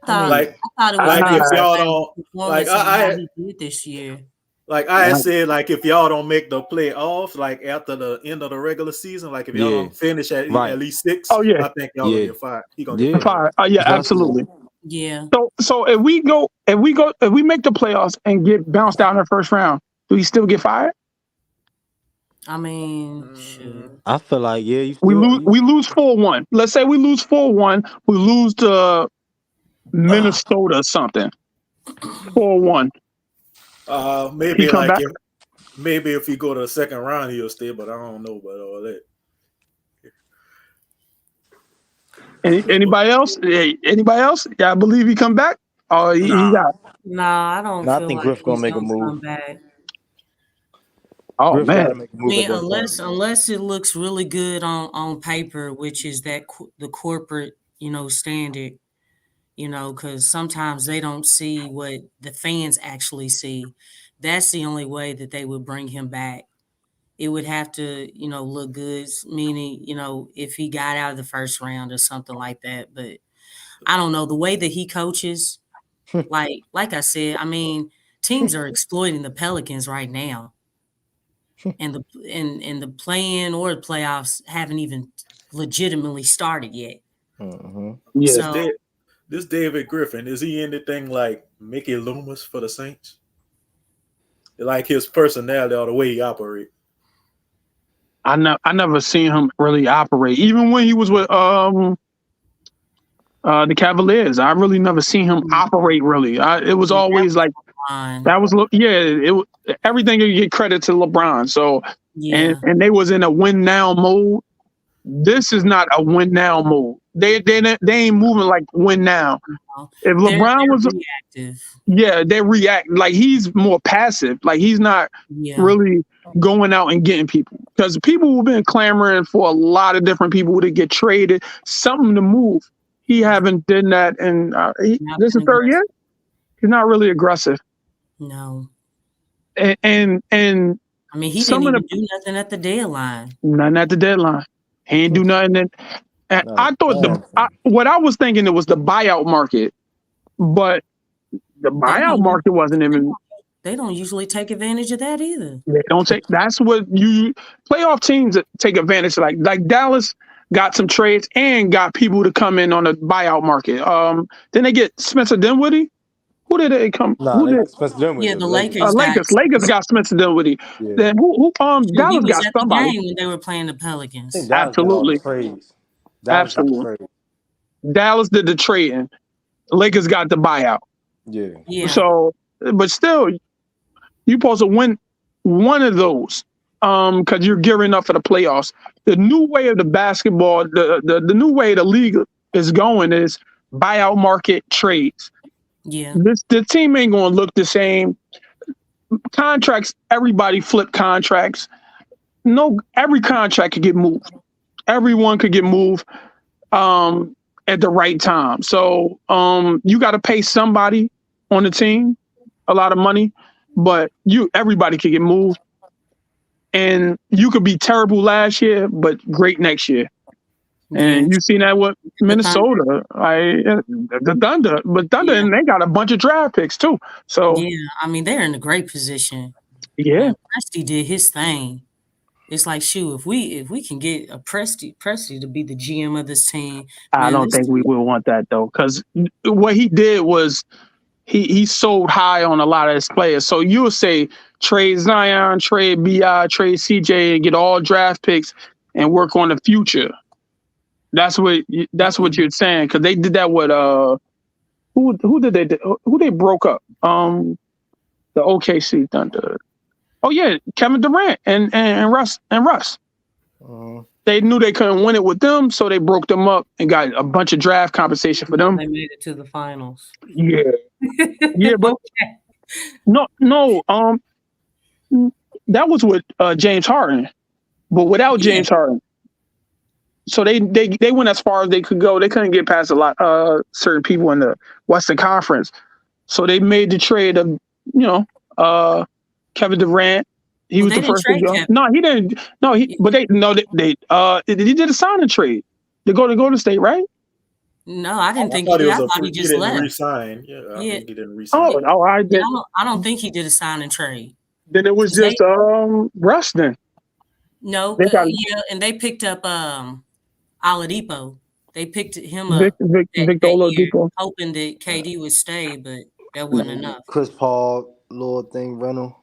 I thought it was like if y'all don't like I did this year. Like I had said, like if y'all don't make the playoffs, like after the end of the regular season, like if y'all don't finish at least 6, I think y'all will get fired. He gonna get fired. Yeah, absolutely. Yeah. So if we make the playoffs and get bounced out in the first round, do we still get fired? I mean, sure. I feel like we lose 4-1. Let's say we lose 4-1. We lose to Minnesota or something. 4-1. Maybe like if he go to the second round, he'll stay, but I don't know about all that. Anybody else? Anybody else? Yeah, I believe he come back. Oh, he got. Nah, I don't. I think Griff gonna make a move. Come back. Oh Griff man! Make a move unless it looks really good on paper, which is that the corporate standard. Because sometimes they don't see what the fans actually see. That's the only way that they would bring him back. It would have to, look good, meaning, if he got out of the first round or something like that. But I don't know. The way that he coaches, like I said, I mean, teams are exploiting the Pelicans right now. and the play-in or the playoffs haven't even legitimately started yet. Yeah. This David Griffin, is he anything like Mickey Loomis for the Saints? Like his personality or the way he operates? I never seen him really operate. Even when he was with the Cavaliers, I really never seen him operate really. It was always like that was everything you get credit to LeBron. So and they was in a win now mode. This is not a win now mode. They ain't moving like win now. If LeBron was reactive, they react like he's more passive. Like he's not really going out and getting people, because people have been clamoring for a lot of different people to get traded, something to move. He haven't done that, and this is third year. He's not really aggressive. No. And I mean, he didn't even do nothing at the deadline. Nothing at the deadline. He ain't do nothing. And I thought what I was thinking, it was the buyout market, but the buyout market wasn't even. They don't usually take advantage of that either. They don't take. That's what playoff teams take advantage of. Like Dallas got some trades and got people to come in on the buyout market. Then they get Spencer Dinwiddie. Who did they come? Spencer Dinwiddie. Yeah, the Lakers. Lakers got Spencer Dinwiddie. Yeah. Then Dallas he was got at somebody. the game when they were playing the Pelicans. Absolutely. Absolutely. Dallas did the trading. Lakers got the buyout. Yeah. So, but still, you're supposed to win one of those because you're gearing up for the playoffs. The new way of the basketball, the new way the league is going is buyout market trades. Yeah. The team ain't going to look the same. Contracts, everybody flip contracts. No, every contract could get moved. Everyone could get moved at the right time. So you got to pay somebody on the team a lot of money, but everybody could get moved. And you could be terrible last year, but great next year. And you seen that with Minnesota, the Thunder, but Thunder, and they got a bunch of draft picks too. So I mean, they're in a great position. Yeah, Presti did his thing. It's like, shoot, if we can get a Presti to be the GM of this team, I don't think we will want that though, because what he did was he sold high on a lot of his players. So you'll say trade Zion, trade BI, trade CJ, and get all draft picks and work on the future. That's what you're saying, because they did that with who they broke up, the OKC Thunder. Oh yeah, Kevin Durant and Russ. They knew they couldn't win it with them, so they broke them up and got a bunch of draft compensation for them. They made it to the finals. Yeah, yeah, but no. That was with James Harden, but without James Harden. So they went as far as they could go. They couldn't get past a lot certain people in the Western Conference. So they made the trade of Kevin Durant. He was the first to go. No, he didn't. No, he did a signing trade to go to Golden State, right? No, I didn't think he did. I thought he just left. Resign. Yeah, I think he didn't resign. I don't think he did a sign and trade. Then it was just Russ then. No, and they picked up Oladipo. They picked him up Victor Oladipo, hoping that KD would stay, but that wasn't enough. Chris Paul, little thing rental.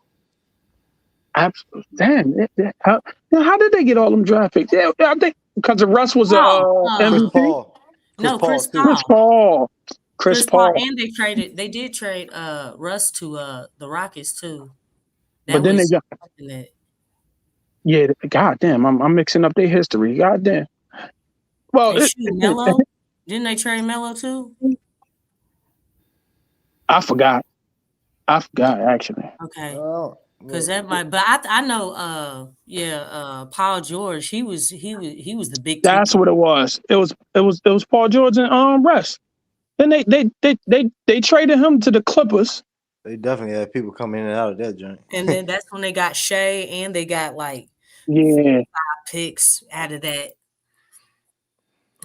Absolutely. Damn. How did they get all them draft picks? Yeah, I think because Russ was MVP. Chris Paul. And they did trade Russ to the Rockets too. But then they got God damn, I'm mixing up their history. God damn. Well, Melo. Didn't they trade Melo too? I forgot actually. Okay. Because that might, but I know, Paul George. He was the big. That's what it was. It was Paul George and Russ. Then they traded him to the Clippers. They definitely had people come in and out of that joint. And then that's when they got Shea, and they got 5 picks out of that.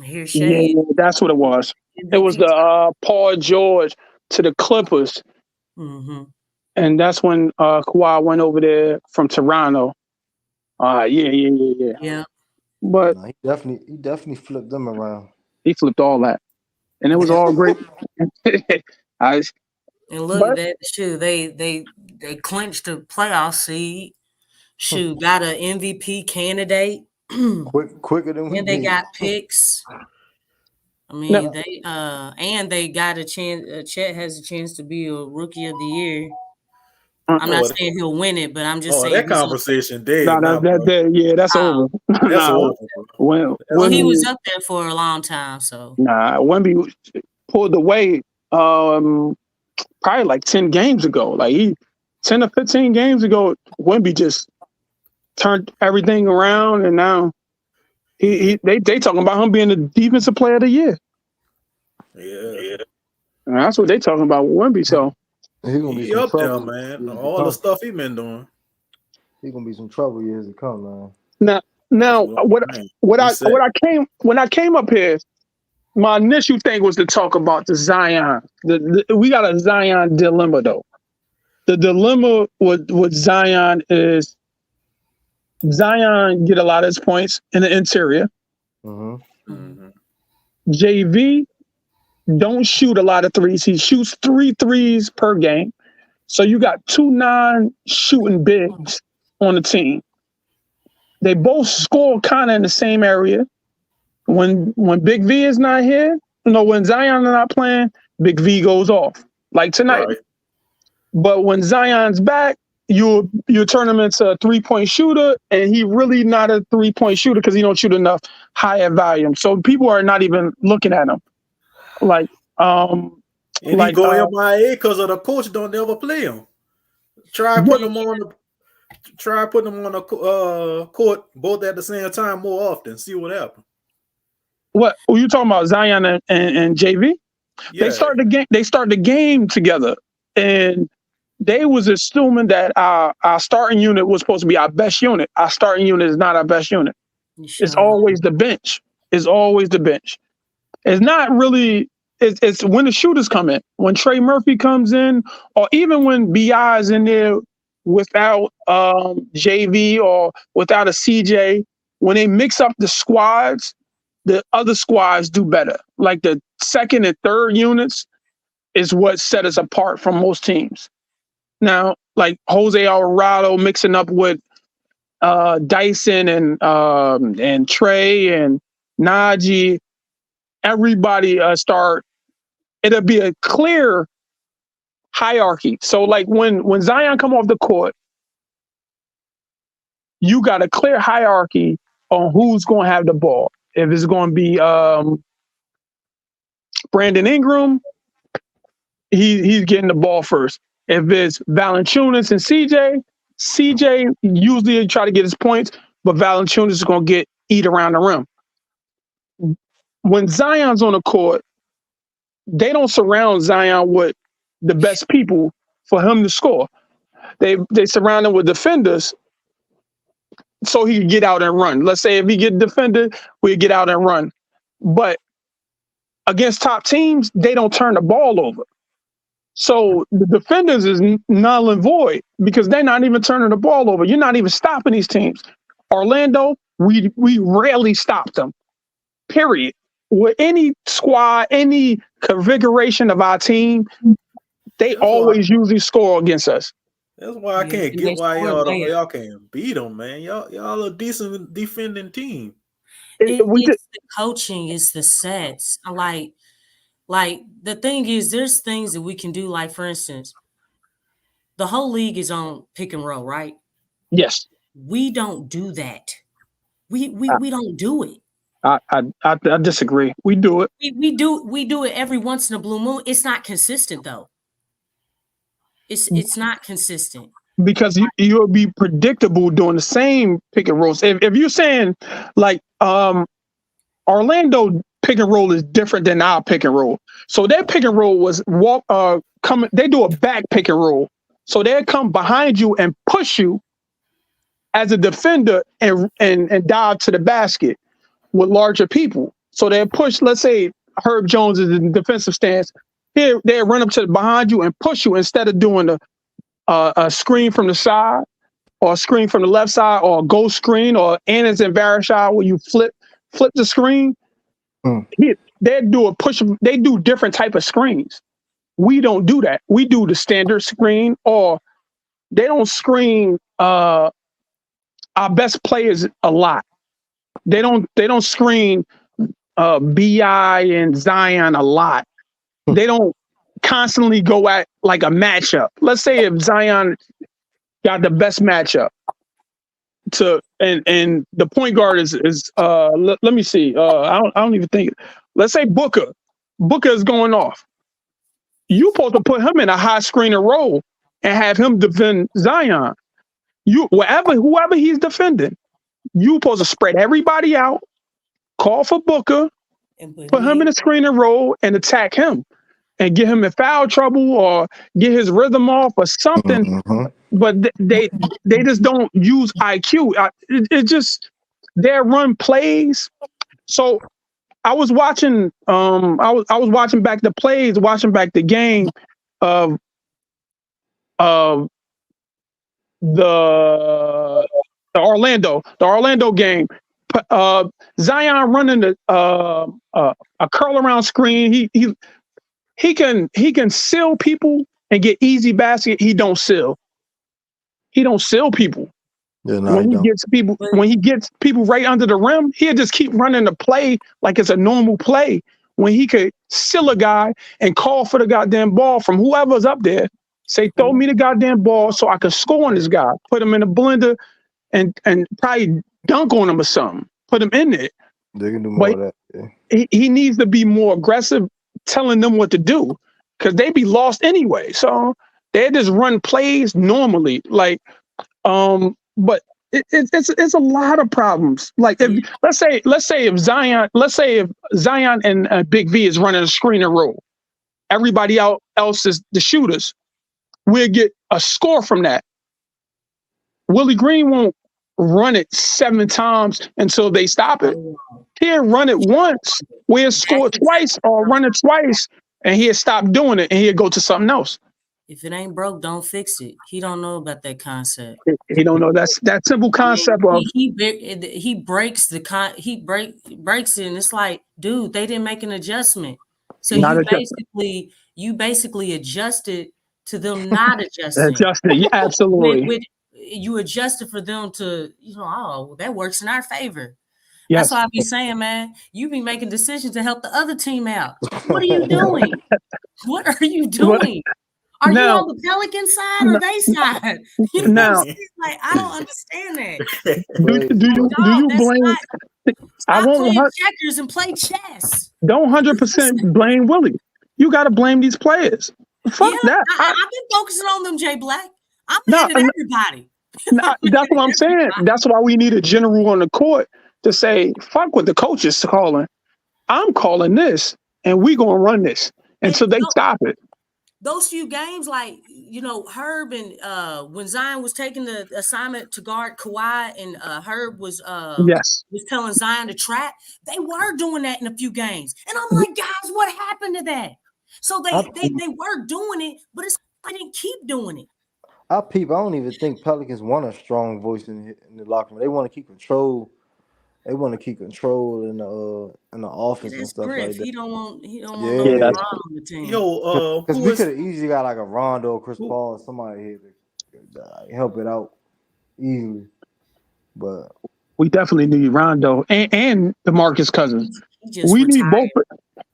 Here's Shea. Yeah, that's what it was. It was the Paul George to the Clippers. Mm-hmm. And that's when Kawhi went over there from Toronto. Yeah. But he definitely flipped them around. he flipped all that, and it was all great. And look, But that shoot, they clinched the playoff seed. Shoot, got an MVP candidate. Quicker than we And they did. got picks. I mean, No. they got a chance. Chet has a chance to be a rookie of the year. I'm not saying he'll win it, but I'm just saying that conversation dead. That's over. That's over. Well, he was up there for a long time, so. Wemby pulled away probably like 10 games ago. Like 10 or 15 games ago, Wemby just turned everything around, and now they talking about him being the defensive player of the year. Yeah. And that's what they talking about with Wemby. So he up there, man. All the stuff he been doing. He gonna be some trouble years to come, man. Now when I came up here, my initial thing was to talk about the Zion. We got a Zion dilemma though. The dilemma with Zion is Zion get a lot of his points in the interior. JV don't shoot a lot of threes. He shoots 3 threes per game. So you got 2 non-shooting bigs on the team. They both score kind of in the same area. When Big V is not here, when Zion is not playing, Big V goes off, like tonight. Right. But when Zion's back, you turn him into a 3-point shooter, and he really not a 3-point shooter because he don't shoot enough higher volume. So people are not even looking at him. Like, and he go MIA because of the coach don't never play him. Try putting him on the court both at the same time more often. See what happens. What were you talking about, Zion and JV? Yeah. They start the game together, and they was assuming that our starting unit was supposed to be our best unit. Our starting unit is not our best unit. It's always the bench. It's always the bench. It's not really. It's when the shooters come in, when Trey Murphy comes in, or even when BI is in there without JV or without a CJ. When they mix up the squads, the other squads do better. Like the second and third units is what set us apart from most teams. Now, like Jose Alvarado mixing up with Dyson and Trey and Najee, everybody it'll be a clear hierarchy. So like when Zion come off the court, you got a clear hierarchy on who's going to have the ball. If it's going to be Brandon Ingram, he's getting the ball first. If it's Valanciunas and CJ usually try to get his points, but Valanciunas is going to eat around the rim. When Zion's on the court, they don't surround Zion with the best people for him to score. They surround him with defenders so he can get out and run. Let's say if he get defended, we get out and run. But against top teams, they don't turn the ball over. So the defenders is null and void because they're not even turning the ball over. You're not even stopping these teams. Orlando, we rarely stop them. Period. With any squad, any configuration of our team, they always usually score against us. That's why I can't get why y'all can't beat them, man. Y'all a decent defending team. It's the coaching, it's the sets. Like the thing is, there's things that we can do. Like for instance, the whole league is on pick and roll, right? Yes. We don't do that. We don't do it. I disagree. We do it. We do it every once in a blue moon. It's not consistent though. It's not consistent. Because you'll be predictable doing the same pick and rolls. If you're saying like Orlando pick and roll is different than our pick and roll. So their pick and roll was they do a back pick and roll. So they'll come behind you and push you as a defender and dive to the basket with larger people. So they'll push, let's say Herb Jones is in defensive stance. Here they'll run up to behind you and push you instead of doing a screen from the side. or a screen from the left side, or a ghost screen, or Anna's and Varishai where you flip the screen. They do different type of screens. We don't do that. We do the standard screen, or they don't screen our best players a lot. They don't screen BI and Zion a lot. They don't constantly go at like a matchup. Let's say if Zion got the best matchup and the point guard is let me see. I don't even think. Let's say Booker is going off. You supposed to put him in a high screener role and have him defend Zion. Whoever he's defending, you supposed to spread everybody out, call for Booker, put him in a screener role and attack him and get him in foul trouble or get his rhythm off or something. But they just don't use IQ. It just their run plays. So I was watching. I was watching back the plays, watching back the game of the Orlando game. Zion running a curl around screen. He can seal people and get easy basket. He don't seal people. Yeah, no, When he gets people right under the rim, he'll just keep running the play like it's a normal play. When he could seal a guy and call for the goddamn ball from whoever's up there, say, throw me the goddamn ball so I can score on this guy. Put him in a blender and probably dunk on him or something. Put him in there. They can do more of that. Yeah. He needs to be more aggressive, telling them what to do, because they be lost anyway. So they just run plays normally, like, but it's a lot of problems. Like, let's say if Zion and Big V is running a screener role, everybody else is the shooters. We'll get a score from that. Willie Green won't run it 7 times until they stop it. He'll run it once, we'll score twice, or run it twice, and he'll stop doing it and he'll go to something else. If it ain't broke, don't fix it. He don't know about that concept. He don't know that simple concept of he breaks it, and it's like, dude, they didn't make an adjustment. So you basically adjusted to them not adjusting. Yeah, absolutely. You adjusted for them to, that works in our favor. Yes. That's why I be saying, man, you be making decisions to help the other team out. What are you doing? What are you doing? Are you on the Pelican side or they side? You know what I'm saying? Like, I don't understand that. Do you blame? Stop playing checkers and play chess. Don't 100% blame Willie. You got to blame these players. Fuck that. I've been focusing on them, Jay Black. I'm mad at everybody. That's what I'm saying. That's why we need a general on the court to say, fuck what the coach is calling. I'm calling this, and we gonna run this until they stop it. Those few games, like, Herb and when Zion was taking the assignment to guard Kawhi, and Herb was telling Zion to trap, they were doing that in a few games. And I'm like, guys, what happened to that? So they were doing it, but they didn't keep doing it. I don't even think Pelicans want a strong voice in the locker room. They want to keep control. They want to keep control in the offense and stuff like that. He don't want no LeBron on the team. Because we could have easily got like a Rondo, Chris Paul, or somebody here to help it out easily. But we definitely need Rondo and DeMarcus Cousins. We need both.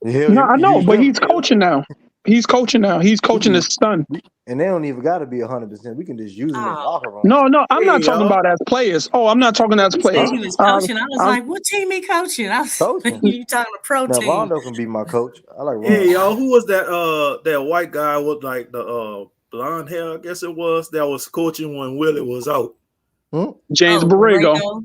I know, but he's coaching now. He's coaching his son. And they don't even got to be 100%. We can just use them in the locker room. No, I'm not talking about as players. Oh, I'm not talking as players. He was coaching. I was like, what team he coaching? I was coaching. You talking to pro team. Rondo can be my coach. I like Rondo. Hey, y'all, who was that white guy with like the blonde hair, I guess it was, that was coaching when Willie was out? James Borrego.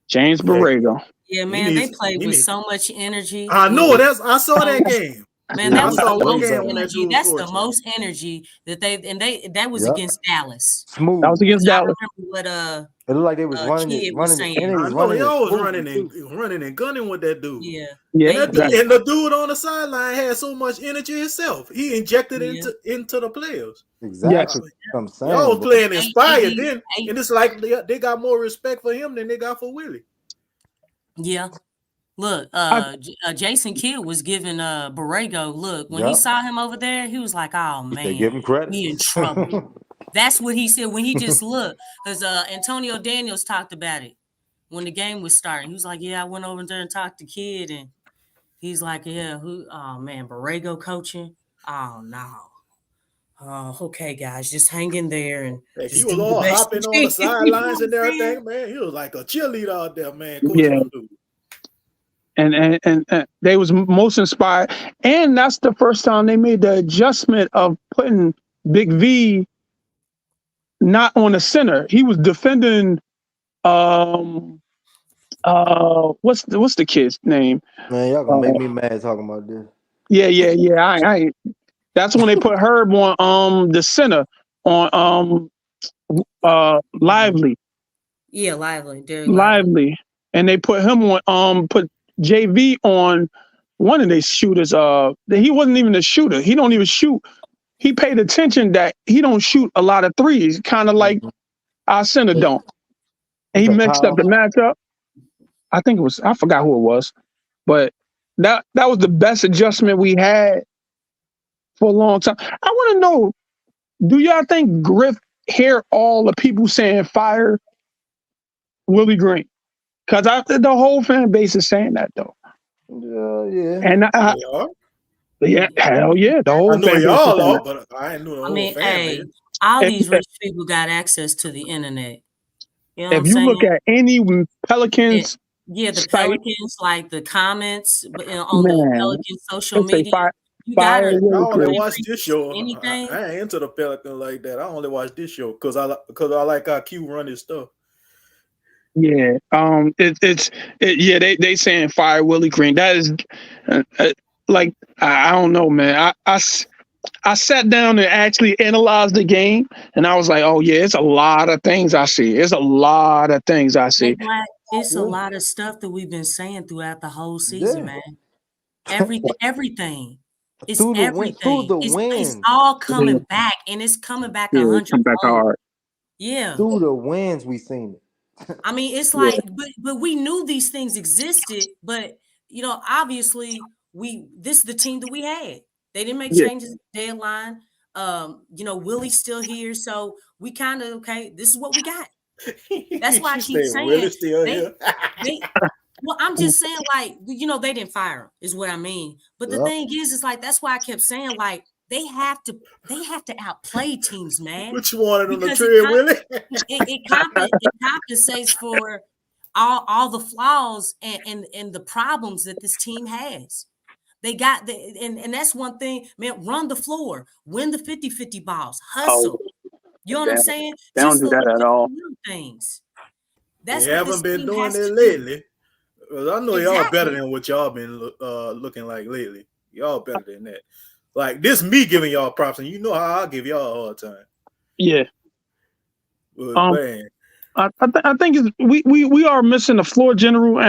James Borrego. Yeah, man, they played with so much energy. I know. I saw that game. Man, Yeah, that I was saw the one most game when that energy. dude That's scored. the most energy that was Yep. against Dallas. Smooth. That was against I Dallas. remember what It looked like they was running Kid it, was and they saying. I was know running it y'all was smoothly, too. running and gunning with that dude. Yeah. Yeah, They And exactly. the dude on the sideline had so much energy himself. He injected Yeah. into the players. Yes. Exactly. What I'm saying, Y'all was bro. playing They inspired did. then, and it's like they got more respect for him than they got for Willie. Yeah. Look, Jason Kidd was giving Borrego, look, when he Yep. saw him over there, he was like, oh They man, give him credit. we in trouble. That's what he said when he just looked. Because Antonio Daniels talked about it when the game was starting. He was like, yeah, I went over there and talked to Kidd, and he's like, yeah, oh man, Borrego coaching? Oh no. Oh, okay, guys, just hang in there and Like, he just was do the all best hopping you on the can. You know sidelines what and I'm saying? everything, man. He was like a cheerleader out there, man, Yeah. coaching them dudes. And they was most inspired, and that's the first time they made the adjustment of putting Big V not on the center. He was defending what's the kid's name? Man, y'all gonna make me mad talking about this. Yeah. I that's when they put Herb on the center on Lively. Yeah, Lively. And they put him on put JV on one of their shooters. He wasn't even a shooter. He don't even shoot. He paid attention that he don't shoot a lot of threes, kind of like our center don't. And he mixed up the matchup. I think it was, I forgot who it was, but that was the best adjustment we had for a long time. I want to know, do y'all think Griff hear all the people saying fire Willie Green? Because the whole fan base is saying that though. Yeah. And yeah, hell yeah, the whole I know fan base is y'all saying are, that. but I ain't know the I whole mean, fan hey, base. all If- these rich people got access to the internet. You know what I'm If you saying? look at any Pelicans, Yeah, the site, Pelicans, like the comments on the man, Pelican social they say media, fire, you fire gotta I Willie only Green. watch this show. anything. I ain't into the Pelican like that. I only watch this show because I like how Q run his stuff. Yeah, yeah, they saying fire Willie Green. That is like I don't know, man. I sat down and actually analyzed the game, and I was like, oh yeah, it's a lot of things I see. It's a lot of things I see. Black, it's a lot of stuff that we've been saying throughout the whole season, man. Everything. It's Through the everything. wins. It's all coming back, and it's coming back Yeah, 100. come back hard. Yeah. Through the wins, we seen it. I mean, it's like, but we knew these things existed, but obviously this is the team that we had. They didn't make changes at the deadline. Willie's still here, so we kind of this is what we got. That's why I keep saying Willie's still here. well, I'm just saying, like, they didn't fire him, is what I mean. But the thing is like, that's why I kept saying, like, they have to outplay teams, man. What you wanted on the Because trade, Willie? it compensates for all the flaws and the problems that this team has. They got and that's one thing, man. Run the floor, win the 50-50 balls, hustle. You know what I'm saying? They don't do that at all. Things. They haven't been doing it lately. I know y'all better than what y'all been looking like lately. Y'all better than that. Like this, me giving y'all props, and you know how I'll give y'all a hard time. Yeah. But, man. I think we are missing a floor general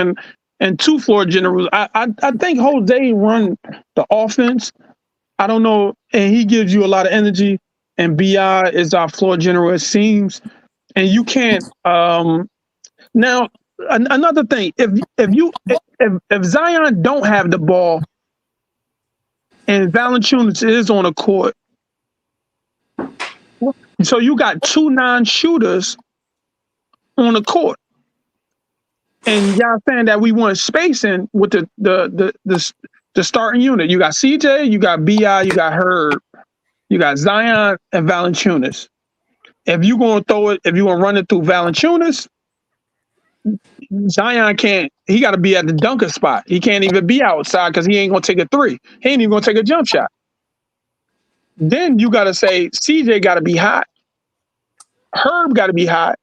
and two floor generals. I think Jose run the offense. I don't know, and he gives you a lot of energy. And BI is our floor general, it seems. And you can't. Now another thing, if Zion don't have the ball and Valanciunas is on the court, so you got 2 non-shooters on the court, and y'all saying that we want spacing with the starting unit. You got CJ, you got BI, you got Herb, you got Zion and Valanciunas. If you gonna run it through Valanciunas, Zion can't. He got to be at the dunker spot. He can't even be outside because he ain't gonna take a three. He ain't even gonna take a jump shot. Then you got to say CJ got to be hot, Herb got to be hot,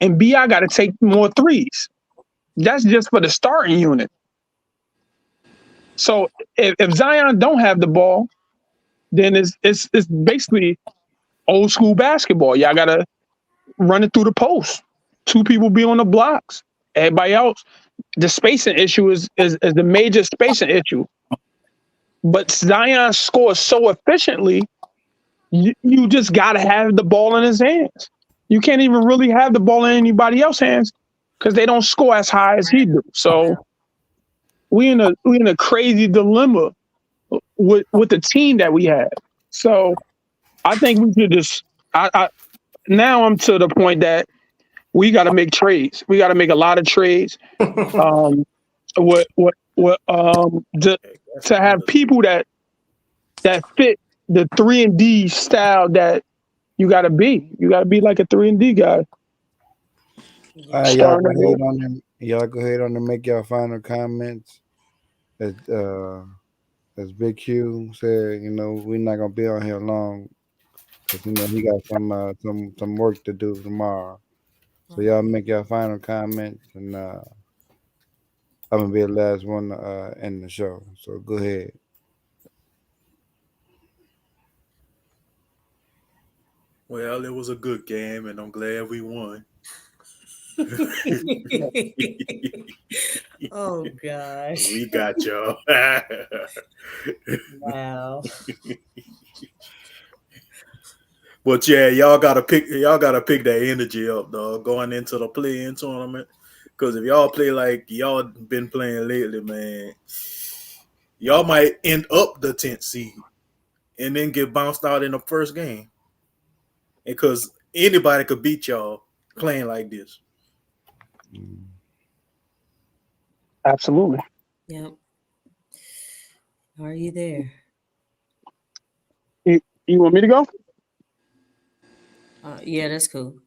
and BI got to take more threes. That's just for the starting unit. So if Zion don't have the ball, then it's basically old school basketball. Y'all gotta run it through the post. 2 people be on the blocks. Everybody else, the spacing issue is the major spacing issue. But Zion scores so efficiently, you just gotta have the ball in his hands. You can't even really have the ball in anybody else's hands because they don't score as high as he do. So we in a crazy dilemma with the team that we have. So I think we should just. Now I'm to the point that we got to make trades. We got to make a lot of trades. To have people that fit the 3-and-D style that you got to be. You got to be like a 3-and-D guy. All right, y'all go ahead on them. Y'all go ahead on and make your final comments. As Big Q said, we're not gonna be on here long because he got some work to do tomorrow. So y'all make your final comments, and I'm gonna be the last one to end the show. So go ahead. Well, it was a good game, and I'm glad we won. Oh gosh. We got y'all. Wow. But yeah, y'all gotta pick that energy up, dog, going into the play-in tournament. Because if y'all play like y'all been playing lately, man, y'all might end up the 10th seed and then get bounced out in the first game. Because anybody could beat y'all playing like this. Absolutely. Yep. Are you there? You want me to go? Yeah, that's cool.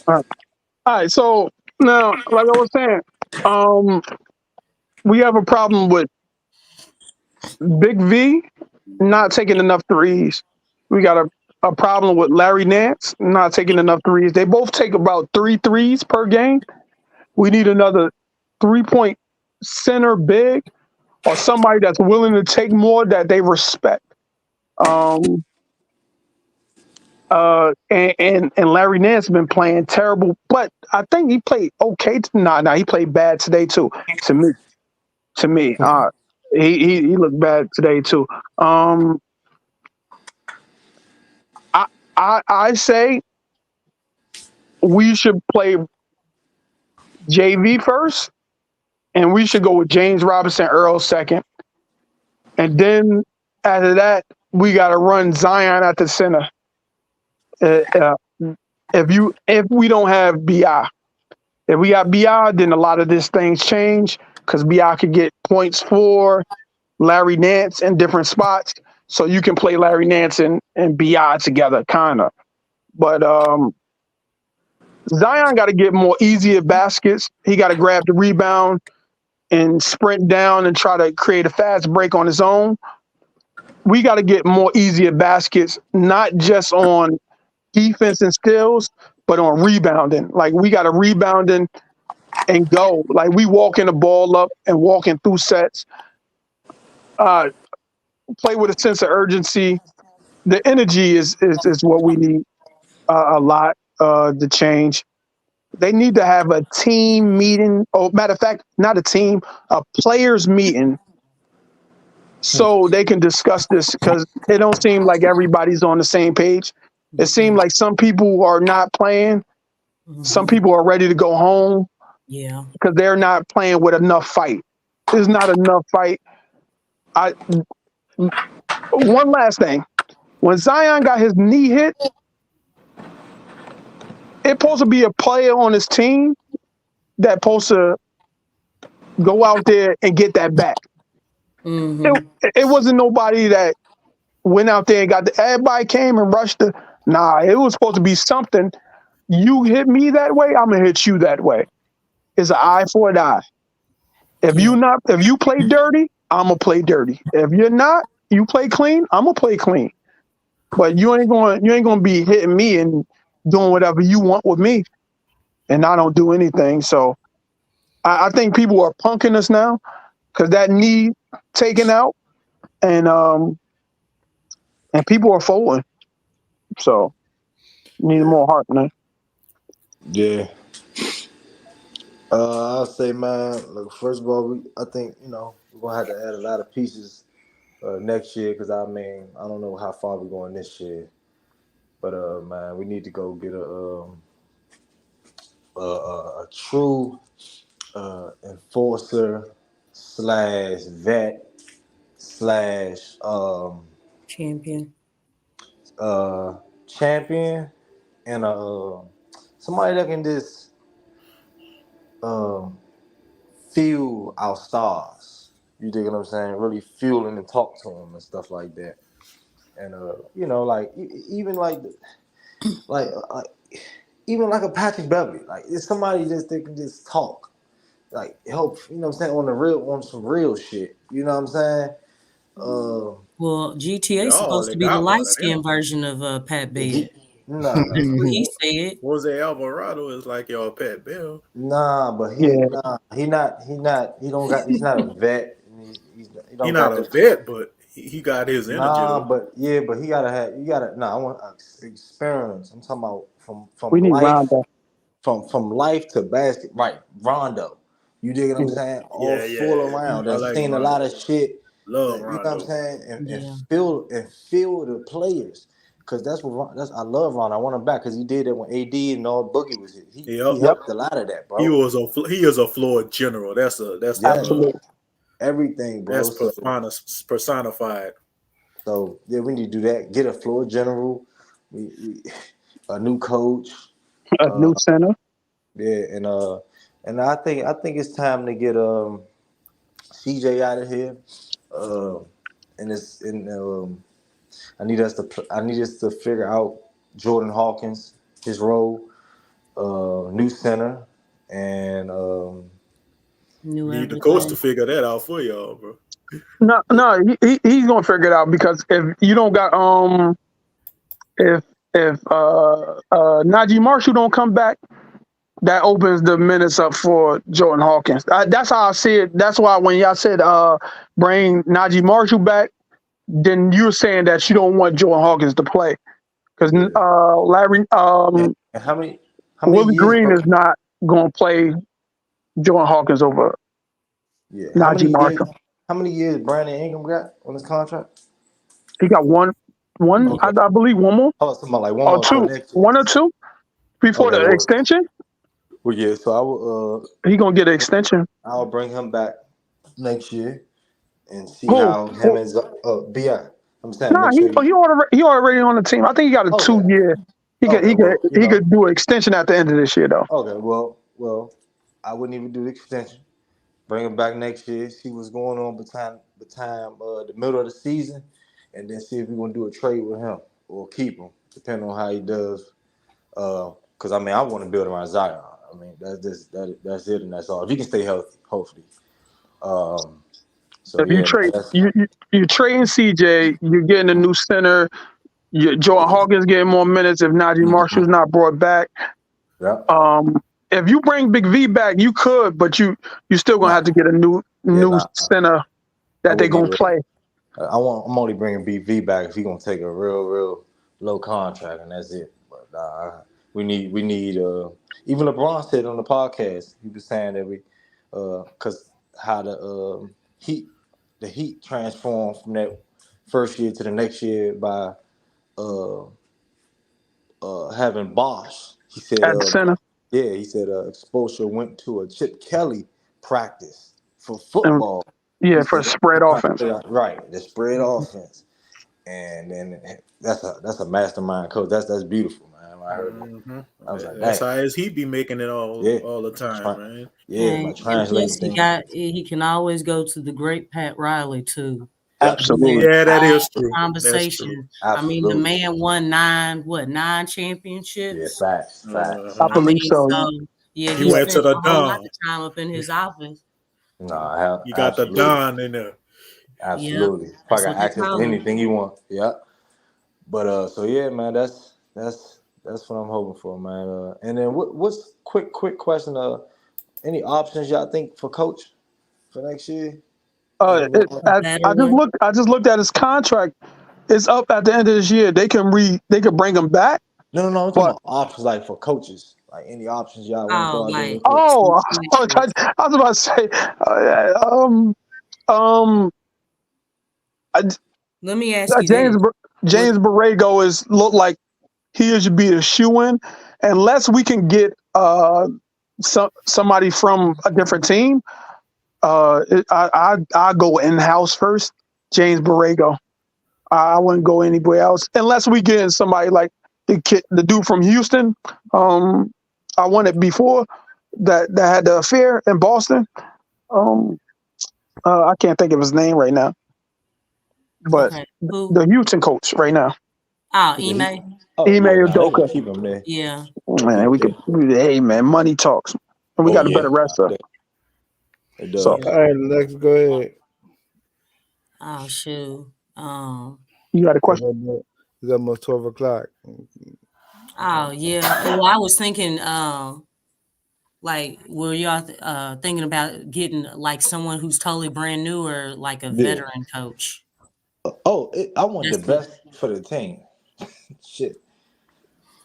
All right. So now, like I was saying, we have a problem with Big V not taking enough threes. We got a problem with Larry Nance not taking enough threes. They both take about 3 threes per game. We need another 3-point center big or somebody that's willing to take more that they respect. And Larry Nance has been playing terrible, but I think he played okay. He played bad today too. To me, he looked bad today too. I say we should play JV first, and we should go with James Robinson Earl second, and then after that we got to run Zion at the center. If we don't have BI, if we got BI, then a lot of these things change because BI could get points for Larry Nance in different spots, so you can play Larry Nance and BI together, kind of. But Zion got to get more easier baskets. He got to grab the rebound and sprint down and try to create a fast break on his own. We got to get more easier baskets, not just on defense and steals, but on rebounding. Like, we got to rebounding and go. Like, we walking the ball up and walking through sets. Play with a sense of urgency. The energy is what we need a lot to change. They need to have a team meeting. Oh, matter of fact, not a team, a players meeting, so they can discuss this, because it don't seem like everybody's on the same page. It seems like some people are not playing. Some people are ready to go home. Yeah. Because they're not playing with enough fight. There's not enough fight. One last thing. When Zion got his knee hit, it's supposed to be a player on his team that's supposed to go out there and get that back. It wasn't nobody that went out there and everybody came and rushed it. Nah, it was supposed to be something. You hit me that way, I'm gonna hit you that way. It's an eye for an eye. If you play dirty, I'm gonna play dirty. If you're not, you play clean, I'm gonna play clean. But you ain't gonna be hitting me and doing whatever you want with me, and I don't do anything. So I think people are punking us now because that knee taken out, and people are folding. So need more heart, man. Yeah. I'll say, man. Look, first of all, I think we're gonna have to add a lot of pieces next year because I don't know how far we're going this year, but man, we need to go get a true enforcer / vet / champion. champion and somebody that can just fuel our stars. You dig what I'm saying? Really fueling and talk to them and stuff like that. And like even like even like a Patrick Beverly, like it's somebody just that can just talk, like help. You know what I'm saying, on some real shit. You know what I'm saying? Well, GTA is supposed to be the light skinned version of Pat Bev. Nah. That's what he said. Jose Alvarado is like your Pat Bell. Nah, but he's not a vet. He's not a vet, but he got his energy. Nah, but you gotta I want experience. I'm talking about from we need life, Rondo. from life to basket. Right, Rondo. You dig what I'm saying? All full around. I've seen a lot of shit. Love Rondo. Rondo. You know what I'm saying? And feel the players. Cause I love Rondo. I want him back because he did it when AD and all Boogie was here. He helped a lot of that, bro. He is a floor general. That's absolutely everything, bro. That's personified. So yeah, we need to do that. Get a floor general, a new coach, a new center. Yeah, and I think it's time to get CJ out of here. I need us to figure out Jordan Hawkins, his role, new center, and need the coach to figure that out for y'all, bro. No, he's gonna figure it out because if you don't got if Najee Marshall don't come back, that opens the minutes up for Jordan Hawkins. That's how I see it. That's why when y'all said bring Najee Marshall back, then you're saying that you don't want Jordan Hawkins to play because Larry and how many Willie years, Green bro? is not gonna play Jordan Hawkins over Najee Marshall. How many years Brandon Ingram got on his contract? He got one. Okay. I believe one more. Oh, something like one more. Two. One or two before the extension. Well, yeah. So I will. He gonna get an extension. I'll bring him back next year and see how him and Bi. I'm saying. Nah, he already on the team. I think he got a 2 year. He could do an extension at the end of this year though. Okay. Well, I wouldn't even do the extension. Bring him back next year. See what's going on between the middle of the season, and then see if we're gonna do a trade with him or keep him, depending on how he does. Because I want to build around Zion. That's it, and that's all. If he can stay healthy, hopefully. So if you trade, you trading CJ, you're getting a new center. Jordan Hawkins getting more minutes if Najee Marshall's not brought back. Yeah. If you bring Big V back, you could, but you still gonna have to get a new center that they're gonna play. I'm only bringing Big V back if he's gonna take a real low contract, and that's it. But we need. Even LeBron said on the podcast, he was saying that because how the Heat transformed from that first year to the next year by having Bosch. He said at center. Yeah, he said Exposure went to a Chip Kelly practice for football. For spread offense. Right, the spread offense. And then that's a mastermind coach. That's beautiful, man. I heard it. I was like, that's how he be making it all the time, man. Yeah, my translation thing. He can always go to the great Pat Riley too. Absolutely. Yeah, that is true. Conversation. Absolutely. The man won 9 championships? Yeah, facts. I believe so. Yeah, he went to the a whole lot of time up in his office. No, you got the Don in there. Absolutely. Yep. Probably got access to anything you want. Yeah. But so yeah, man, that's what I'm hoping for, man. And then what's quick question? Any options y'all think for coach for next year? I just looked at his contract. It's up at the end of this year. They can bring him back. No, I'm talking about options like for coaches. Like any options y'all want to throw out there real quick. I was about to say, let me ask you James Borrego look like he should be a shoe-in unless we can get somebody from a different team. I go in-house first. James Borrego. I wouldn't go anywhere else unless we get somebody like the dude from Houston. I won it before that had the affair in Boston. I can't think of his name right now, but the Houston coach right now. Ime. Ime Udoka. Keep him there. Yeah. Man, we could. Hey, man, money talks, and we got a better wrestler. It does. So, all right, let's go ahead. Oh shoot. You got a question? It's almost 12 o'clock. Oh yeah. Well, I was thinking, like, were y'all thinking about getting like someone who's totally brand new or like a veteran coach? I want the best for the team. Shit.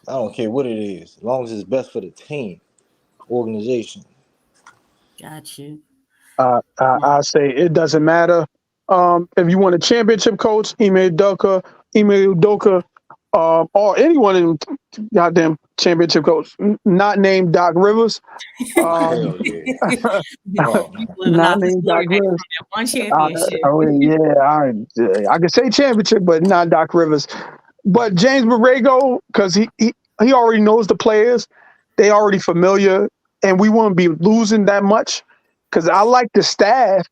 I don't care what it is, as long as it's best for the team, organization. Got you. I say it doesn't matter. If you want a championship coach, Ime Udoka, or anyone in goddamn championship coach, not named Doc Rivers. Hell yeah. Not named Doc Rivers. One championship. I could say championship, but not Doc Rivers. But James Borrego, because he already knows the players, they already familiar, and we won't be losing that much. Because I like the staff.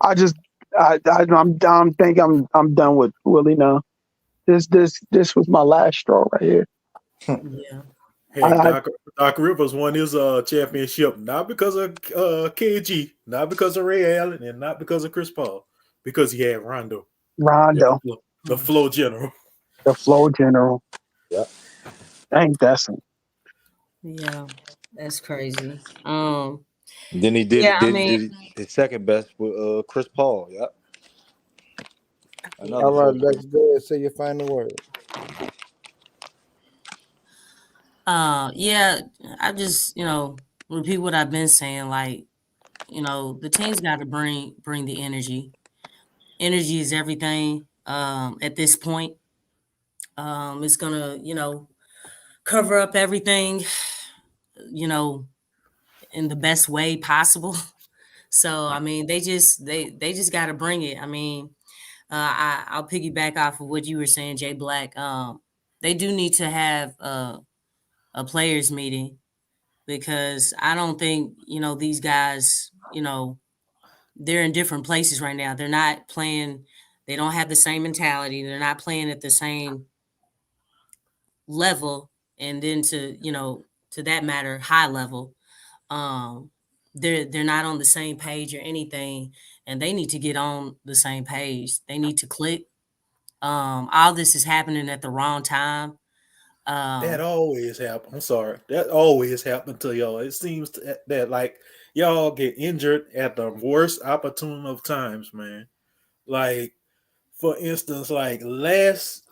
I'm done with Willie now. This was my last straw right here. Yeah. Hey, Doc Rivers won his championship not because of KG, not because of Ray Allen, and not because of Chris Paul, because he had Rondo. The flow general. The flow general. Yep. Ain't that some? Yeah, that's crazy. Then he did his second best with Chris Paul. Yep. All right, let's go ahead and say your final word. Yeah, I just, repeat what I've been saying. Like, the team's got to bring the energy. Energy is everything. At this point, it's gonna, cover up everything, in the best way possible. So, I mean, they just got to bring it. I mean, I'll piggyback off of what you were saying, Jay Black. They do need to have a players meeting, because I don't think, these guys, they're in different places right now. They're not playing. They don't have the same mentality. They're not playing at the same level. And then to that matter, high level. They're not on the same page or anything, and they need to get on the same page. They need to click. All this is happening at the wrong time. That always happens. I'm sorry. That always happened to y'all. It seems that like y'all get injured at the worst opportune of times, man. Like, for instance, like last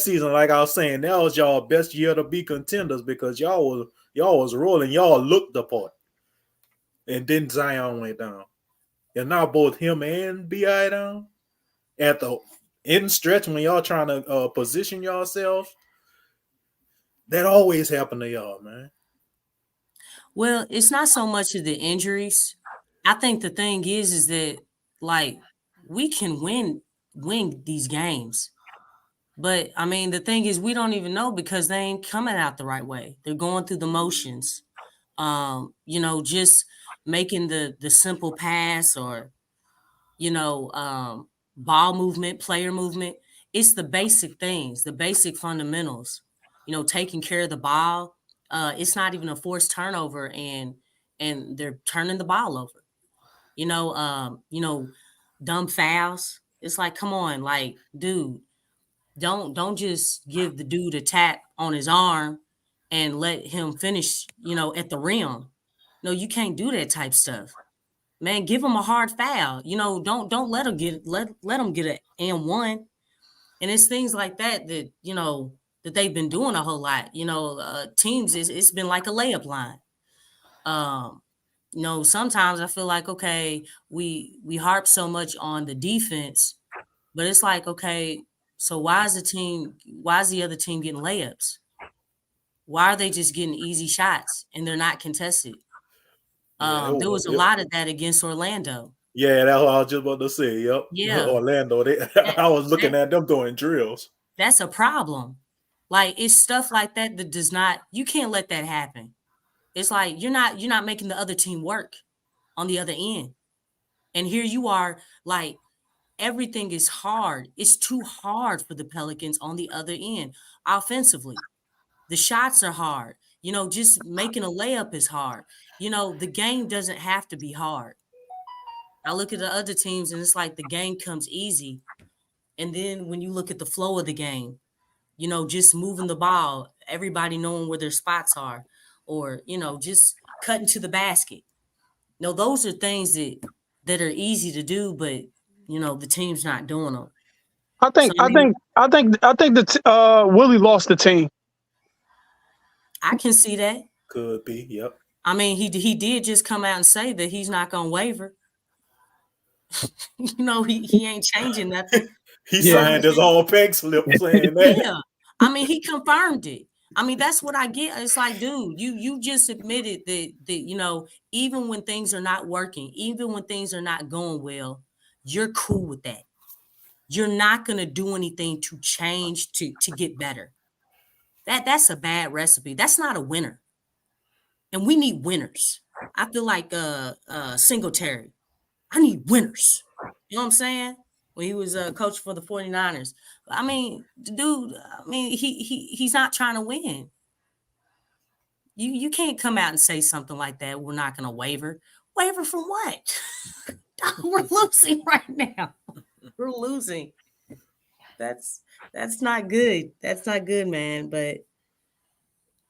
season, like I was saying, that was y'all best year to be contenders because y'all was rolling. Y'all looked the part. And then Zion went down. And now both him and B.I. down at the end stretch when y'all trying to position yourselves. That always happened to y'all, man. Well, it's not so much of the injuries. I think the thing is that, like, we can win these games. But, I mean, the thing is we don't even know because they ain't coming out the right way. They're going through the motions. Just making the simple pass or, ball movement, player movement. It's the basic things, the basic fundamentals. Taking care of the ball. It's not even a forced turnover, and they're turning the ball over. Dumb fouls. It's like, come on, like, dude, don't just give the dude a tap on his arm and let him finish, at the rim. No, you can't do that type stuff. man, give them a hard foul. You know, don't let them get an and one. And it's things like that you know, that they've been doing a whole lot. You know, teams it's been like a layup line. You know, sometimes I feel like, okay, we harp so much on the defense, but it's like, okay, so why is the other team getting layups? Why are they just getting easy shots and they're not contested? Yeah, There was a lot of that against Orlando. Yeah, that's what I was just about to say. Yep. Yeah. Orlando. I was looking at them doing drills. That's a problem. Like, it's stuff like that does not, you can't let that happen. It's like you're not making the other team work on the other end. And here you are, like, everything is hard. It's too hard for the Pelicans on the other end offensively. The shots are hard. You know, just making a layup is hard. You know, the game doesn't have to be hard. I look at the other teams and it's like the game comes easy. And then when you look at the flow of the game, you know, just moving the ball, everybody knowing where their spots are, or, you know, just cutting to the basket. No, those are things that are easy to do, but, you know, the team's not doing them. I think that Willie lost the team. I can see that. Could be, yep. I mean, he did just come out and say that he's not gonna waver. You know, he ain't changing nothing. He signed his own pink slip saying that. Yeah. I mean, he confirmed it. I mean, that's what I get. It's like, dude, you just admitted that you know, even when things are not working, even when things are not going well, you're cool with that. You're not gonna do anything to change to get better. That's a bad recipe. That's not a winner. And we need winners. I feel like Singletary. I need winners. You know what I'm saying? When he was a coach for the 49ers. I mean, the dude, I mean, he's not trying to win. You can't come out and say something like that. We're not going to waver. Waver from what? We're losing right now. We're losing. That's not good. That's not good, man. But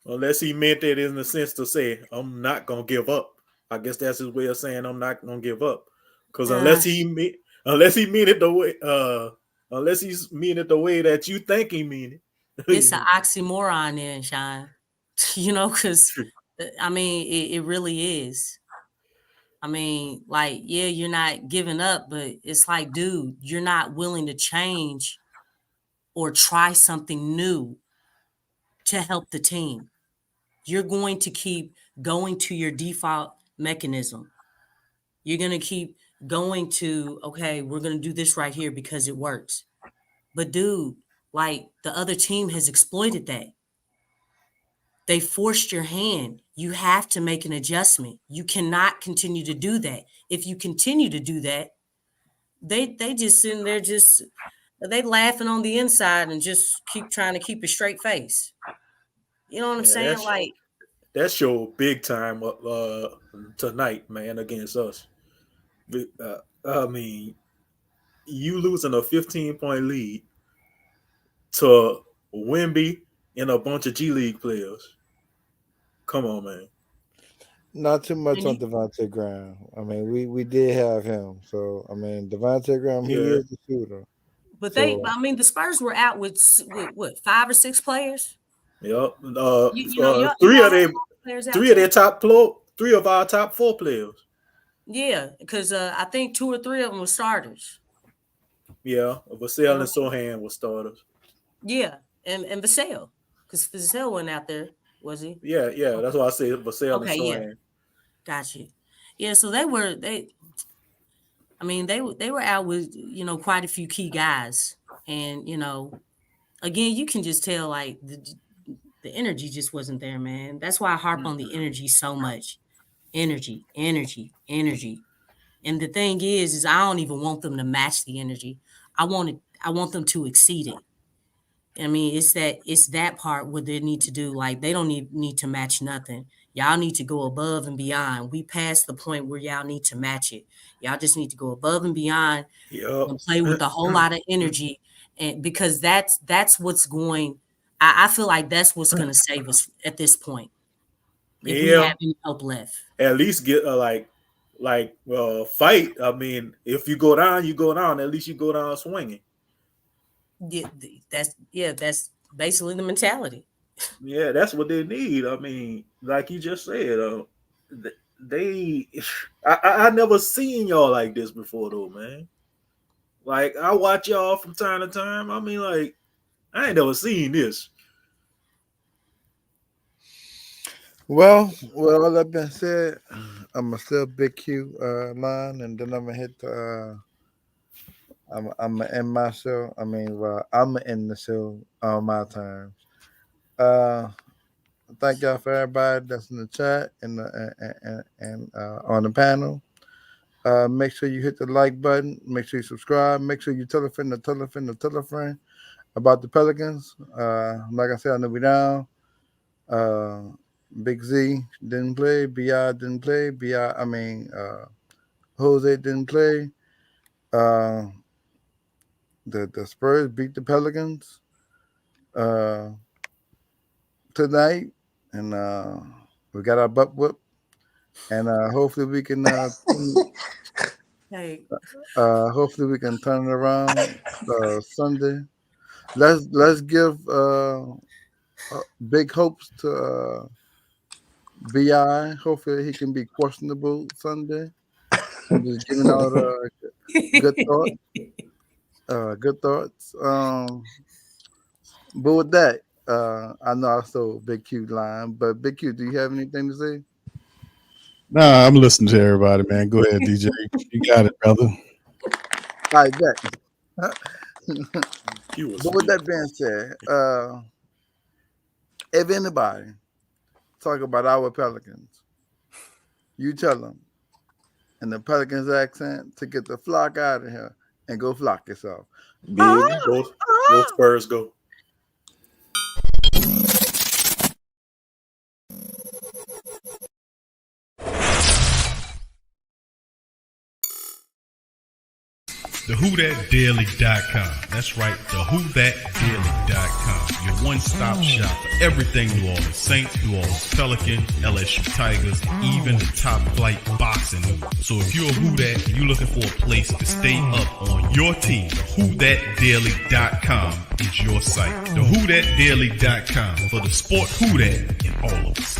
unless he meant it in the sense to say, I'm not going to give up. I guess that's his way of saying I'm not going to give up. Because unless he mean it the way that you think he mean it. It's an oxymoron then, Sean. You know, because I mean, it really is. I mean, like, yeah, you're not giving up, but it's like, dude, you're not willing to change or try something new to help the team. You're going to keep going to your default mechanism. You're going to keep going to, okay, we're going to do this right here because it works. But dude, like, the other team has exploited that. They forced your hand. You have to make an adjustment. You cannot continue to do that. If you continue to do that, they just sitting there they laughing on the inside and just keep trying to keep a straight face. You know what I'm saying? Like, that's your big time tonight, man, against us. I mean, you losing a 15-point lead to Wemby and a bunch of G League players. Come on, man. Not too much on Devontae Graham. I mean, we did have him. So, I mean, Devontae Graham, he is the shooter. But the Spurs were out with what, 5 or 6 players? Yep. Three of our top 4 players. Yeah, because I think 2 or 3 of them were starters. Yeah, Vassell and Sohan were starters. Yeah, and Vassell, because Vassell wasn't out there, was he? Yeah, that's why I say Vassell and Sohan. Yeah. Got you. Yeah, so they were out with, you know, quite a few key guys. And, you know, again, you can just tell, like, the energy just wasn't there, man. That's why I harp on the energy so much. Energy. And the thing is I don't even want them to match the energy. I want them to exceed it. I mean, it's that part where they need to do, like, they don't need to match nothing. Y'all need to go above and beyond. We passed the point where y'all need to match it. Y'all just need to go above and beyond and play with a whole lot of energy. And because that's what's going, I feel like that's what's going to save us at this point. If we have any hope left. At least get like fight. I mean, if you go down, you go down. At least you go down swinging. Yeah, that's basically the mentality. Yeah, that's what they need. I mean, like you just said, I never seen y'all like this before, though, man. Like, I watch y'all from time to time. I mean, like, I ain't never seen this. Well, with all that being said, I'm gonna still Big Q line, and then I'm gonna hit the. I'm gonna end my show. I mean, I'm gonna end the show on my terms. Thank y'all for everybody that's in the chat and on the panel. Make sure you hit the like button. Make sure you subscribe. Make sure you tell a friend about the Pelicans. Like I said, I know we down. Big Z didn't play. BI didn't play. Jose didn't play. The Spurs beat the Pelicans tonight, and we got our butt whooped. And hopefully we can hopefully we can turn it around Sunday. Let's give big hopes to BI. Hopefully he can be questionable Sunday. I'm just giving out good thoughts. Good thoughts. But with that, I know I stole Big Q line, but Big Q, do you have anything to say? Nah, I'm listening to everybody, man. Go ahead, DJ. You got it, brother. I bet. But with that being said, if anybody talk about our Pelicans, you tell them in the Pelicans accent to get the flock out of here and go flock yourself. Big. Go Spurs, go. TheWhoThatDaily.com. That's right, TheWhoThatDaily.com. Your one-stop shop for everything New Orleans Saints, New Orleans Pelicans, LSU Tigers, even the top flight boxing news. So if you're a Who That and you're looking for a place to stay up on your team, TheWhoThatDaily.com is your site. TheWhoThatDaily.com for the sport Who That in all of us.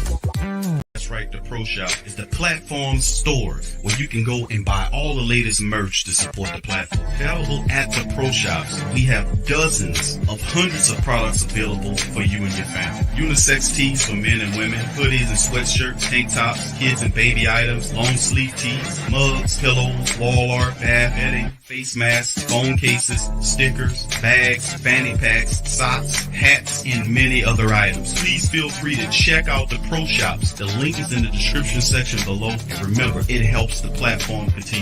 That's right, the Pro Shop is the platform store where you can go and buy all the latest merch to support the platform. Available at the Pro Shops, we have dozens of hundreds of products available for you and your family. Unisex tees for men and women, hoodies and sweatshirts, tank tops, kids and baby items, long sleeve tees, mugs, pillows, wall art, bath bedding, face masks, phone cases, stickers, bags, fanny packs, socks, hats, and many other items. Please feel free to check out the Pro Shops. The link is in the description section below. And remember, it helps the platform continue